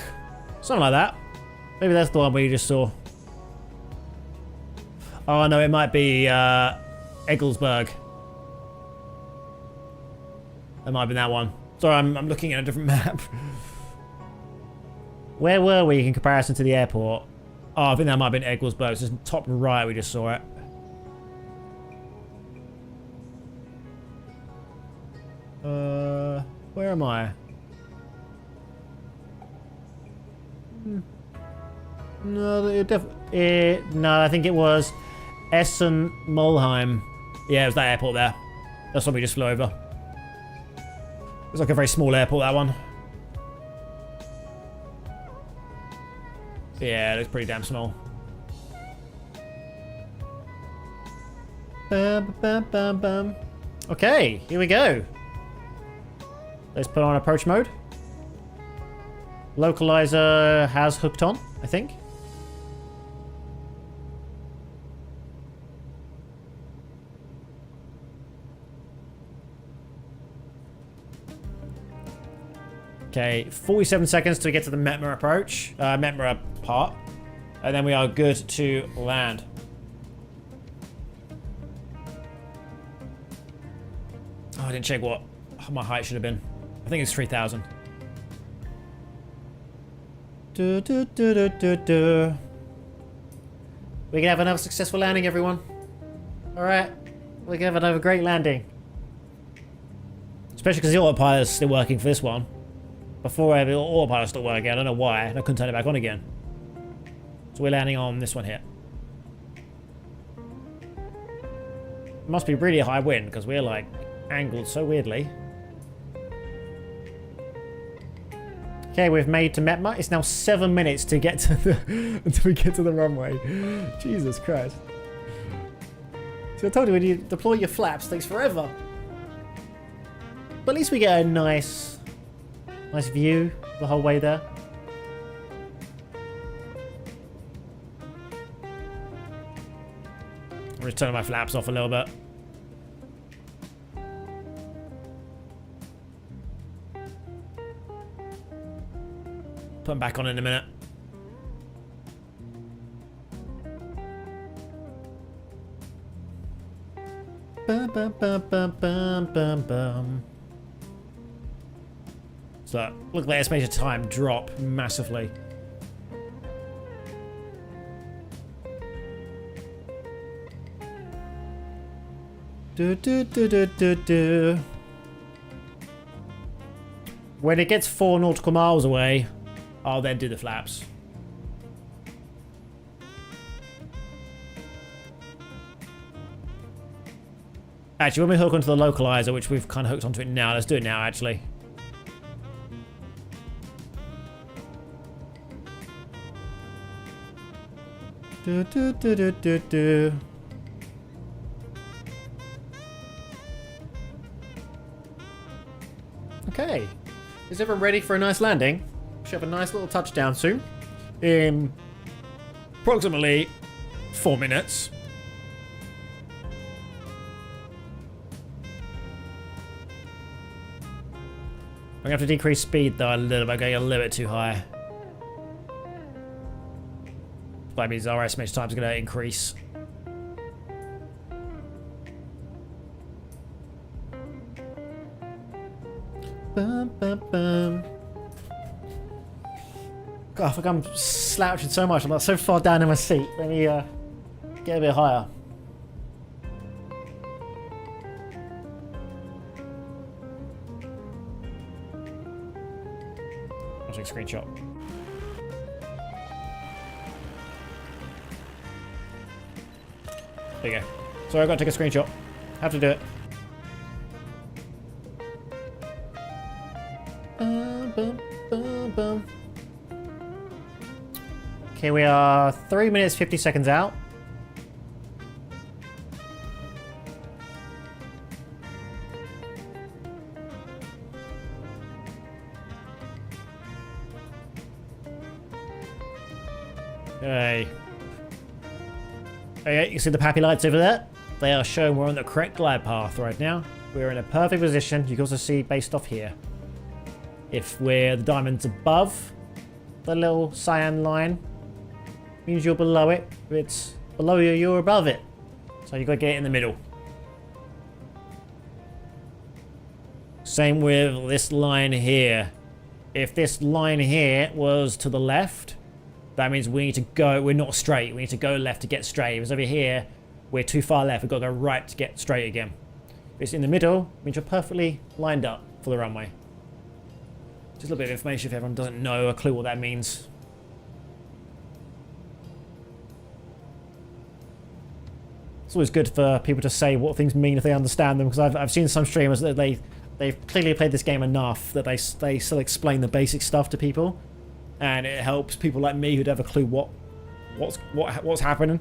Something like that. Maybe that's the one we just saw. Oh no, it might be Egglesburg. That might have been that one. Sorry, I'm looking at a different map. Where were we in comparison to the airport? Oh, I think that might have been Egglesburg. It's just top right, we just saw it. Where am I? No, no, I think it was Essen Molheim. Yeah, it was that airport there. That's what we just flew over. It's like a very small airport, that one. Yeah, it looks pretty damn small. Bam, bam, bam, bam. Okay, here we go. Let's put on approach mode. Localizer has hooked on, I think. Okay, 47 seconds to get to the Metma approach, Metma part, and then we are good to land. Oh, I didn't check what my height should have been. I think it's 3,000. We can have another successful landing, everyone. Alright, we can have another great landing. Especially because the autopilot's still working for this one. Before the autopilot stopped working, I don't know why, and I couldn't turn it back on again. So we're landing on this one here. It must be really high wind, because we're like angled so weirdly. Okay, we've made to Metma. It's now 7 minutes to get to the until we get to the runway. Jesus Christ. So I told you when you deploy your flaps, it takes forever. But at least we get a nice view the whole way there. I'm just turning my flaps off a little bit. Put them back on in a minute. Bum, bum, bum, bum, bum, bum, bum. So, look, the estimated time drop massively. Do, do, do, do, do, do. When it gets 4 nautical miles away, I'll then do the flaps. Actually, when we hook onto the localizer, which we've kind of hooked onto it now, let's do it now, actually. Do, do, do, do, do, do. Okay. Is everyone ready for a nice landing? We should have a nice little touchdown soon. In approximately 4 minutes. I'm going to have to decrease speed though a little bit, going a little bit too high. That means our estimation time is going to increase. Bum, bum, bum. God, I think I'm slouching so much. I'm like so far down in my seat. Let me get a bit higher. I'll take a screenshot. There you go. Sorry, I've got to take a screenshot. Have to do it. Bum, bum, bum. Okay, we are 3 minutes 50 seconds out. Okay. Okay, you see the happy lights over there? They are showing we're on the correct glide path right now. We're in a perfect position. You can also see based off here. If we're the diamond's above the little cyan line, means you're below it. If it's below you, you're above it. So you've got to get it in the middle. Same with this line here. If this line here was to the left, that means we need to go, we're not straight. We need to go left to get straight. If it's over here, we're too far left. We've got to go right to get straight again. If it's in the middle, it means you're perfectly lined up for the runway. Just a little bit of information if everyone doesn't know a clue what that means. It's always good for people to say what things mean if they understand them, because I've seen some streamers that they've clearly played this game enough that they still explain the basic stuff to people, and it helps people like me who'd have a clue what's happening.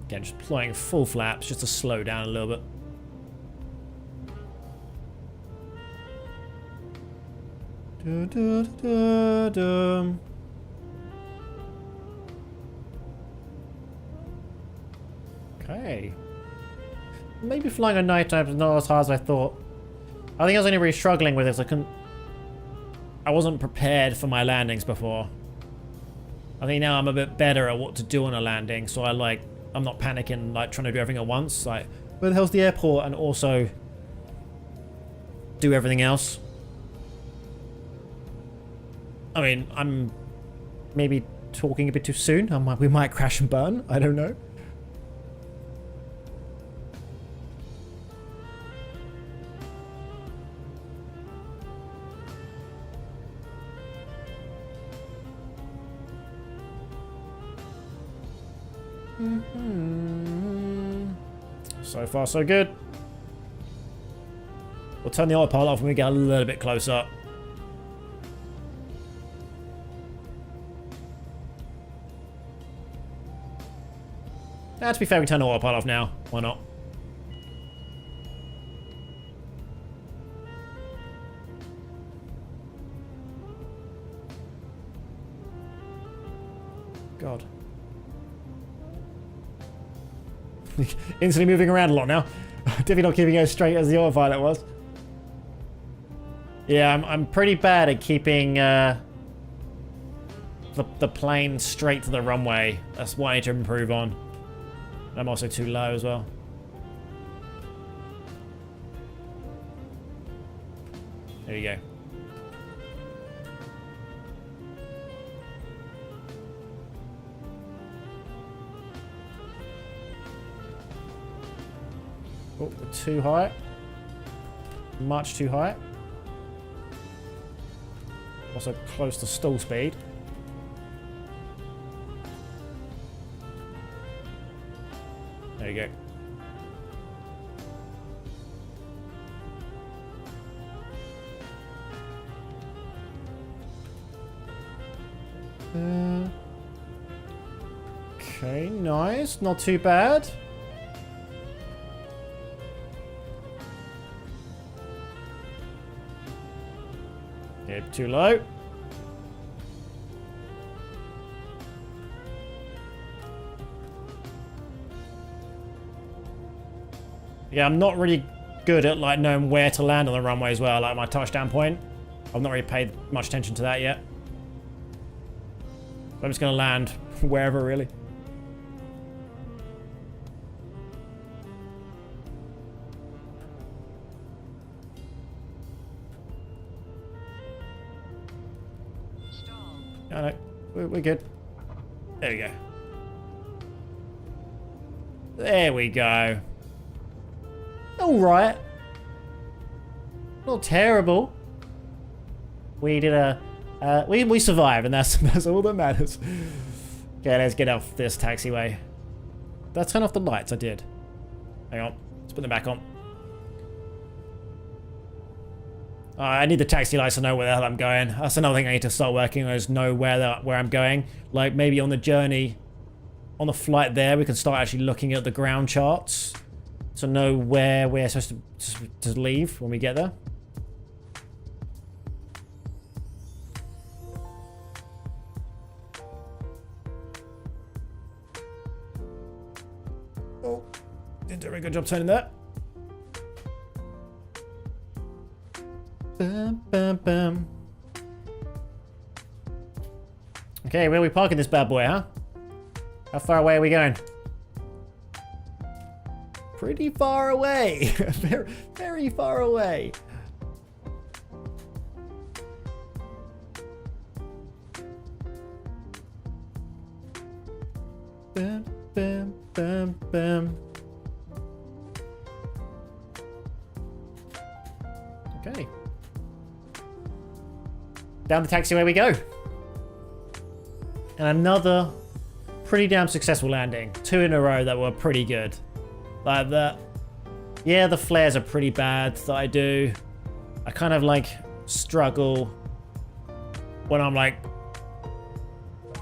Again, just playing full flaps just to slow down a little bit. Okay. Maybe flying at night time is not as hard as I thought. I think I was only really struggling with this. I wasn't prepared for my landings before. I think now I'm a bit better at what to do on a landing, so I'm not panicking, like trying to do everything at once. Like, where the hell's the airport? And also do everything else. I mean, I'm maybe talking a bit too soon. We might crash and burn. I don't know. So far, so good. We'll turn the autopilot off when we get a little bit closer. To be fair, we can turn the autopilot off now. Why not? God. Instantly moving around a lot now. Definitely not keeping it as straight as the autopilot was. Yeah, I'm pretty bad at keeping the plane straight to the runway. That's what I need to improve on. I'm also too low as well. There you go. Oh, we're too high. Much too high. Also close to stall speed. There you go. Okay, nice. Not too bad. Okay, too low. Yeah, I'm not really good at like knowing where to land on the runway as well, like my touchdown point. I've not really paid much attention to that yet. So I'm just gonna land wherever, really. Oh, no, we're good. There we go. There we go. All right. Not terrible. We did we survived, and that's all that matters. Okay, let's get off this taxiway. Did I turn off the lights? I did. Hang on. Let's put them back on. I need the taxi lights to know where the hell I'm going. That's another thing I need to start working on, is know where I'm going. Like maybe on the journey, on the flight there, we can start actually looking at the ground charts to know where we're supposed to leave when we get there. Oh, didn't do a very good job turning that. Bum, bum, bum. Okay, where are we parking this bad boy, huh? How far away are we going? Pretty far away. very, very far away. Bum, bum, bum, bum. Okay. Down the taxiway we go. And another pretty damn successful landing. 2 in a row that were pretty good. Like that. Yeah, the flares are pretty bad that I do. I kind of like struggle when I'm like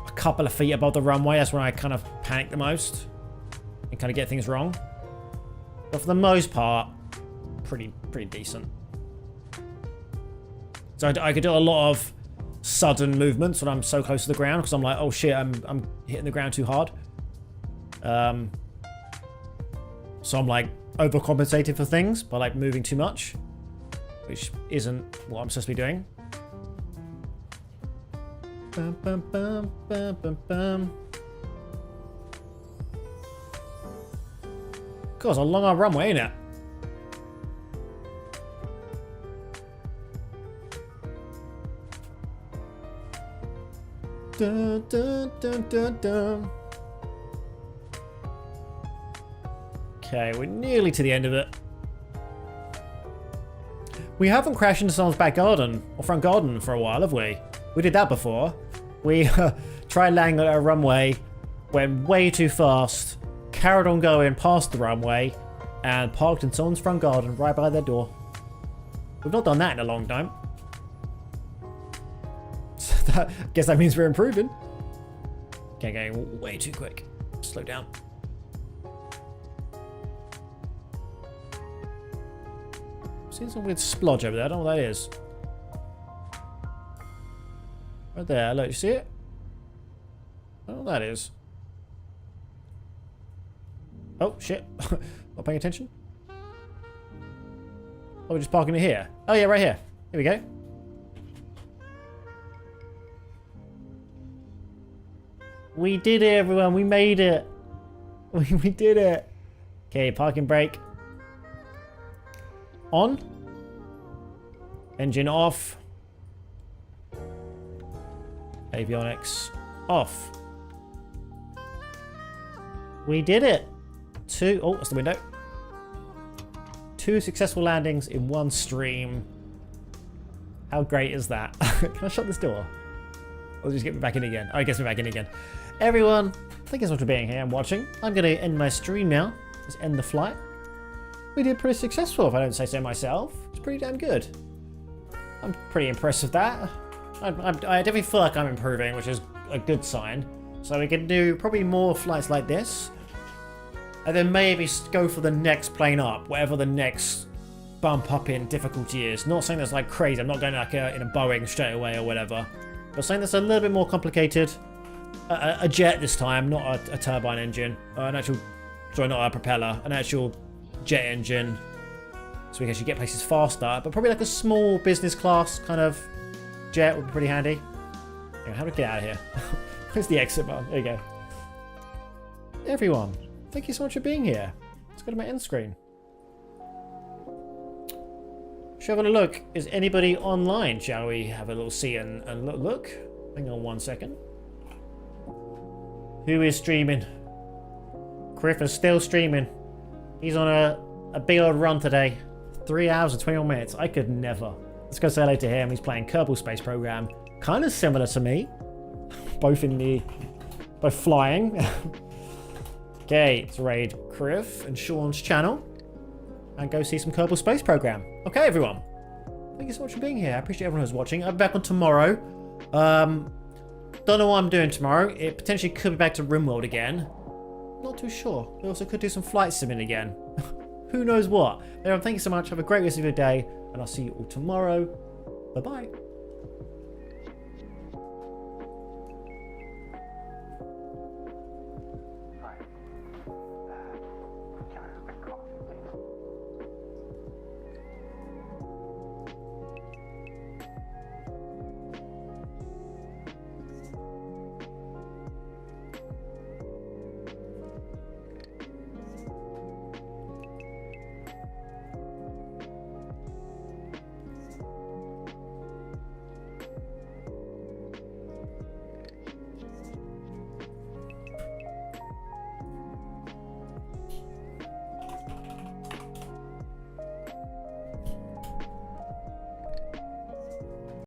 a couple of feet above the runway. That's when I kind of panic the most and kind of get things wrong. But for the most part, pretty decent. So I could do a lot of sudden movements when I'm so close to the ground because I'm like, oh shit, I'm hitting the ground too hard. So I'm like overcompensating for things by like moving too much, which isn't what I'm supposed to be doing. Bum, bum, bum, bum, bum, bum. God, it's a long runway, ain't it? Dun, dun, dun, dun, dun. Okay, we're nearly to the end of it. We haven't crashed into someone's back garden or front garden for a while, have we? We did that before. We tried landing on a runway, went way too fast, carried on going past the runway, and parked in someone's front garden right by their door. We've not done that in a long time. I guess that means we're improving. Okay, going way too quick. Slow down. Seeing some weird splodge over there. I don't know what that is. Right there. Look, you see it? I don't know what that is. Oh, shit. Not paying attention. Oh, we're just parking it here. Oh, yeah, right here. Here we go. We did it, everyone. We made it. We did it. Okay, parking brake. On. Engine off. Avionics off. We did it. Oh, that's the window. 2 successful landings in one stream. How great is that? Can I shut this door? Or just get me back in again? Oh, I guess we're back in again. Everyone, thank you so much for being here and watching. I'm going to end my stream now. Just end the flight. We did pretty successful, if I don't say so myself. It's pretty damn good. I'm pretty impressed with that. I definitely feel like I'm improving, which is a good sign. So we can do probably more flights like this. And then maybe go for the next plane up, whatever the next bump up in difficulty is. Not saying that's like crazy. I'm not going like in a Boeing straight away or whatever. But something that's a little bit more complicated. A jet this time, not a turbine engine. An actual, sorry, not a propeller. An actual jet engine. So we can actually get places faster. But probably like a small business class kind of jet would be pretty handy. Anyway, how do we get out of here? Where's the exit button? There you go. Everyone, thank you so much for being here. Let's go to my end screen. Shall we have a look? Is anybody online? Shall we have a little see and look? Hang on 1 second. Who is streaming? Griff is still streaming. He's on a big old run today. 3 hours and 21 minutes. I could never. Let's go say hello to him. He's playing Kerbal Space Program. Kind of similar to me. Both flying. Okay, let's raid Griff and Sean's channel. And go see some Kerbal Space Program. Okay, everyone. Thank you so much for being here. I appreciate everyone who's watching. I'll be back on tomorrow. Don't know what I'm doing tomorrow. It potentially could be back to RimWorld again. Not too sure. We also could do some flight simming again. Who knows what. Everyone, thank you so much. Have a great rest of your day. And I'll see you all tomorrow. Bye-bye.